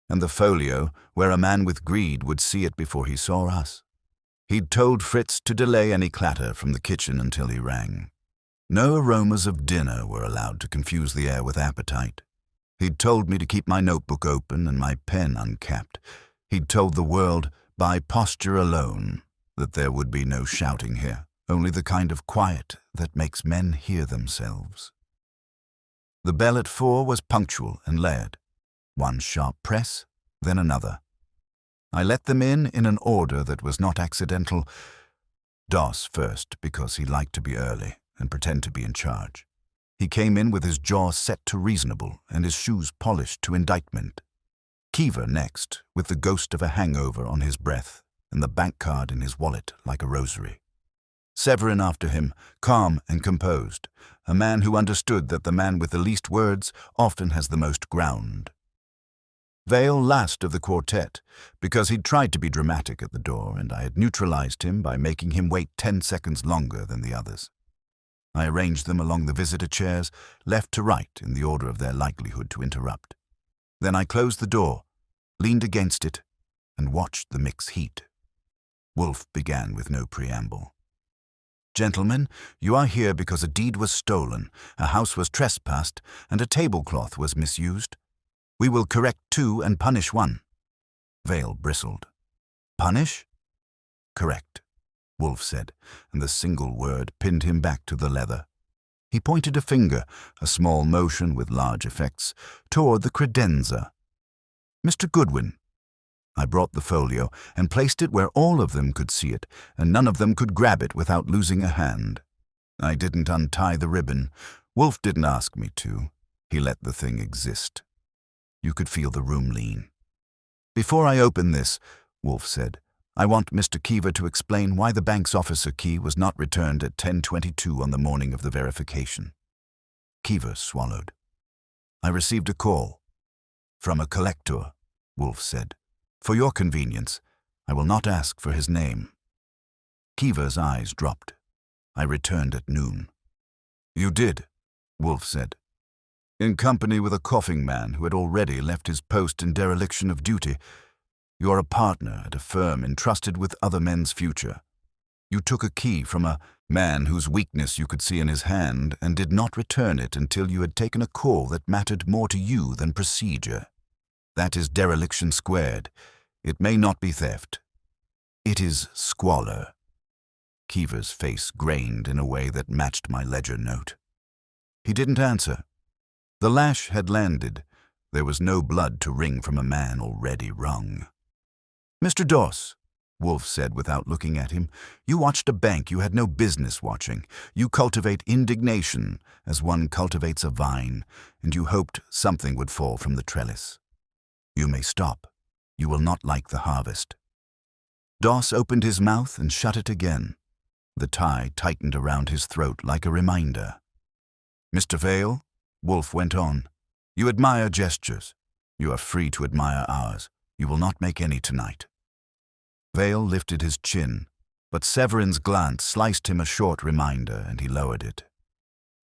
Speaker 1: and the folio where a man with greed would see it before he saw us. He'd told Fritz to delay any clatter from the kitchen until he rang. No aromas of dinner were allowed to confuse the air with appetite. He'd told me to keep my notebook open and my pen uncapped. He'd told the world, by posture alone, that there would be no shouting here, only the kind of quiet that makes men hear themselves. The bell at 4 was punctual and layered. 1 sharp press, then another. I let them in an order that was not accidental. Doss first, because he liked to be early and pretend to be in charge. He came in with his jaw set to reasonable and his shoes polished to indictment. Kiever next, with the ghost of a hangover on his breath and the bank card in his wallet like a rosary. Severin after him, calm and composed, a man who understood that the man with the least words often has the most ground. Vale last of the quartet, because he'd tried to be dramatic at the door, and I had neutralized him by making him wait 10 seconds longer than the others. I arranged them along the visitor chairs, left to right in the order of their likelihood to interrupt. Then I closed the door, leaned against it, and watched the mix heat. Wolfe began with no preamble. "Gentlemen, you are here because a deed was stolen, a house was trespassed, and a tablecloth was misused. We will correct 2 and punish 1. Vale bristled. "Punish?" "Correct," Wolfe said, and the single word pinned him back to the leather. He pointed a finger, a small motion with large effects, toward the credenza. "Mr. Goodwin." I brought the folio and placed it where all of them could see it, and none of them could grab it without losing a hand. I didn't untie the ribbon. Wolfe didn't ask me to. He let the thing exist. You could feel the room lean. "Before I open this," Wolfe said, "I want Mr. Kiever to explain why the bank's officer key was not returned at 10:22 on the morning of the verification." Kiever swallowed. "I received a call." "From a collector," Wolfe said. "For your convenience, I will not ask for his name." Kiever's eyes dropped. "I returned at noon." "You did," Wolfe said. "In company with a coughing man who had already left his post in dereliction of duty. You are a partner at a firm entrusted with other men's future. You took a key from a man whose weakness you could see in his hand and did not return it until you had taken a call that mattered more to you than procedure. That is dereliction squared. It may not be theft. It is squalor." Kiever's face grained in a way that matched my ledger note. He didn't answer. The lash had landed. There was no blood to wring from a man already wrung. "Mr. Doss," Wolfe said without looking at him, "you watched a bank you had no business watching. You cultivate indignation as one cultivates a vine, and you hoped something would fall from the trellis. You may stop. You will not like the harvest." Doss opened his mouth and shut it again. The tie tightened around his throat like a reminder. "Mr. Vale," Wolfe went on, "you admire gestures. You are free to admire ours. You will not make any tonight." Vale lifted his chin, but Severin's glance sliced him a short reminder, and he lowered it.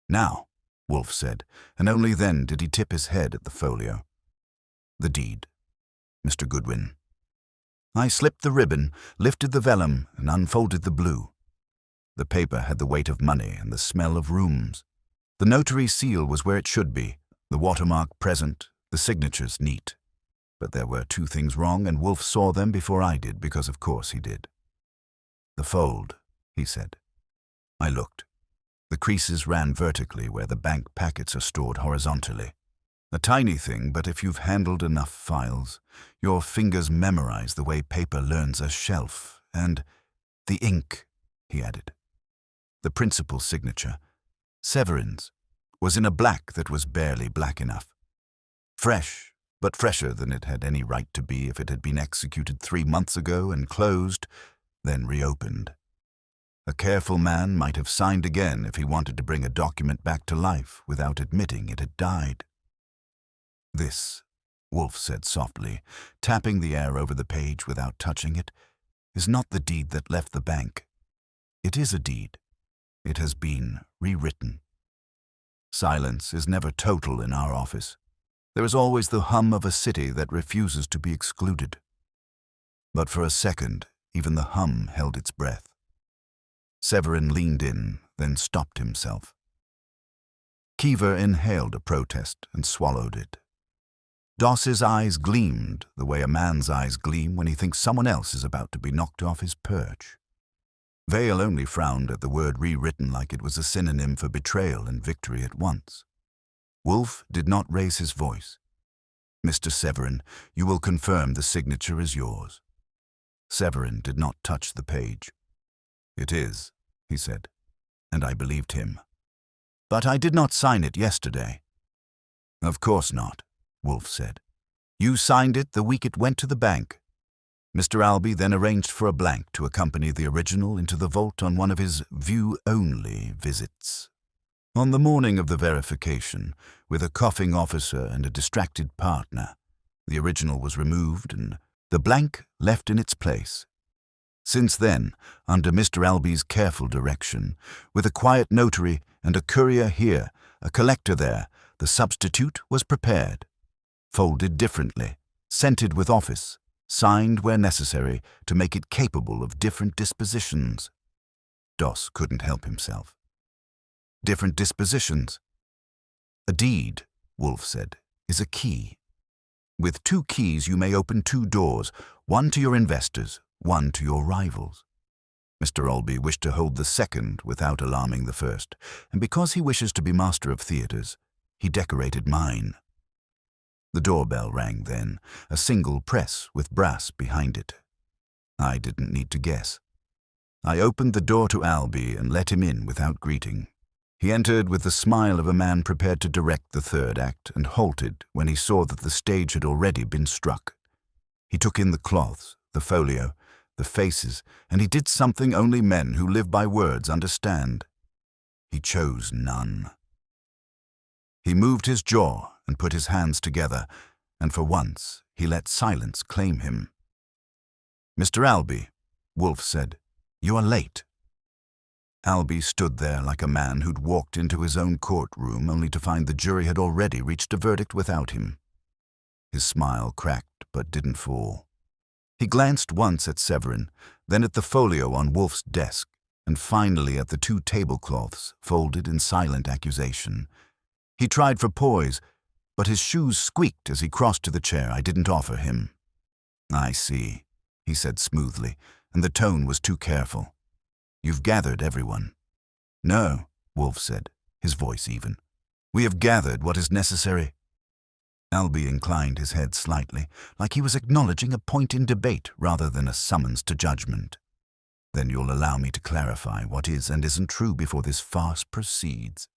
Speaker 1: "Now," Wolfe said, and only then did he tip his head at the folio. "The deed, Mr. Goodwin." I slipped the ribbon, lifted the vellum, and unfolded the blue. The paper had the weight of money and the smell of rooms. The notary seal was where it should be, the watermark present, the signatures neat. But there were 2 things wrong, and Wolfe saw them before I did, because of course he did. "The fold," he said. I looked. The creases ran vertically where the bank packets are stored horizontally. A tiny thing, but if you've handled enough files, your fingers memorize the way paper learns a shelf. And the ink, he added. The principal signature, Severin's, was in a black that was barely black enough. Fresh, but fresher than it had any right to be if it had been executed 3 months ago and closed, then reopened. A careful man might have signed again if he wanted to bring a document back to life without admitting it had died. "This," Wolfe said softly, tapping the air over the page without touching it, "is not the deed that left the bank. It is a deed. It has been rewritten. Silence is never total in our office. There is always the hum of a city that refuses to be excluded. But for a second, even the hum held its breath." Severin leaned in, then stopped himself. Kiever inhaled a protest and swallowed it. Doss's eyes gleamed the way a man's eyes gleam when he thinks someone else is about to be knocked off his perch. Vale only frowned at the word rewritten like it was a synonym for betrayal and victory at once. Wolfe did not raise his voice. "Mr. Severin, you will confirm the signature is yours." Severin did not touch the page. "It is," he said, and I believed him. "But I did not sign it yesterday." "Of course not," Wolfe said. You signed it the week it went to the bank. Mr. Albee then arranged for a blank to accompany the original into the vault on one of his view-only visits. On the morning of the verification, with a coughing officer and a distracted partner, the original was removed and the blank left in its place. Since then, under Mr. Albee's careful direction, with a quiet notary and a courier here, a collector there, the substitute was prepared, folded differently, scented with office, signed where necessary to make it capable of different dispositions. Doss couldn't help himself. Different dispositions. A deed, Wolfe said, is a key. With 2 keys you may open 2 doors, one to your investors, one to your rivals. Mr. Albee wished to hold the second without alarming the first, and because he wishes to be master of theatres, he decorated mine. The doorbell rang then, a single press with brass behind it. I didn't need to guess. I opened the door to Albee and let him in without greeting. He entered with the smile of a man prepared to direct the third act and halted when he saw that the stage had already been struck. He took in the cloths, the folio, the faces, and he did something only men who live by words understand. He chose none. He moved his jaw and put his hands together, and for once he let silence claim him. "Mr. Albee," Wolfe said, "you are late." Albee stood there like a man who'd walked into his own courtroom only to find the jury had already reached a verdict without him. His smile cracked but didn't fall. He glanced once at Severin, then at the folio on Wolfe's desk, and finally at the 2 tablecloths folded in silent accusation. He tried for poise, but his shoes squeaked as he crossed to the chair I didn't offer him. "I see," he said smoothly, and the tone was too careful. "You've gathered everyone." "No," Wolfe said, his voice even. "We have gathered what is necessary." Albee inclined his head slightly, like he was acknowledging a point in debate rather than a summons to judgment. "Then you'll allow me to clarify what is and isn't true before this farce proceeds."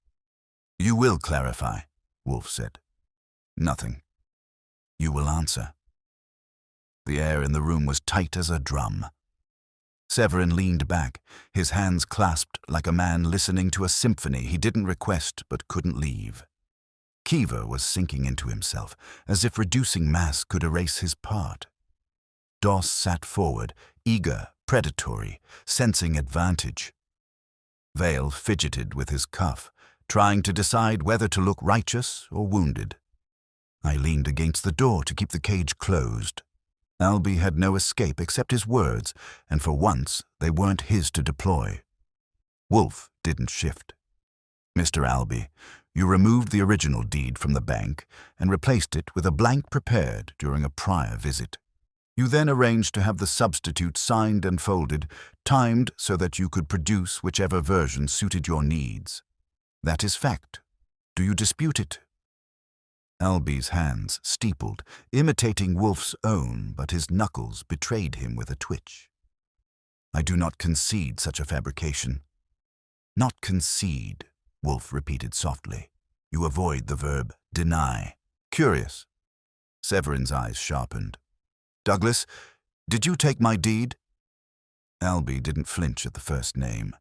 Speaker 1: "You will clarify," Wolfe said. "Nothing. You will answer." The air in the room was tight as a drum. Severin leaned back, his hands clasped like a man listening to a symphony he didn't request but couldn't leave. Keever was sinking into himself, as if reducing mass could erase his part. Doss sat forward, eager, predatory, sensing advantage. Vale fidgeted with his cuff, trying to decide whether to look righteous or wounded. I leaned against the door to keep the cage closed. Albee had no escape except his words, and for once they weren't his to deploy. Wolfe didn't shift. "Mr. Albee, you removed the original deed from the bank and replaced it with a blank prepared during a prior visit. You then arranged to have the substitute signed and folded, timed so that you could produce whichever version suited your needs. That is fact. Do you dispute it?" Albee's hands steepled, imitating Wolfe's own, but his knuckles betrayed him with a twitch. "I do not concede such a fabrication." "Not concede," Wolfe repeated softly. "You avoid the verb deny. Curious." Severin's eyes sharpened. "Douglas, did you take my deed?" Albee didn't flinch at the first name.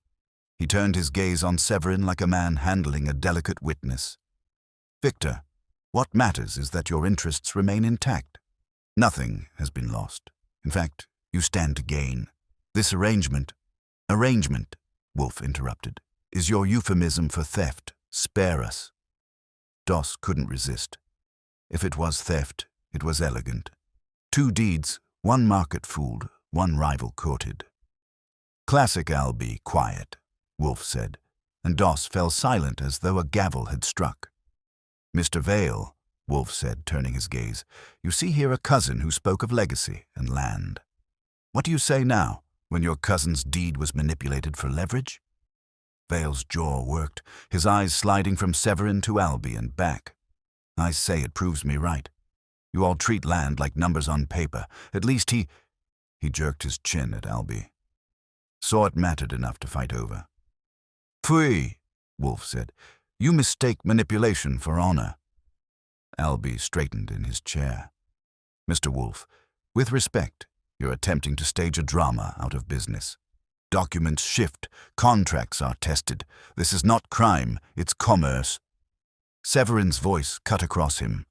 Speaker 1: He turned his gaze on Severin like a man handling a delicate witness. "Victor, what matters is that your interests remain intact. Nothing has been lost. In fact, you stand to gain. This arrangement," Wolfe interrupted, "is your euphemism for theft. Spare us." Doss couldn't resist. If it was theft, it was elegant. 2 deeds, one market fooled, one rival courted. "Classic Albee, quiet," Wolfe said, and Doss fell silent as though a gavel had struck. "Mr. Vale," Wolfe said, turning his gaze, "you see here a cousin who spoke of legacy and land. What do you say now, when your cousin's deed was manipulated for leverage?" Vale's jaw worked, his eyes sliding from Severin to Albee and back. "I say it proves me right. You all treat land like numbers on paper. At least he jerked his chin at Albee. "Saw it mattered enough to fight over." "Pfui," Wolfe said. "You mistake manipulation for honor." Albee straightened in his chair. Mr. Wolfe, with respect, you're attempting to stage a drama out of business. Documents shift, contracts are tested. This is not crime, it's commerce. Severin's voice cut across him.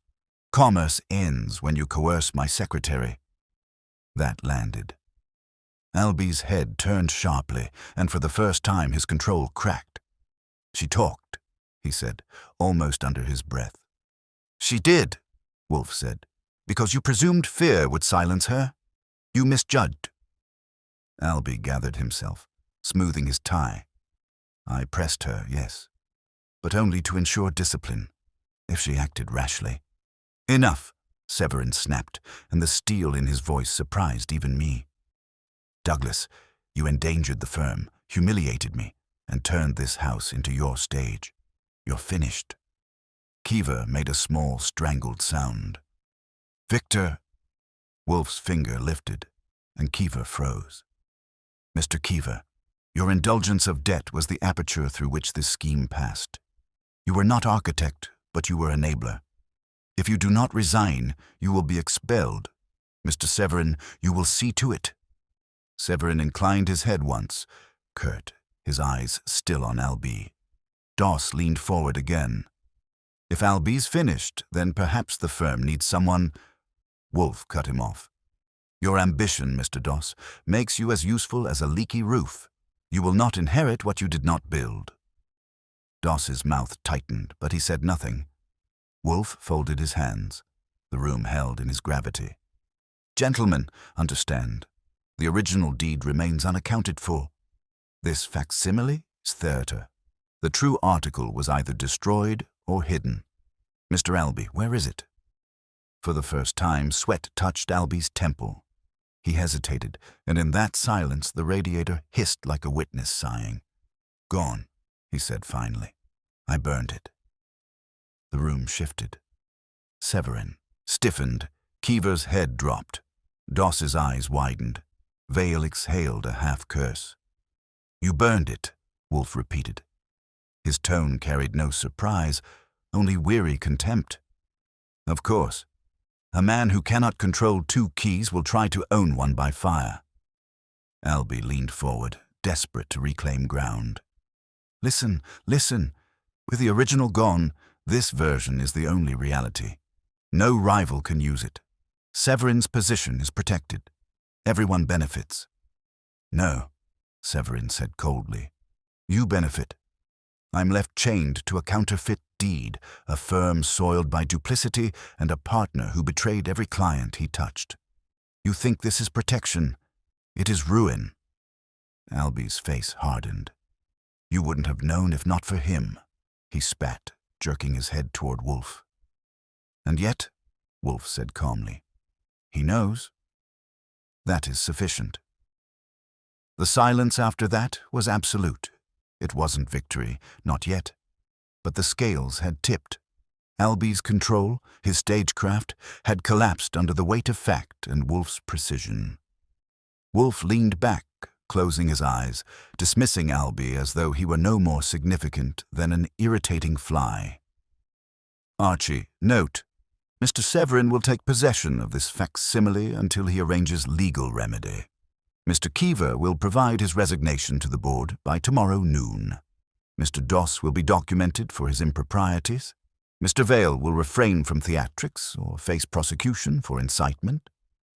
Speaker 1: Commerce ends when you coerce my secretary. That landed. Alby's head turned sharply, and for the first time his control cracked. She talked, he said, almost under his breath. She did, Wolfe said, because you presumed fear would silence her. You misjudged. Alby gathered himself, smoothing his tie. I pressed her, yes, but only to ensure discipline, if she acted rashly. Enough, Severin snapped, and the steel in his voice surprised even me. Douglas, you endangered the firm, humiliated me, and turned this house into your stage. You're finished. Kiever made a small, strangled sound. Victor, Wolfe's finger lifted, and Kiever froze. Mr. Kiever, your indulgence of debt was the aperture through which this scheme passed. You were not architect, but you were enabler. If you do not resign, you will be expelled. Mr. Severin, you will see to it. Severin inclined his head once, curt, his eyes still on Alby. Doss leaned forward again. If Alby's finished, then perhaps the firm needs someone. Wolfe cut him off. Your ambition, Mr. Doss, makes you as useful as a leaky roof. You will not inherit what you did not build. Doss's mouth tightened, but he said nothing. Wolfe folded his hands. The room held in his gravity. Gentlemen, understand. The original deed remains unaccounted for. This facsimile is theatre. The true article was either destroyed or hidden. Mr. Alby, where is it? For the first time, sweat touched Alby's temple. He hesitated, and in that silence the radiator hissed like a witness sighing. Gone, he said finally. I burned it. The room shifted. Severin stiffened. Kiever's head dropped. Doss's eyes widened. Vale exhaled a half-curse. You burned it, Wolfe repeated. His tone carried no surprise, only weary contempt. Of course. A man who cannot control two keys will try to own one by fire. Alby leaned forward, desperate to reclaim ground. Listen, listen. With the original gone, this version is the only reality. No rival can use it. Severin's position is protected. Everyone benefits. No, Severin said coldly. You benefit. I'm left chained to a counterfeit deed, a firm soiled by duplicity, and a partner who betrayed every client he touched. You think this is protection. It is ruin. Alby's face hardened. You wouldn't have known if not for him, he spat, jerking his head toward Wolfe. And yet, Wolfe said calmly, he knows. That is sufficient. The silence after that was absolute. It wasn't victory, not yet. But the scales had tipped. Alby's control, his stagecraft, had collapsed under the weight of fact and Wolfe's precision. Wolfe leaned back, closing his eyes, dismissing Alby as though he were no more significant than an irritating fly. Archie, note, Mr. Severin will take possession of this facsimile until he arranges legal remedy. Mr. Kiever will provide his resignation to the board by tomorrow noon. Mr. Doss will be documented for his improprieties. Mr. Vale will refrain from theatrics or face prosecution for incitement.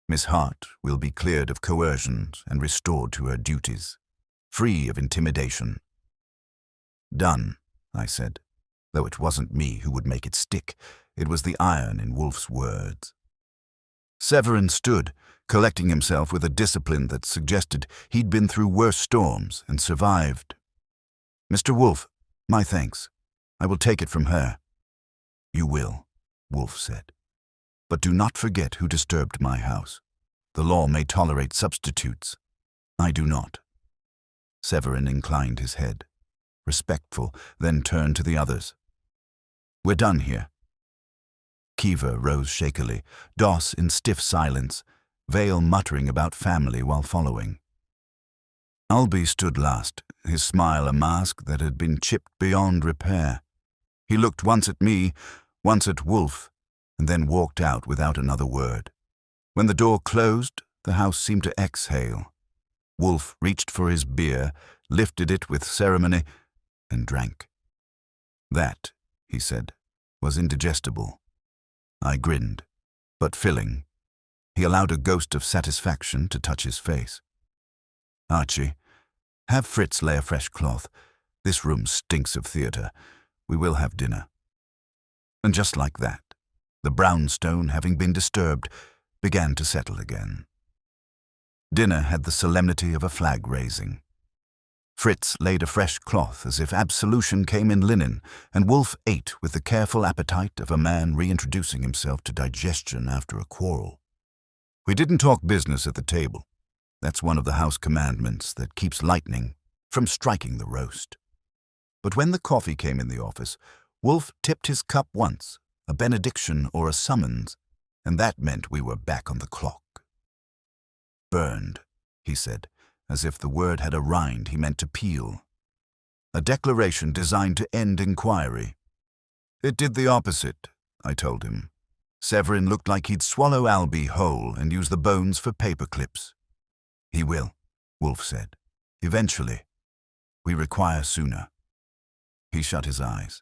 Speaker 1: Miss Hart will be cleared of coercions and restored to her duties, free of intimidation. Done, I said, though it wasn't me who would make it stick. It was the iron in Wolfe's words. Severin stood, collecting himself with a discipline that suggested he'd been through worse storms and survived. Mr. Wolfe, my thanks. I will take it from her. You will, Wolfe said. But do not forget who disturbed my house. The law may tolerate substitutes. I do not. Severin inclined his head, respectful, then turned to the others. We're done here. Kiever rose shakily, Doss in stiff silence, Vale muttering about family while following. Alby stood last, his smile a mask that had been chipped beyond repair. He looked once at me, once at Wolfe, and then walked out without another word. When the door closed, the house seemed to exhale. Wolfe reached for his beer, lifted it with ceremony, and drank. That, he said, was indigestible. I grinned, but filling. He allowed a ghost of satisfaction to touch his face. Archie, have Fritz lay a fresh cloth. This room stinks of theatre. We will have dinner. And just like that, the brownstone, having been disturbed, began to settle again. Dinner had the solemnity of a flag raising. Fritz laid a fresh cloth as if absolution came in linen, and Wolfe ate with the careful appetite of a man reintroducing himself to digestion after a quarrel. We didn't talk business at the table. That's one of the house commandments that keeps lightning from striking the roast. But when the coffee came in the office, Wolfe tipped his cup once, a benediction or a summons, and that meant we were back on the clock. Burned, he said, as if the word had a rind he meant to peel. A declaration designed to end inquiry. It did the opposite, I told him. Severin looked like he'd swallow Albie whole and use the bones for paper clips. He will, Wolfe said. Eventually. We require sooner. He shut his eyes.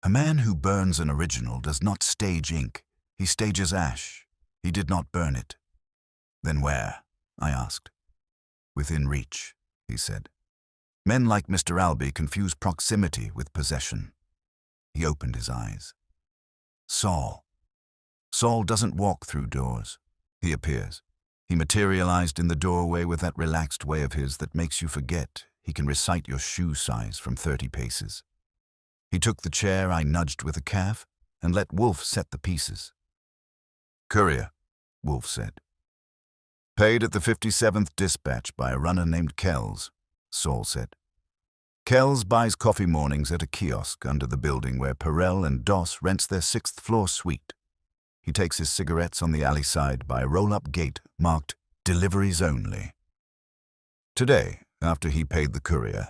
Speaker 1: A man who burns an original does not stage ink. He stages ash. He did not burn it. Then where? I asked. Within reach, he said. Men like Mr. Albie confuse proximity with possession. He opened his eyes. Saul. Saul doesn't walk through doors. He appears. He materialized in the doorway with that relaxed way of his that makes you forget he can recite your shoe size from 30 paces. He took the chair I nudged with a calf and let Wolfe set the pieces. Courier, Wolfe said. Paid at the 57th dispatch by a runner named Kells, Saul said. Kells buys coffee mornings at a kiosk under the building where Perel and Doss rents their 6th-floor suite. He takes his cigarettes on the alley side by a roll-up gate marked Deliveries Only. Today, after he paid the courier,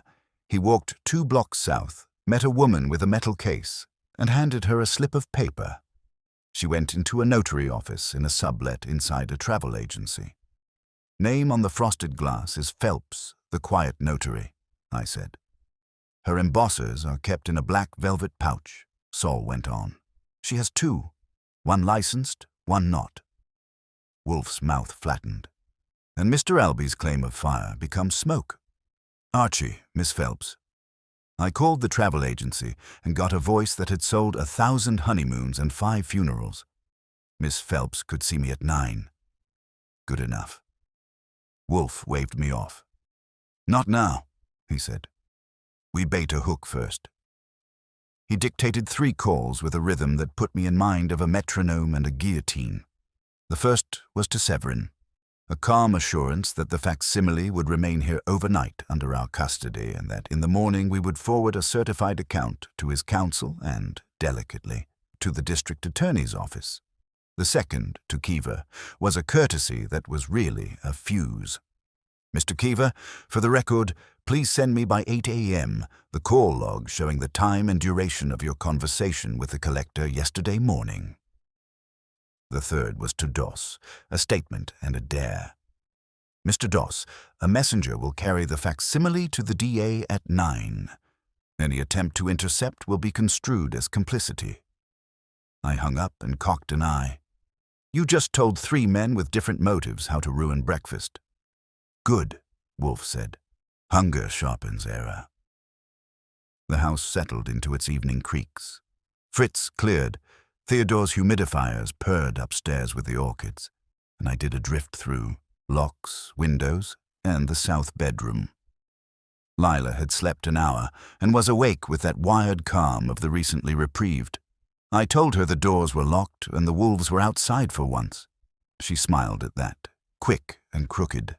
Speaker 1: he walked 2 blocks south, met a woman with a metal case, and handed her a slip of paper. She went into a notary office in a sublet inside a travel agency. Name on the frosted glass is Phelps, the quiet notary, I said. Her embossers are kept in a black velvet pouch, Saul went on. She has 2, one licensed, one not. Wolfe's mouth flattened. And Mr. Albie's claim of fire becomes smoke. Archie, Miss Phelps. I called the travel agency and got a voice that had sold 1,000 honeymoons and 5 funerals. Miss Phelps could see me at 9. Good enough. Wolfe waved me off. Not now, he said. We bait a hook first. He dictated 3 calls with a rhythm that put me in mind of a metronome and a guillotine. The first was to Severin, a calm assurance that the facsimile would remain here overnight under our custody and that in the morning we would forward a certified account to his counsel and, delicately, to the district attorney's office. The second, to Keever, was a courtesy that was really a fuse. Mr. Keever, for the record, please send me by 8 a.m. the call log showing the time and duration of your conversation with the collector yesterday morning. The third was to Doss, a statement and a dare. Mr. Doss, a messenger will carry the facsimile to the DA at 9. Any attempt to intercept will be construed as complicity. I hung up and cocked an eye. You just told 3 men with different motives how to ruin breakfast. Good, Wolfe said. Hunger sharpens error. The house settled into its evening creaks. Fritz cleared. Theodore's humidifiers purred upstairs with the orchids, and I did a drift through, locks, windows, and the south bedroom. Lila had slept an hour and was awake with that wired calm of the recently reprieved. I told her the doors were locked and the wolves were outside for once. She smiled at that, quick and crooked.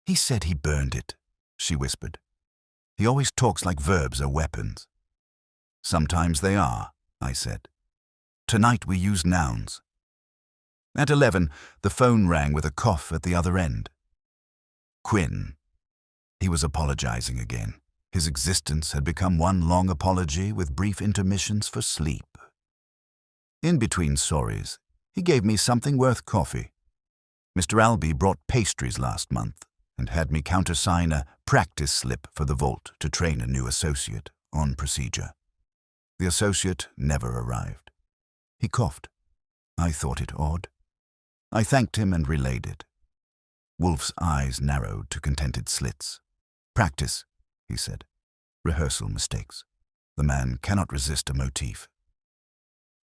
Speaker 1: He said he burned it, she whispered. He always talks like verbs are weapons. Sometimes they are, I said. Tonight we use nouns. At 11, the phone rang with a cough at the other end. Quinn. He was apologizing again. His existence had become one long apology with brief intermissions for sleep. In between sorries, he gave me something worth coffee, Mr. Albee brought pastries last month and had me countersign a practice slip for the vault to train a new associate on procedure. The associate never arrived. He coughed. I thought it odd. I thanked him and relayed it. Wolfe's eyes narrowed to contented slits. Practice, he said. Rehearsal mistakes. The man cannot resist a motif.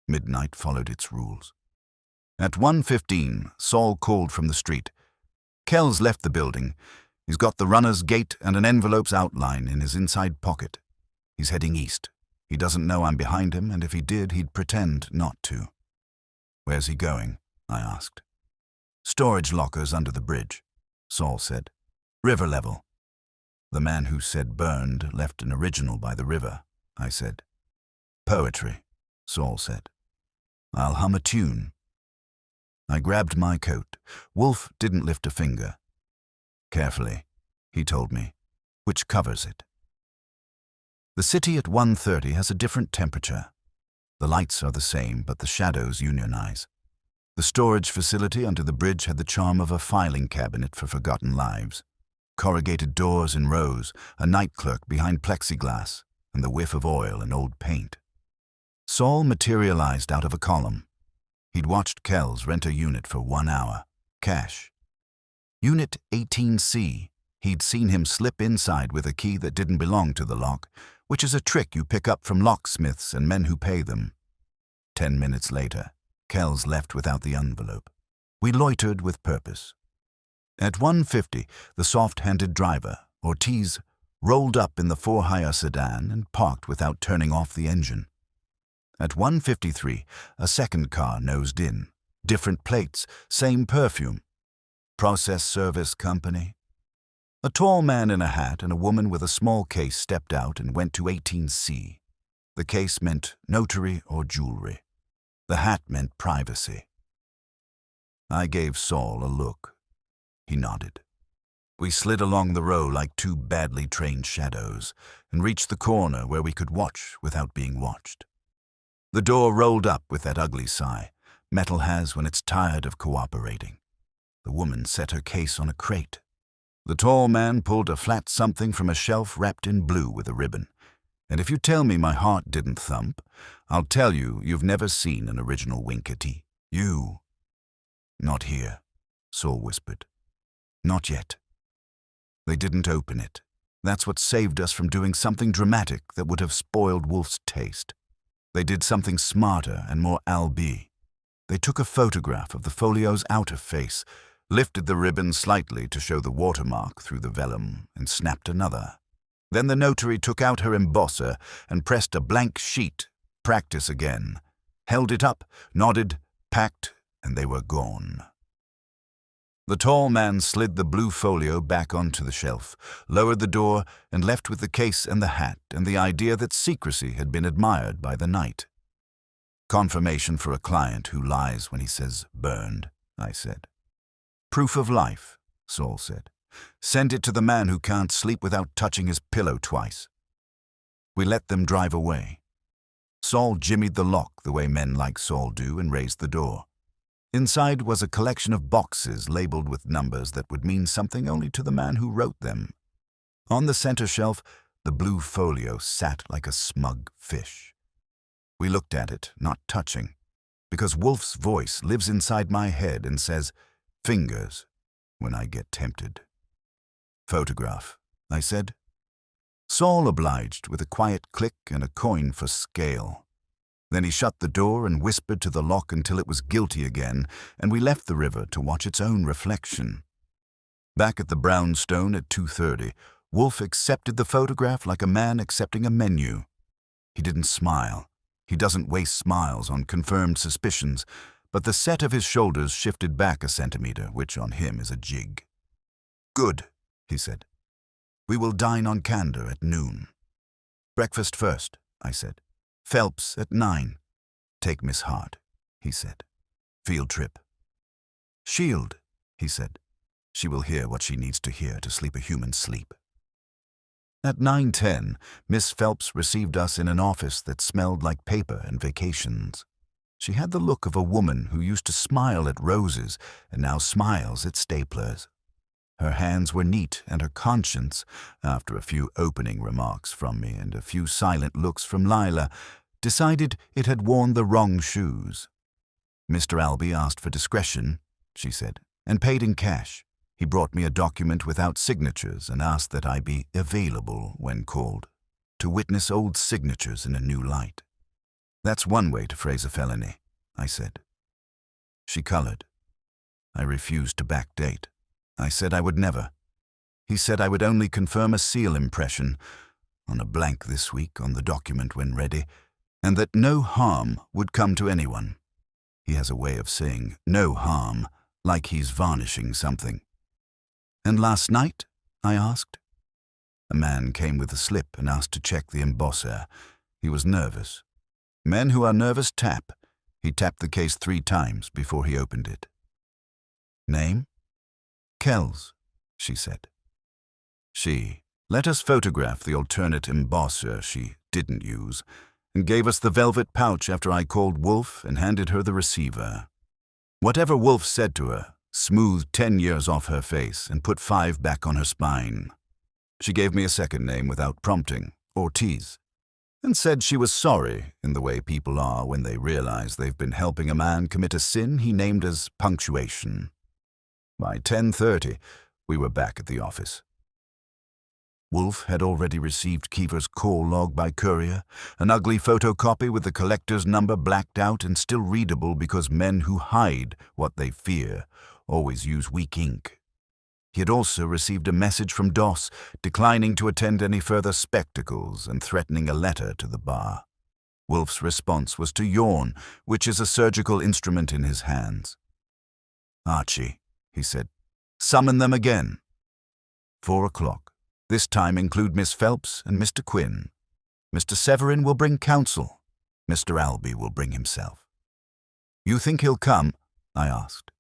Speaker 1: Midnight followed its rules. At 1:15, Saul called from the street. Kells left the building. He's got the runner's gate and an envelope's outline in his inside pocket. He's heading east. He doesn't know I'm behind him, and if he did, he'd pretend not to. Where's he going? I asked. Storage lockers under the bridge, Saul said. River level. The man who said burned left an original by the river, I said. Poetry, Saul said. I'll hum a tune. I grabbed my coat. Wolfe didn't lift a finger. Carefully, he told me, which covers it. The city at 1:30 has a different temperature. The lights are the same, but the shadows unionize. The storage facility under the bridge had the charm of a filing cabinet for forgotten lives. Corrugated doors in rows, a night clerk behind plexiglass, and the whiff of oil and old paint. Saul materialized out of a column. He'd watched Kells rent a unit for 1 hour, cash. Unit 18C, he'd seen him slip inside with a key that didn't belong to the lock, which is a trick you pick up from locksmiths and men who pay them. 10 minutes later, Kells left without the envelope. We loitered with purpose. At 1:50, the soft-handed driver, Ortiz, rolled up in the for-hire sedan and parked without turning off the engine. At 1:53, a second car nosed in. Different plates, same perfume. Process service company. A tall man in a hat and a woman with a small case stepped out and went to 18C. The case meant notary or jewelry. The hat meant privacy. I gave Saul a look. He nodded. We slid along the row like two badly trained shadows and reached the corner where we could watch without being watched. The door rolled up with that ugly sigh metal has when it's tired of cooperating. The woman set her case on a crate. The tall man pulled a flat something from a shelf wrapped in blue with a ribbon. And if you tell me my heart didn't thump, I'll tell you you've never seen an original Winkety. You. Not here, Saul whispered. Not yet. They didn't open it. That's what saved us from doing something dramatic that would have spoiled Wolfe's taste. They did something smarter and more Albee. They took a photograph of the folio's outer face, lifted the ribbon slightly to show the watermark through the vellum, and snapped another. Then the notary took out her embosser and pressed a blank sheet, practice again, held it up, nodded, packed, and they were gone. The tall man slid the blue folio back onto the shelf, lowered the door, and left with the case and the hat and the idea that secrecy had been admired by the night. Confirmation for a client who lies when he says burned, I said. Proof of life, Saul said. Send it to the man who can't sleep without touching his pillow twice. We let them drive away. Saul jimmied the lock the way men like Saul do and raised the door. Inside was a collection of boxes labeled with numbers that would mean something only to the man who wrote them. On the center shelf, the blue folio sat like a smug fish. We looked at it, not touching, because Wolfe's voice lives inside my head and says, fingers, when I get tempted. Photograph, I said. Saul obliged with a quiet click and a coin for scale. Then he shut the door and whispered to the lock until it was guilty again, and we left the river to watch its own reflection. Back at the brownstone at 2:30, Wolfe accepted the photograph like a man accepting a menu. He didn't smile. He doesn't waste smiles on confirmed suspicions, but the set of his shoulders shifted back a centimeter, which on him is a jig. Good, he said. We will dine on Candor at noon. Breakfast first, I said. Phelps at 9. Take Miss Hart, he said. Field trip. Shield, he said. She will hear what she needs to hear to sleep a human sleep. At 9:10, Miss Phelps received us in an office that smelled like paper and vacations. She had the look of a woman who used to smile at roses and now smiles at staplers. Her hands were neat, and her conscience, after a few opening remarks from me and a few silent looks from Lila, decided it had worn the wrong shoes. "Mr. Albee asked for discretion," she said, "and paid in cash. He brought me a document without signatures and asked that I be available when called, to witness old signatures in a new light." "That's one way to phrase a felony," I said. She colored. I refused to backdate. I said I would never. He said I would only confirm a seal impression on a blank this week on the document when ready, and that no harm would come to anyone. He has a way of saying no harm, like he's varnishing something. "And last night?" I asked. A man came with a slip and asked to check the embosser. He was nervous. Men who are nervous tap. He tapped the case 3 times before he opened it. "Name?" "Kells," she said. She let us photograph the alternate embosser she didn't use, and gave us the velvet pouch after I called Wolfe and handed her the receiver. Whatever Wolfe said to her smoothed 10 years off her face and put 5 back on her spine. She gave me a second name without prompting, Ortiz, and said she was sorry, in the way people are when they realize they've been helping a man commit a sin he named as punctuation. By 10:30, we were back at the office. Wolfe had already received Keever's call log by courier, an ugly photocopy with the collector's number blacked out and still readable because men who hide what they fear always use weak ink. He had also received a message from Doss declining to attend any further spectacles and threatening a letter to the bar. Wolfe's response was to yawn, which is a surgical instrument in his hands. "Archie," he said, "summon them again." 4 o'clock. This time include Miss Phelps and Mr. Quinn. Mr. Severin will bring counsel. Mr. Albee will bring himself. "You think he'll come?" I asked.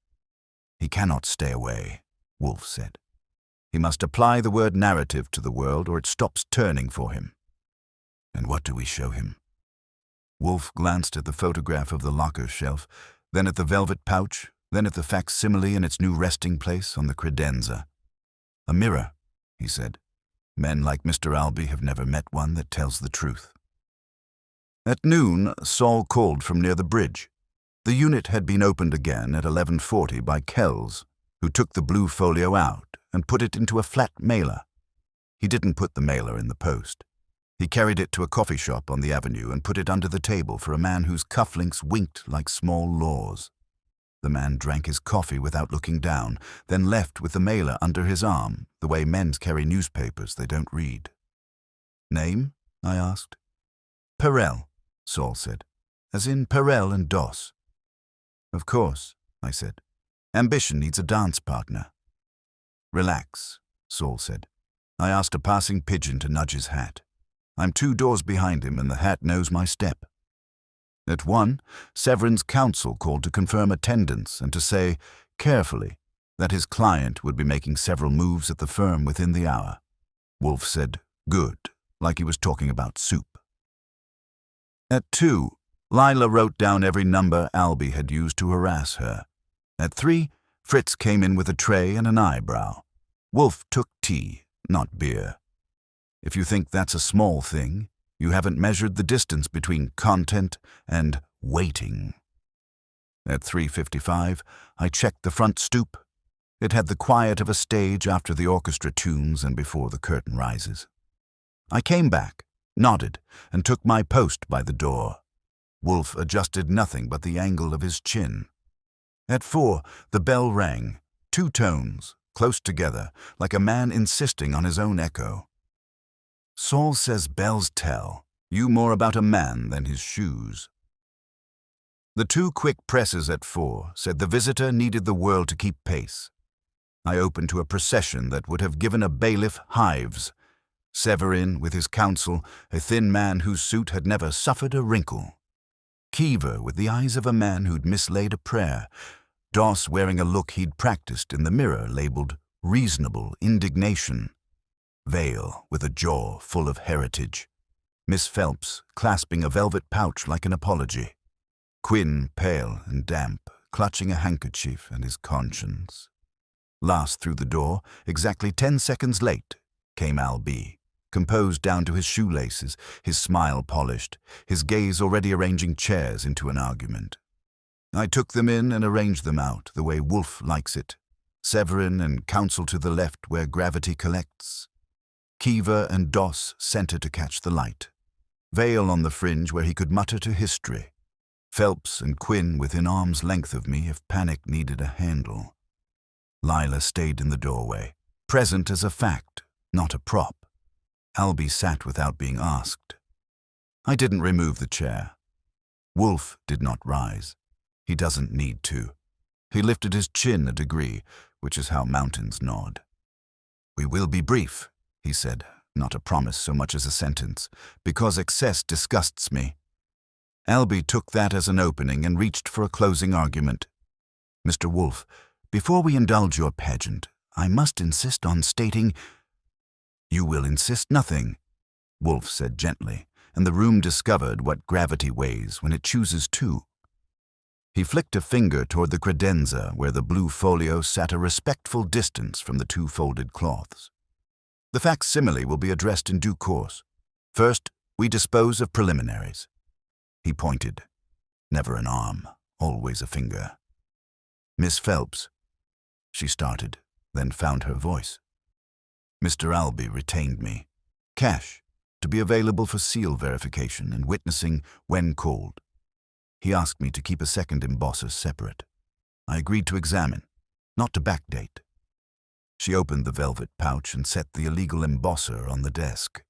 Speaker 1: "He cannot stay away," Wolfe said. "He must apply the word narrative to the world or it stops turning for him." "And what do we show him?" Wolfe glanced at the photograph of the locker shelf, then at the velvet pouch, then at the facsimile in its new resting place on the credenza. "A mirror," he said. "Men like Mr. Albee have never met one that tells the truth." At noon, Saul called from near the bridge. The unit had been opened again at 11:40 by Kells, who took the blue folio out and put it into a flat mailer. He didn't put the mailer in the post. He carried it to a coffee shop on the avenue and put it under the table for a man whose cufflinks winked like small laws. The man drank his coffee without looking down, then left with the mailer under his arm, the way men carry newspapers they don't read. "Name?" I asked. "Perel," Saul said, "as in Perel and Doss." "Of course," I said. "Ambition needs a dance partner." "Relax," Saul said. I asked a passing pigeon to nudge his hat. I'm 2 doors behind him and the hat knows my step. At 1, Severin's counsel called to confirm attendance and to say, carefully, that his client would be making several moves at the firm within the hour. Wolfe said, "Good," like he was talking about soup. At 2, Lila wrote down every number Albee had used to harass her. At 3, Fritz came in with a tray and an eyebrow. Wolfe took tea, not beer. If you think that's a small thing, you haven't measured the distance between content and waiting. At 3:55, I checked the front stoop. It had the quiet of a stage after the orchestra tunes and before the curtain rises. I came back, nodded, and took my post by the door. Wolfe adjusted nothing but the angle of his chin. At 4, the bell rang, 2 tones, close together, like a man insisting on his own echo. Saul says bells tell you more about a man than his shoes. The 2 quick presses at 4 said the visitor needed the world to keep pace. I opened to a procession that would have given a bailiff hives. Severin with his counsel, a thin man whose suit had never suffered a wrinkle. Keever with the eyes of a man who'd mislaid a prayer. Doss wearing a look he'd practiced in the mirror labeled reasonable indignation. Vale with a jaw full of heritage. Miss Phelps clasping a velvet pouch like an apology. Quinn, pale and damp, clutching a handkerchief and his conscience. Last through the door, exactly 10 seconds late, came Albee, composed down to his shoelaces, his smile polished, his gaze already arranging chairs into an argument. I took them in and arranged them out the way Wolfe likes it. Severin and counsel to the left where gravity collects. Keever and Doss center to catch the light. Vale on the fringe where he could mutter to history. Phelps and Quinn within arm's length of me if panic needed a handle. Lila stayed in the doorway, present as a fact, not a prop. Albee sat without being asked. I didn't remove the chair. Wolfe did not rise. He doesn't need to. He lifted his chin a degree, which is how mountains nod. "We will be brief," he said, not a promise so much as a sentence, "because excess disgusts me." Albee took that as an opening and reached for a closing argument. "Mr. Wolfe, before we indulge your pageant, I must insist on stating—" "You will insist nothing," Wolfe said gently, and the room discovered what gravity weighs when it chooses to. He flicked a finger toward the credenza where the blue folio sat a respectful distance from the two folded cloths. "The facsimile will be addressed in due course. First, we dispose of preliminaries." He pointed. Never an arm, always a finger. "Miss Phelps," she started, then found her voice. "Mr. Albee retained me. Cash, to be available for seal verification and witnessing when called. He asked me to keep a second embosser separate. I agreed to examine, not to backdate." She opened the velvet pouch and set the illegal embosser on the desk.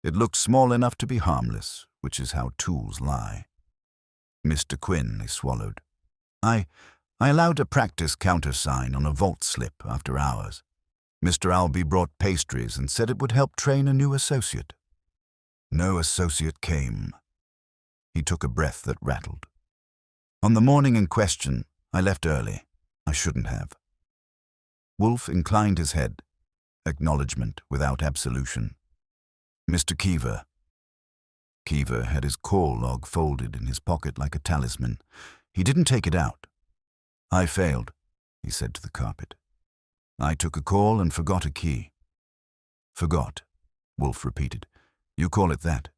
Speaker 1: It looked small enough to be harmless, which is how tools lie. "Mr. Quinn," he swallowed. I allowed a practice countersign on a vault slip after hours. Mr. Albee brought pastries and said it would help train a new associate. No associate came." He took a breath that rattled. "On the morning in question, I left early. I shouldn't have." Wolfe inclined his head. Acknowledgement without absolution. "Mr. Keever." Keever had his call log folded in his pocket like a talisman. He didn't take it out. "I failed," he said to the carpet. "I took a call and forgot a key." "Forgot," Wolfe repeated. "You call it that.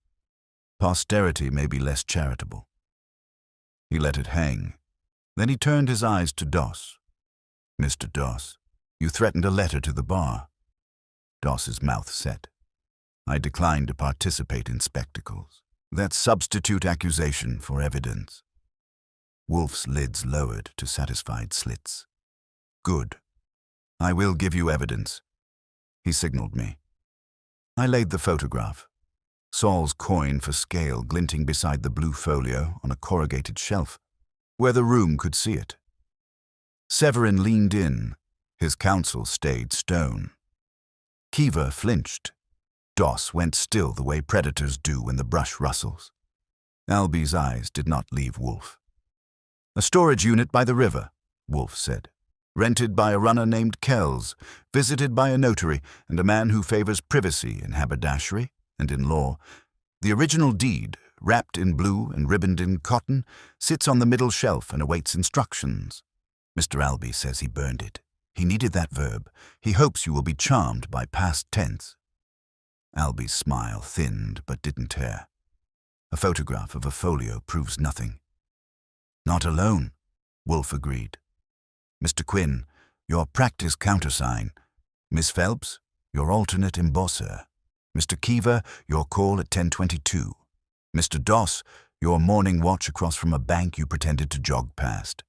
Speaker 1: Posterity may be less charitable." He let it hang. Then he turned his eyes to Doss. "Mr. Doss, you threatened a letter to the bar." Doss's mouth set. "I declined to participate in spectacles. That's substitute accusation for evidence." Wolfe's lids lowered to satisfied slits. "Good. I will give you evidence." He signaled me. I laid the photograph. Saul's coin for scale glinting beside the blue folio on a corrugated shelf, where the room could see it. Severin leaned in. His counsel stayed stone. Keever flinched. Doss went still the way predators do when the brush rustles. Albee's eyes did not leave Wolfe. "A storage unit by the river," Wolfe said. "Rented by a runner named Kells, visited by a notary and a man who favors privacy in haberdashery and in law. The original deed, wrapped in blue and ribboned in cotton, sits on the middle shelf and awaits instructions. Mr. Albee says he burned it. He needed that verb. He hopes you will be charmed by past tense." Albee's smile thinned but didn't tear. "A photograph of a folio proves nothing." "Not alone," Wolfe agreed. "Mr. Quinn, your practice countersign. Miss Phelps, your alternate embosser. Mr. Keever, your call at 10:22. Mr. Doss, your morning watch across from a bank you pretended to jog past.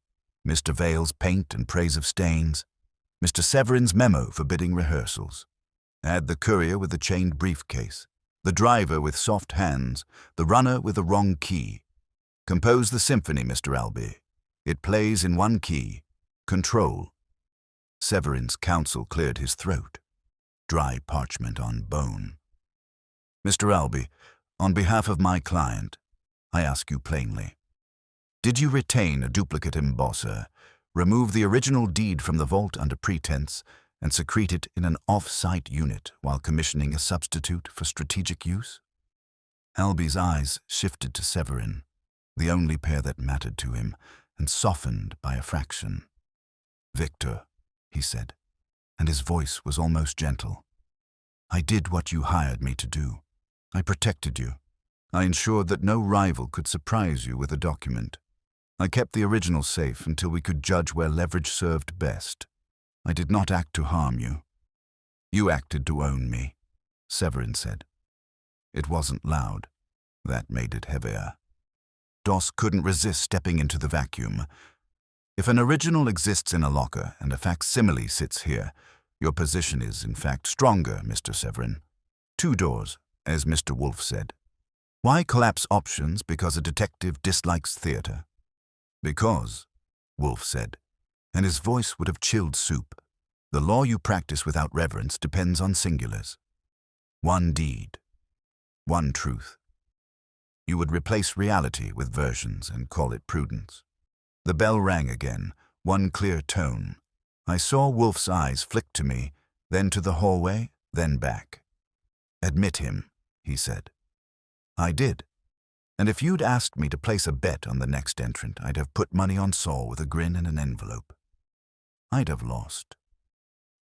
Speaker 1: Mr. Vale's paint and praise of stains. Mr. Severin's memo forbidding rehearsals. Add the courier with the chained briefcase, the driver with soft hands, the runner with the wrong key. Compose the symphony, Mr. Albee. It plays in one key, control." Severin's counsel cleared his throat. Dry parchment on bone. "Mr. Albee, on behalf of my client, I ask you plainly. Did you retain a duplicate embosser, remove the original deed from the vault under pretense, and secrete it in an off-site unit while commissioning a substitute for strategic use?" Albee's eyes shifted to Severin. the only pair that mattered to him, and softened by a fraction. "Victor," he said, and his voice was almost gentle. "I did what you hired me to do. I protected you. I ensured that no rival could surprise you with a document. I kept the original safe until we could judge where leverage served best. I did not act to harm you. You acted to own me," Severin said. It wasn't loud. That made it heavier. Doss couldn't resist stepping into the vacuum. "If an original exists in a locker and a facsimile sits here, your position is, in fact, stronger, Mr. Severin. 2 doors, as Mr. Wolfe said. Why collapse options because a detective dislikes theater?" "Because," Wolfe said, and his voice would have chilled soup, "the law you practice without reverence depends on singulars. One deed. One truth. You would replace reality with versions and call it prudence." The bell rang again, one clear tone. I saw Wolfe's eyes flick to me, then to the hallway, then back. "Admit him," he said. I did. And if you'd asked me to place a bet on the next entrant, I'd have put money on Saul with a grin and an envelope. I'd have lost.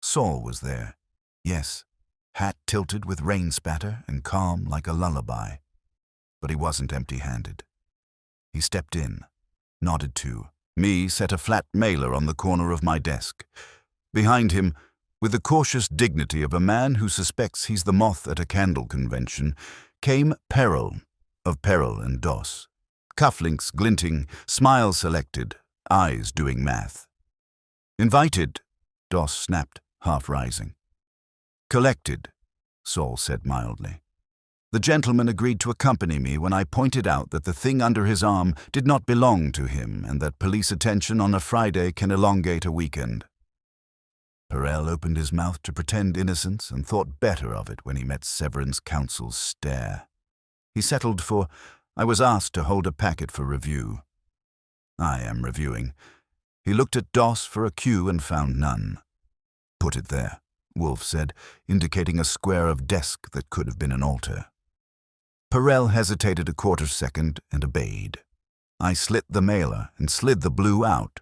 Speaker 1: Saul was there, yes, hat tilted with rain spatter and calm like a lullaby. But he wasn't empty-handed. He stepped in, nodded to me, set a flat mailer on the corner of my desk. Behind him, with the cautious dignity of a man who suspects he's the moth at a candle convention, came Peril, of Peril and Doss. Cufflinks glinting, smile selected, eyes doing math. "Invited," Doss snapped, half rising. "Collected," Saul said mildly. "The gentleman agreed to accompany me when I pointed out that the thing under his arm did not belong to him and that police attention on a Friday can elongate a weekend." Perel opened his mouth to pretend innocence and thought better of it when he met Severin's counsel's stare. He settled for, "I was asked to hold a packet for review." "I am reviewing." He looked at Doss for a cue and found none. "Put it there," Wolfe said, indicating a square of desk that could have been an altar. Perel hesitated a quarter second and obeyed. I slit the mailer and slid the blue out.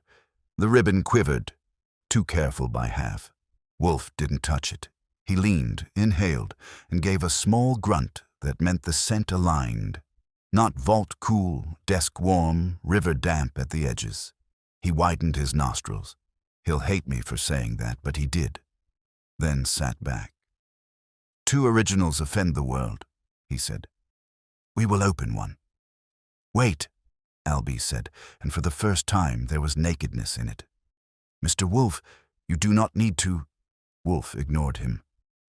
Speaker 1: The ribbon quivered, too careful by half. Wolfe didn't touch it. He leaned, inhaled, and gave a small grunt that meant the scent aligned. Not vault cool, desk warm, river damp at the edges. He widened his nostrils. He'll hate me for saying that, but he did. Then sat back. "2 originals offend the world," he said. "We will open one." "Wait," Albie said, and for the first time there was nakedness in it. "Mr. Wolfe, you do not need to—" Wolfe ignored him.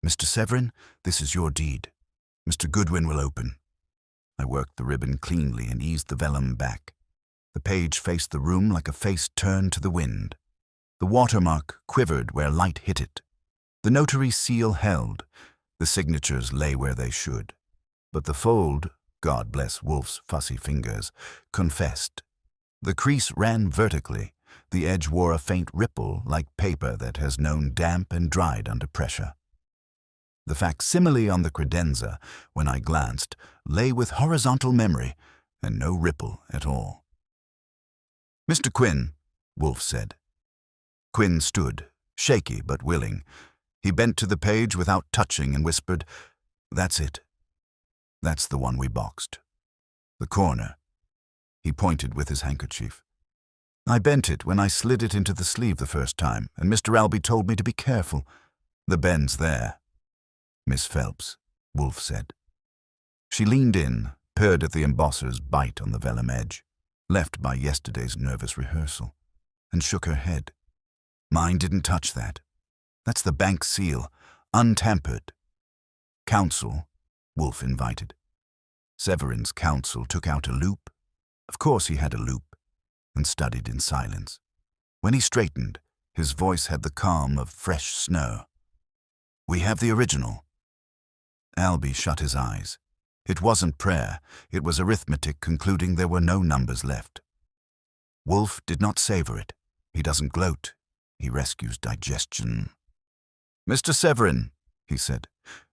Speaker 1: "Mr. Severin, this is your deed. Mr. Goodwin will open." I worked the ribbon cleanly and eased the vellum back. The page faced the room like a face turned to the wind. The watermark quivered where light hit it. The notary seal held. The signatures lay where they should. But the fold, God bless Wolfe's fussy fingers, confessed. The crease ran vertically. The edge wore a faint ripple like paper that has known damp and dried under pressure. The facsimile on the credenza, when I glanced, lay with horizontal memory and no ripple at all. "Mr. Quinn," Wolfe said. Quinn stood, shaky but willing. He bent to the page without touching and whispered, "That's it. That's the one we boxed. The corner." He pointed with his handkerchief. "I bent it when I slid it into the sleeve the first time, and Mr. Albie told me to be careful. The bend's there." "Miss Phelps," Wolfe said. She leaned in, purred at the embosser's bite on the vellum edge, left by yesterday's nervous rehearsal, and shook her head. "Mine didn't touch that. That's the bank seal, untampered." "Counsel," Wolfe invited. Severin's counsel took out a loop. Of course he had a loop, and studied in silence. When he straightened, his voice had the calm of fresh snow. "We have the original." Albie shut his eyes. It wasn't prayer, it was arithmetic concluding there were no numbers left. Wolfe did not savor it. He doesn't gloat. He rescues digestion. "Mr. Severin," he said,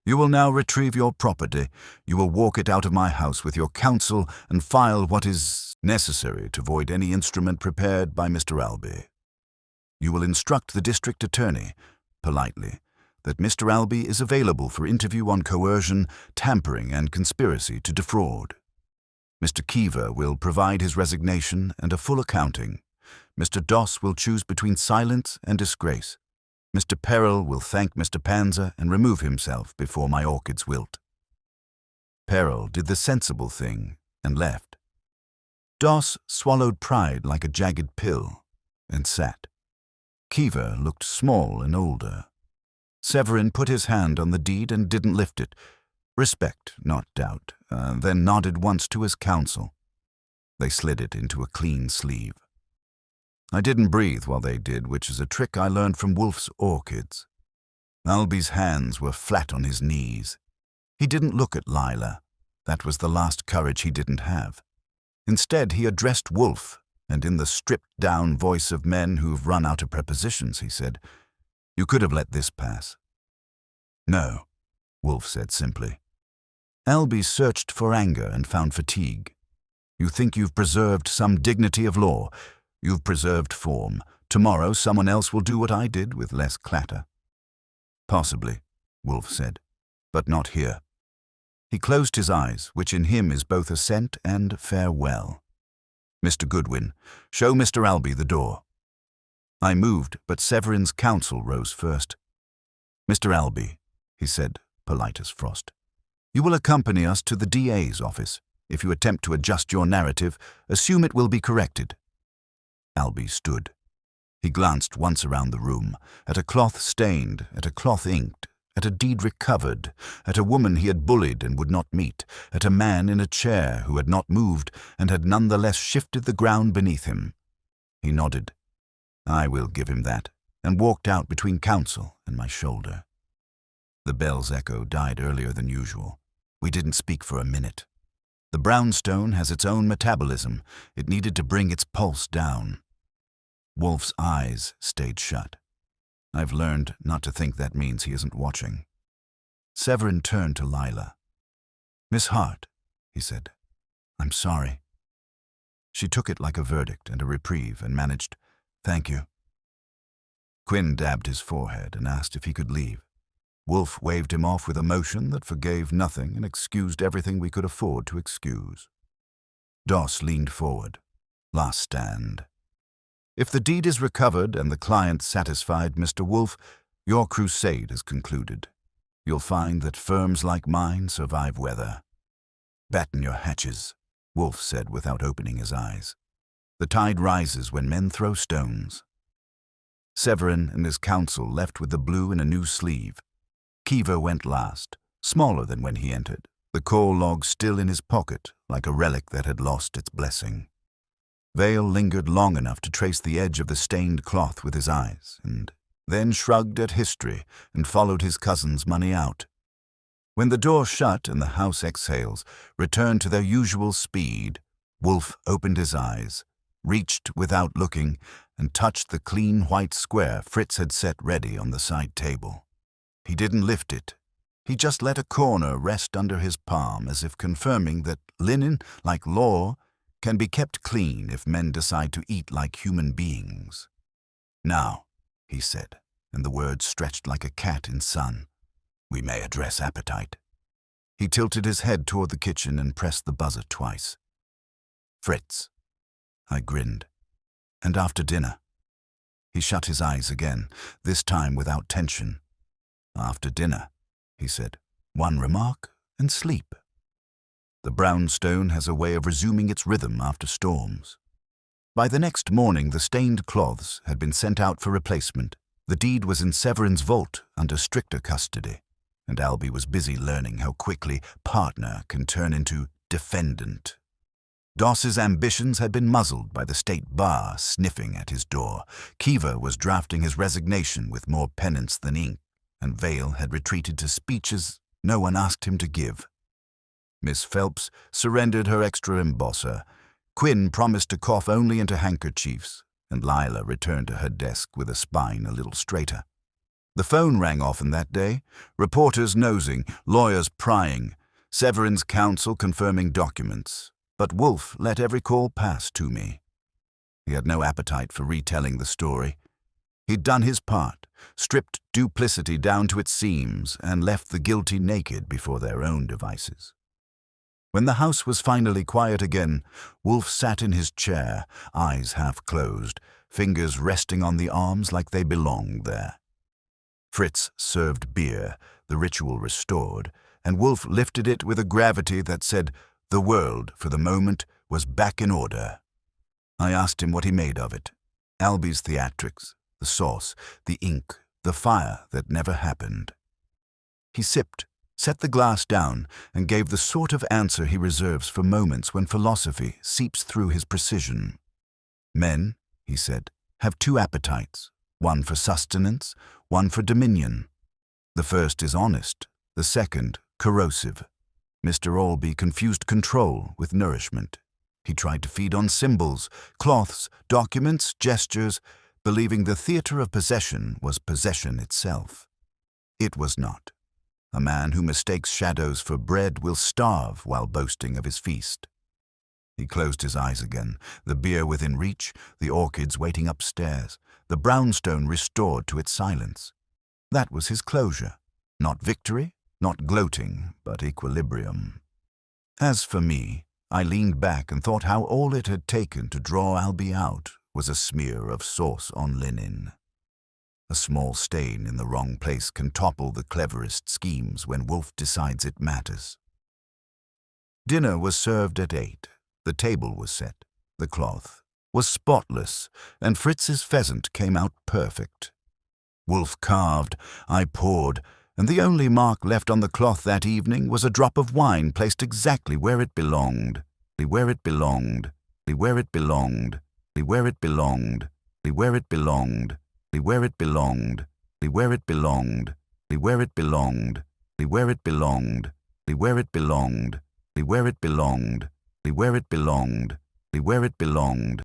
Speaker 1: You will now retrieve your property. You will walk it out of my house with your counsel and file what is necessary to void any instrument prepared by Mr. Albee. You will instruct the district attorney, politely, that Mr. Albee is available for interview on coercion, tampering, and conspiracy to defraud. Mr. Keever will provide his resignation and a full accounting. Mr. Doss will choose between silence and disgrace. Mr. Peril will thank Mr. Panzer and remove himself before my orchids wilt. Peril did the sensible thing and left. Doss swallowed pride like a jagged pill and sat. Keever looked small and older. Severin put his hand on the deed and didn't lift it. Respect, not doubt, then nodded once to his counsel. They slid it into a clean sleeve. I didn't breathe while they did, which is a trick I learned from Wolfe's orchids. Albee's hands were flat on his knees. He didn't look at Lila. That was the last courage he didn't have. Instead, he addressed Wolfe, and in the stripped-down voice of men who've run out of prepositions, he said, "You could have let this pass." "No," Wolfe said simply. Albee searched for anger and found fatigue. "You think you've preserved some dignity of law. You've preserved form. Tomorrow someone else will do what I did with less clatter." "Possibly," Wolfe said, "but not here." He closed his eyes, which in him is both assent and farewell. "Mr. Goodwin, show Mr. Albee the door." I moved, but Severin's counsel rose first. "Mr. Albee," he said, polite as frost, "you will accompany us to the DA's office. If you attempt to adjust your narrative, assume it will be corrected." Albee stood. He glanced once around the room, at a cloth stained, at a cloth inked, at a deed recovered, at a woman he had bullied and would not meet, at a man in a chair who had not moved and had none the less shifted the ground beneath him. He nodded. "I will give him that," and walked out between counsel and my shoulder. The bell's echo died earlier than usual. We didn't speak for a minute. The brownstone has its own metabolism. It needed to bring its pulse down. Wolfe's eyes stayed shut. I've learned not to think that means he isn't watching. Severin turned to Lila. "Miss Hart," he said, "I'm sorry." She took it like a verdict and a reprieve and managed, "Thank you." Quinn dabbed his forehead and asked if he could leave. Wolfe waved him off with a motion that forgave nothing and excused everything we could afford to excuse. Doss leaned forward. Last stand. "If the deed is recovered and the client satisfied, Mr. Wolfe, your crusade is concluded. You'll find that firms like mine survive weather." "Batten your hatches," Wolfe said without opening his eyes. "The tide rises when men throw stones." Severin and his counsel left with the blue in a new sleeve. Keever went last, smaller than when he entered, the coal log still in his pocket like a relic that had lost its blessing. Vale lingered long enough to trace the edge of the stained cloth with his eyes, and then shrugged at history and followed his cousin's money out. When the door shut and the house exhales returned to their usual speed, Wolfe opened his eyes, reached without looking, and touched the clean white square Fritz had set ready on the side table. He didn't lift it. He just let a corner rest under his palm as if confirming that linen, like law, can be kept clean if men decide to eat like human beings. "Now," he said, and the words stretched like a cat in sun, "we may address appetite." He tilted his head toward the kitchen and pressed the buzzer twice. "Fritz." I grinned. "And after dinner?" He shut his eyes again, this time without tension. "After dinner," he said, "one remark and sleep." The brownstone has a way of resuming its rhythm after storms. By the next morning, the stained cloths had been sent out for replacement. The deed was in Severin's vault under stricter custody, and Albee was busy learning how quickly partner can turn into defendant. Doss's ambitions had been muzzled by the state bar sniffing at his door. Keever was drafting his resignation with more penance than ink, and Vale had retreated to speeches no one asked him to give. Miss Phelps surrendered her extra embosser. Quinn promised to cough only into handkerchiefs, and Lila returned to her desk with a spine a little straighter. The phone rang often that day, reporters nosing, lawyers prying, Severin's counsel confirming documents. But Wolfe let every call pass to me. He had no appetite for retelling the story. He'd done his part, stripped duplicity down to its seams, and left the guilty naked before their own devices. When the house was finally quiet again, Wolfe sat in his chair, eyes half closed, fingers resting on the arms like they belonged there. Fritz served beer, the ritual restored, and Wolfe lifted it with a gravity that said the world, for the moment, was back in order. I asked him what he made of it. Albie's theatrics, the sauce, the ink, the fire that never happened. He sipped, set the glass down, and gave the sort of answer he reserves for moments when philosophy seeps through his precision. Men, he said, have two appetites, one for sustenance, one for dominion. The first is honest, the second corrosive. Mr. Albie confused control with nourishment. He tried to feed on symbols, cloths, documents, gestures, believing the theater of possession was possession itself. It was not. A man who mistakes shadows for bread will starve while boasting of his feast. He closed his eyes again, the beer within reach, the orchids waiting upstairs, the brownstone restored to its silence. That was his closure. Not victory, not gloating, but equilibrium. As for me, I leaned back and thought how all it had taken to draw Albie out was a smear of sauce on linen. A small stain in the wrong place can topple the cleverest schemes when Wolfe decides it matters. Dinner was served at 8. The table was set. The cloth was spotless, and Fritz's pheasant came out perfect. Wolfe carved, I poured, and the only mark left on the cloth that evening was a drop of wine placed exactly where it belonged, where it belonged, where it belonged, where it belonged, where it belonged, where it belonged, where it belonged, where it belonged, where it belonged, where it belonged, where it belonged, where it belonged, where it belonged.